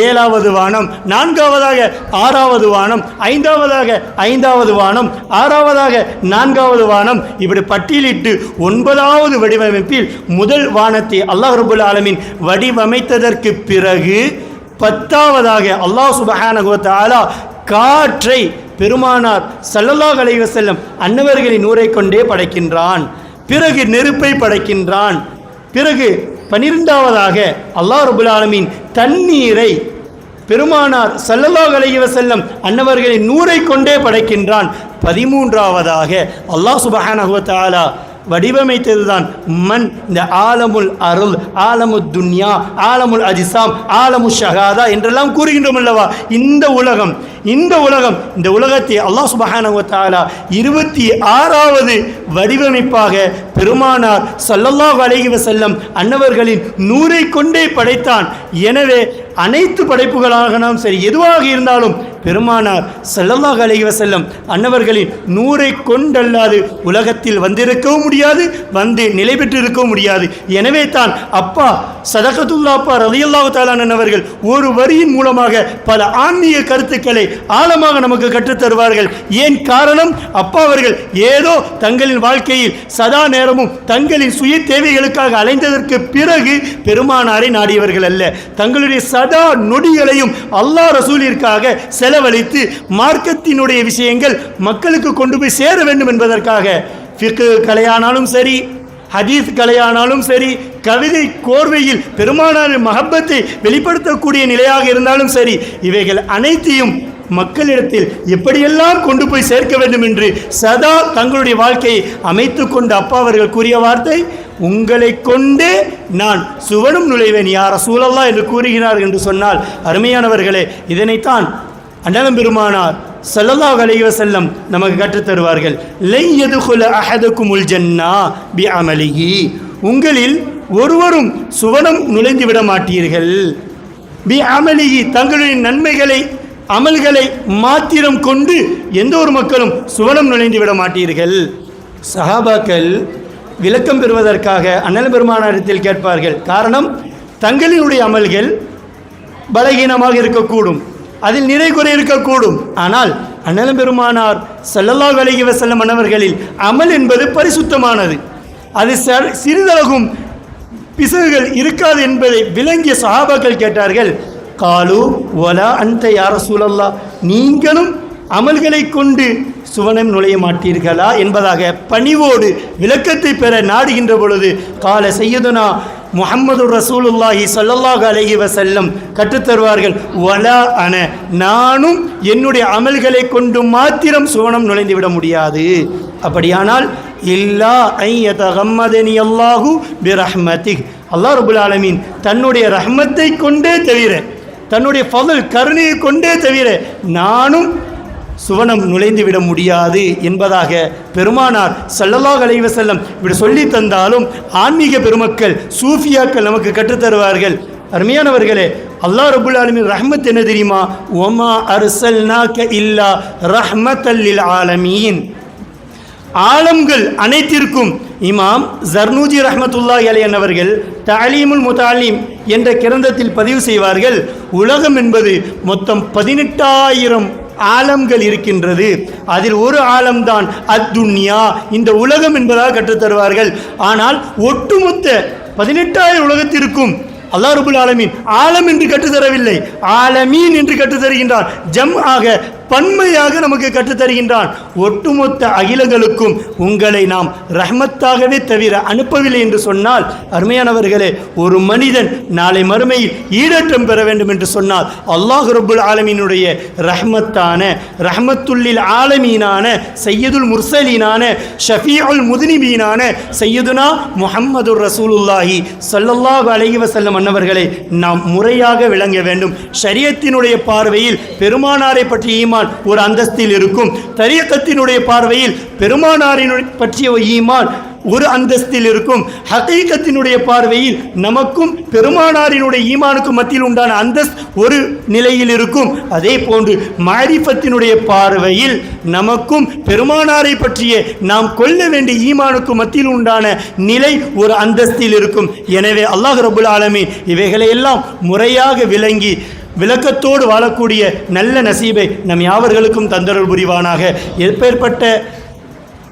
7வது வானம், 4வதாக 6வது வானம், 5வதாக 5வது வானம், 6வதாக 4வது வானம், இப்படி பட்டியலிட்டு 9வது வடிவமைப்பில் முதல் வானத்தை அல்லாஹ் ரப்புல் ஆலமீன் வடிவமைத்ததற்கு பிறகு 10வதாக அல்லாஹ் சுப்ஹானஹு வ தஆலா காற்றை பெருமானார் ஸல்லல்லாஹு அலைஹி வஸல்லம் அன்னவர்களின் நூரை கொண்டே படைக்கின்றான். பிறகு நெருப்பை படைக்கின்றான். பிறகு 12வதாக அல்லாஹ் ரப்புல் ஆலமீன் தண்ணீரை பெருமானார் ஸல்லல்லாஹு அலைஹி வஸல்லம் அன்னவர்களின் நூரை கொண்டே படைக்கின்றான். 13வதாக அல்லாஹ் சுப்ஹானஹு வ தஆலா வடிவமைத்ததுதான் மண். இந்த ஆலமுல் அருள், ஆலமுத் துன்யா, ஆலமுல் அஜிசாம், ஆலமு ஷஹாதா என்றெல்லாம் கூறுகின்றோம் அல்லவா. இந்த உலகத்தை அல்லாஹ் சுப்ஹானஹு வ தஆலா 26வது வடிவமைப்பாக பெருமானார் ஸல்லல்லாஹு அலைஹி வஸல்லம் அன்னவர்களின் நூரை கொண்டே படைத்தான். எனவே அனைத்து படைப்புகளாக நாம் சரி எதுவாக இருந்தாலும் பெருமானார் ஸல்லல்லாஹு அலைஹி வஸல்லம் அன்னவர்களின் நூரை கொண்டல்லாது உலகத்தில் வந்திருக்கவும் முடியாது, வந்து நிலை பெற்றிருக்கவும் முடியாது. எனவே தான் அப்பா சதகத்துல்லா அப்பா ரலியல்லாஹு தஆலா அன்னவர்கள் ஒரு வரியின் மூலமாக பல ஆன்மீக கருத்துக்களை ஆழமாக நமக்கு கற்றுத்தருவார்கள். ஏன் காரணம்? அப்பா அவர்கள் ஏதோ தங்களின் வாழ்க்கையில் சதா நேரமும் தங்களின் சுய தேவைகளுக்காக அலைந்ததற்கு பிறகு பெருமானாரை நாடியவர்கள் அல்ல. தங்களுடைய சதா நொடிகளையும் அல்லாஹ் ரசூலிற்காக செலவழித்து மார்க்கத்தினுடைய விஷயங்கள் மக்களுக்கு கொண்டு போய் சேர வேண்டும் என்பதற்காக ஃபிக்ஹ் கலையானாலும் சரி, ஹதீஸ் கலையானாலும் சரி, கவிதை கோர்வையில் பெருமானாரின் மஹப்பத்தை வெளிப்படுத்தக்கூடிய நிலையாக இருந்தாலும் சரி, இவைகள் அனைத்தையும் மக்களிடத்தில் எப்படியெல்லாம் கொண்டு போய் சேர்க்க வேண்டும் என்று சதா தங்களுடைய வாழ்க்கையை அமைத்து கொண்டு அப்பா அவர்கள் கூறிய வார்த்தை, உங்களை கொண்டே நான் சுவனம் நுழைவேன் யா ரசூலல்லாஹ் என்று கூறுகிறார்கள் என்று சொன்னால், அருமையானவர்களே, இதனைத்தான் அண்ணலம் பெருமானார் ஸல்லல்லாஹு அலைஹி வஸல்லம் நமக்கு கற்றுத்தருவார்கள். லை யதுகுல அஹதுகுமுல் ஜன்னா பி அமலிஹி, உங்களில் ஒருவரும் சுவனம் நுழைந்து விட மாட்டீர்கள். பி அமலிஹி, தங்களுடைய நன்மைகளை அமல்களை மாத்திரம் கொண்டு எந்த ஒரு மக்களும் சுவனம் நுழைந்து விட மாட்டீர்கள். சஹாபாக்கள் விளக்கம் பெறுவதற்காக அண்ணல் பெருமானாரிடத்தில் கேட்பார்கள். காரணம், தங்களினுடைய அமல்கள் பலகீனமாக இருக்கக்கூடும், அதில் நிறை குறை இருக்கக்கூடும். ஆனால் அண்ணல் பெருமானார் ஸல்லல்லாஹு அலைஹி வஸல்லம் அன்னவர்களில் அமல் என்பது பரிசுத்தமானது. அது சிறிதளவும் பிசகுகள் இருக்காது என்பதை விளங்கிய சஹாபாக்கள் கேட்டார்கள். காலு வலா அன்த யா ரசூலல்லாஹ், நீங்களும் அமல்களை கொண்டு சுவனம் நுழைய மாட்டீர்களா என்பதாக பணிவோடு விளக்கத்தை பெற நாடுகின்ற பொழுது கால சையதுனா முஹம்மது ரசூலுல்லாஹி ஸல்லல்லாஹு அலைஹி வஸல்லம் கற்றுத்தருவார்கள், வலா அன, நானும் என்னுடைய அமல்களை கொண்டு மாத்திரம் சுவனம் நுழைந்து விட முடியாது. அப்படியானால் இல்லா ஐயதகம்மதனி அல்லாஹு பிரஹ்மதிஹ், அல்லாஹ் ரப்புல் ஆலமீன் தன்னுடைய ரஹ்மத்தை கொண்டே தவிர, தன்னுடைய ஃபضல் கருணையை கொண்டே தவிர நானும் சுவனம் நுழைந்து விட முடியாது என்பதாக பெருமானார் ஸல்லல்லாஹு அலைஹி வஸல்லம் இப்படி சொல்லி தந்தாலும் ஆன்மீக பெருமக்கள் சூஃபியாக்கள் நமக்கு கற்றுத்தருவார்கள். அருமையானவர்களே, அல்லாஹ் ரப்புல் ஆலமீன் ரஹ்மத் என்ன தெரியுமா? வமா அர்ஸல்நாக இல்லா ரஹ்மத்தல் லில் ஆலமீன், ஆலம்கள் அனைத்திற்கும். இமாம் ஜர்னூஜி ரஹ்மத்துல்லாஹி அலைஹி அவர்கள் தஅலீமுல் முத்தஅல்லிம் என்ற கிரந்தத்தில் பதிவு செய்வார்கள், உலகம் என்பது மொத்தம் 18,000 ஆலம்கள் இருக்கின்றது. அதில் ஒரு ஆலம்தான் அத்துன்யா, இந்த உலகம் என்பதாக கற்றுத்தருவார்கள். ஆனால் ஒட்டுமொத்த 18,000 உலகத்திற்கும் அல்லாஹ் ரப்புல் ஆலமீன் ஆலம் என்று கற்றுத்தரவில்லை, ஆலமீன் என்று கற்றுத்தருகின்றான். ஜம் ஆக பன்மையாக நமக்கு கற்றுத்தருகின்றான். ஒட்டுமொத்த அகிலங்களுக்கும் உங்களை நாம் ரஹ்மத்தாகவே தவிர அனுப்பவில்லை என்று சொன்னால், அருமையானவர்களே, ஒரு மனிதன் நாளை மறுமையில் ஈடேற்றம் பெற வேண்டும் என்று சொன்னால் அல்லாஹ் ரப்புல் ஆலமீனுடைய ரஹ்மத்தான, ரஹ்மத்துல்லில் ஆலமீனான, சையதுல் முர்சலீனான, ஷஃபீஉல் முதுனிபீனான சையதுனா முஹம்மது ரசூலுல்லாஹி ஸல்லல்லாஹு அலைஹி வஸல்லம் அன்னவர்களை நாம் முறையாக விளங்க வேண்டும். ஷரியத்தினுடைய பார்வையில் பெருமானாரை பற்றிய ஈமான் ஒரு அந்தஸ்தில் இருக்கும். தரீகத்தினுடைய பார்வையில் பெருமானாரின் பற்றிய ஈமான் ஒரு அந்தஸ்தில் இருக்கும். ஹகீகத்தினுடைய பார்வையில் நமக்கும் பெருமானாரினுடைய ஈமானுக்கும் மத்தியில் உண்டான அந்தஸ்த் ஒரு நிலையில் இருக்கும். அதே போன்று மாரிஃபத்தினுடைய பார்வையில் நமக்கும் பெருமானாரை பற்றிய நாம் கொள்ள வேண்டிய ஈமானுக்கும் மத்தியில் உண்டான நிலை ஒரு அந்தஸ்தில் இருக்கும். எனவே அல்லாஹ் ரப்புல் ஆலமீன் இவைகளை எல்லாம் முறையாக விளங்கி விளக்கத்தோடு வாழக்கூடிய நல்ல நசீபை நம் யாவர்களுக்கும் தந்தருள் புரிவானாக. எப்பேற்பட்ட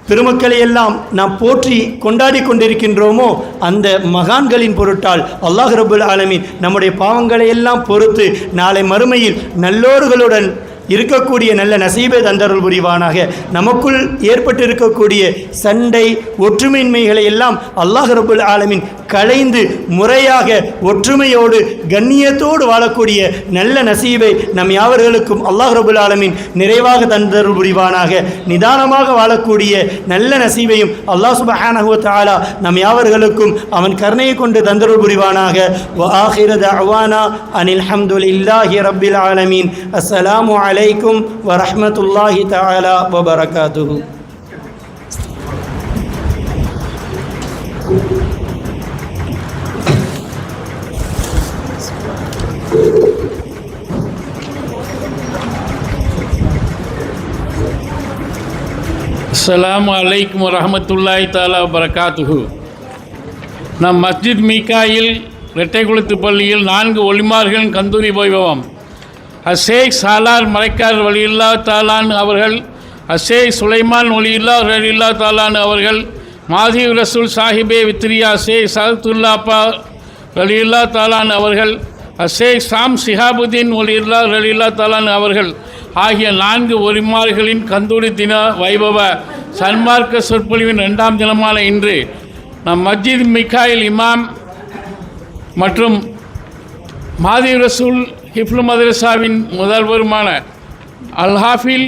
பெருமக்களை எல்லாம் நாம் போற்றி கொண்டாடி கொண்டிருக்கின்றோமோ அந்த மகான்களின் பொருட்டால் அல்லாஹ் ரப்புல் ஆலமீன் நம்முடைய பாவங்களை எல்லாம் பொறுத்து நாளை மறுமையில் நல்லோர்களுடன் இருக்கக்கூடிய நல்ல நசீபை தந்தருள் புரிவானாக. நமக்குள் ஏற்பட்டிருக்கக்கூடிய சண்டை ஒற்றுமையின்மைகளை எல்லாம் அல்லாஹ் ரப்புல் ஆலமீன் களைந்து முறையாக ஒற்றுமையோடு கண்ணியத்தோடு வாழக்கூடிய நல்ல நசீபை நம் யாவர்களுக்கும் அல்லாஹ் ரப்புல் ஆலமீன் நிறைவாக தந்தருள் புரிவானாக. நிதானமாக வாழக்கூடிய நல்ல நசீபையும் அல்லாஹ் சுப்ஹானஹு வ தஆலா நம் யாவர்களுக்கும் அவன் கருணையை கொண்டு தந்தருள் புரிவானாக. வ ஆகிரு தஅவானா அனில் ஹம்துலில்லாஹி ரப்பில் ஆலமீன். அஸ்ஸலாமு அலைக்கும் வ ரஹ்மத்துல்லாஹி தஆலா வ பரகாத்துஹு. அஸ்ஸலாமு அலைக்கும் வரஹ்மத்துல்லாஹி தஆலா வபரகாத்துஹு. நம் மஸ்ஜித் மீகாயில் ரெட்டைக்குளத்து பள்ளியில் 4 ஒலிமார்களின் கந்தூரி வைபவம். ஷேக் சாலார் மலைக்கார் வலியுல்லாஹ் தாலான் அவர்கள், ஷேக் சுலைமான் வலியுல்லாஹ் ரலியல்லாஹு தாலான் அவர்கள், மாதி ரசூல் சாஹிபே வித்ரியா ஷேக் சஅதுல்லாப்பா ரலியல்லாஹு தாலான் அவர்கள், ஷேக் சாம் சிஹாபுதீன் வலியுல்லாஹ் ரலியல்லாஹு தாலான் அவர்கள் ஆகிய 4 ஒலிமார்களின் கந்தூரி தின வைபவ சன்மார்க்க சொற்பொழிவின் 2ஆம் தினமான இன்று நம் மஸ்ஜித் மிகாயில் இமாம் மற்றும் மாதி ரசூல் ஹிஃப்லு மதரசாவின் முதல்வருமான அல்ஹாஃபில்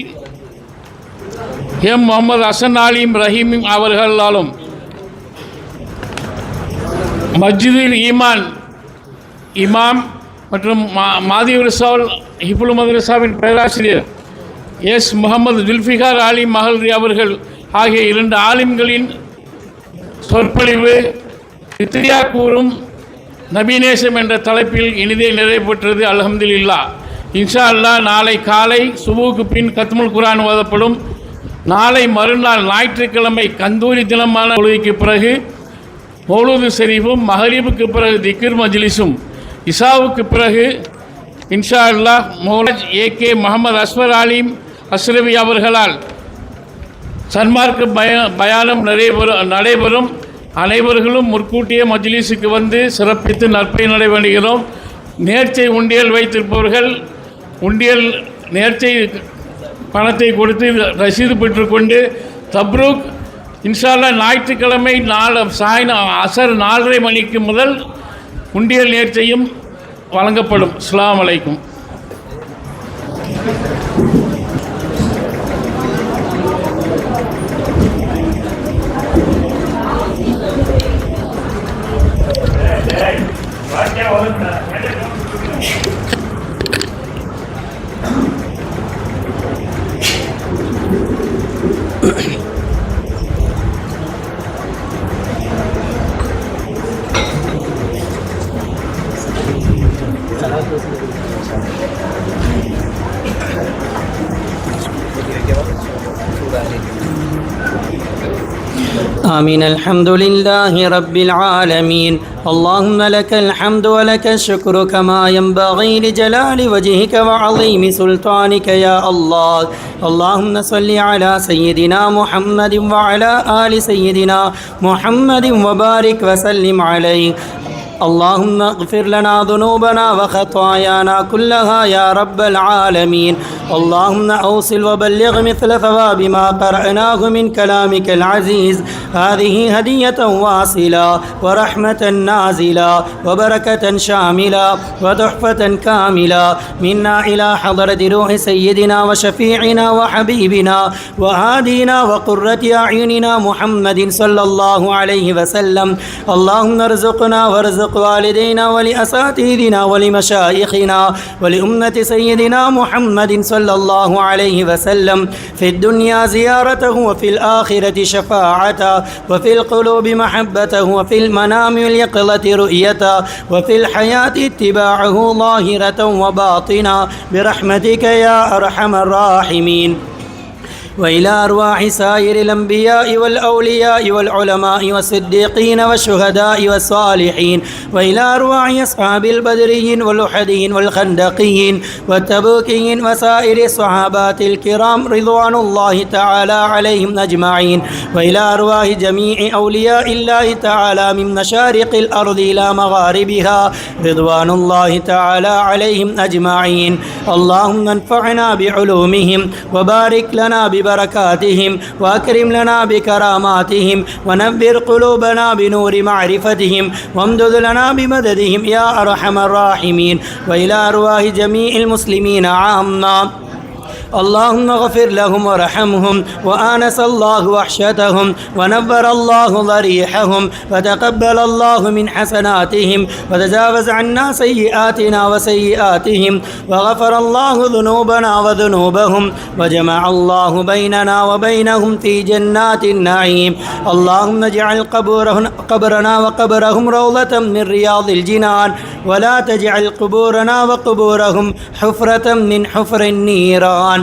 எம் முகமது ஹசன் அலீம் ரஹீம் அவர்களாலும் மஸ்ஜிதுல் ஈமான் இமாம் மற்றும் மாதி ரசூல் ஹிஃப்லு மதரசாவின் பேராசிரியர் எஸ் முகமது ஜுல்ஃபிகார் ஆலிம் மஹல்ரி அவர்கள் ஆகிய 2 ஆலிம்களின் சொற்பொழிவு இத்திரியா கூறும் நபீநேசம் என்ற தலைப்பில் இனிதே நிறைவேற்றது. அல்ஹம்துலில்லாஹ். இன்ஷா அல்லாஹ் நாளை காலை சுபுவுக்கு பின் கத்முல் குர்ஆன் ஓதப்படும். நாளை மறுநாள் ஞாயிற்றுக்கிழமை கந்தூரி தினமான தொழுகைக்கு பிறகு மௌலூது ஷரீஃபும், மஹரிபுக்கு பிறகு திக்ர் மஜ்லிஸும், இஷாவுக்கு பிறகு இன்ஷா அல்லாஹ் மௌலஜ் ஏகே முகமது அஸ்வர் அலீம் அஸ்ரவி அவர்களால் சன்மார்க்க பயானம் நடைபெறும். அனைவர்களும் முற்கூட்டிய மஜ்லிஸுக்கு வந்து சிறப்பித்து நற்பயன் அடைய வேண்டுகிறோம். நேர்ச்சை உண்டியல் வைத்திருப்பவர்கள் உண்டியல் நேர்ச்சை பணத்தை கொடுத்து ரசீது பெற்றுக்கொண்டு தப்ரூக் இன்ஷா அல்லாஹ் ஞாயிற்றுக்கிழமை அசர் 4:30 மணிக்கு முதல் உண்டியல் நேர்ச்சையும் வழங்கப்படும். அஸ்ஸலாமு அலைக்கும். آمين. الحمد لله رب العالمين. اللهم لك الحمد ولك الشكر كما ينبغي لجلال وجهك وعظيم سلطانك يا الله. اللهم صل على سيدنا محمد وعلى آل سيدنا محمد وبارك وسلم عليه. اللهم اغفر لنا ذنوبنا وخطايانا كلها يا رب العالمين. اللهم أوصل وبلغ مثل ثواب ما قرأناه من كلامك العزيز. هذه هدية واصلة ورحمة نازلة وبركة شاملة وتحفة كاملة منا إلى حضرة روح سيدنا وشفيعنا وحبيبنا وهادينا وقرة أعيننا محمد صلى الله عليه وسلم. اللهم ارزقنا وارزق والدينا ولأساتذتنا ولمشايخنا ولأمة سيدنا محمد صلى الله عليه وسلم في الدنيا زيارته وفي الآخرة شفاعته وفي القلوب محبته وفي المنام واليقظة رؤيته وفي الحياة اتباعه ظاهرة وباطنا برحمتك يا أرحم الراحمين. وإلى أرواح سائر الأنبياء والأولياء والعلماء والصديقين والشهداء والصالحين وإلى أرواح أصحاب البدريين والأحديين والخندقيين والتبوكيين وسائر الصحابات الكرام رضوان الله تعالى عليهم أجمعين وإلى أرواح جميع أولياء الله تعالى من مشارق الأرض إلى مغاربها رضوان الله تعالى عليهم أجمعين. اللهم انفعنا بعلومهم وبارك لنا ببركاتهم وأكرم لنا بكراماتهم ونبر قلوبنا بنور معرفتهم وامدد لنا بمددهم يا أرحم الراحمين. وإلى أرواح جميع المسلمين عامة اللهم اغفر لهم وارحمهم وآنس الله وحشتهم ونبر الله ضريحهم وتقبل الله من حسناتهم وتجاوز عنا سيئاتنا وسيئاتهم وغفر الله ذنوبنا وذنوبهم وجمع الله بيننا وبينهم في جنات النعيم. اللهم اجعل قبرنا وقبرهم روضة من رياض الجنان ولا تجعل قبورنا وقبورهم حفرة من حفر النيران.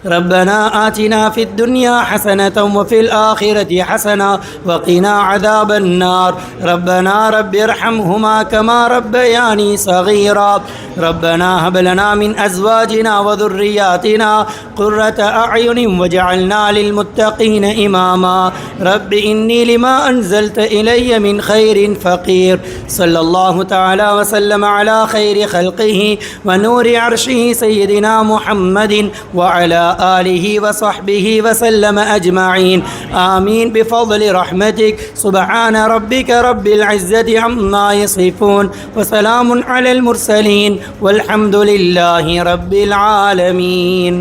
ربنا آتنا في الدنيا حسنة وفي الآخرة حسنة وقنا عذاب النار. ربنا رب ارحمهما كما ربياني صغيرا. ربنا هب لنا من أزواجنا وذرياتنا قرة أعين واجعلنا للمتقين إماما. رب إني لما أنزلت إلي من خير فقير. صلى الله تعالى وسلم على خير خلقه ونور عرشه سيدنا محمد وعلى آله وصحبه وسلم أجمعين. آمين بفضل رحمتك. سبحان ربك رب العزة عما يصفون وسلام على المرسلين والحمد لله رب العالمين.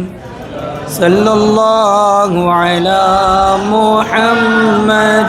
صلى الله على محمد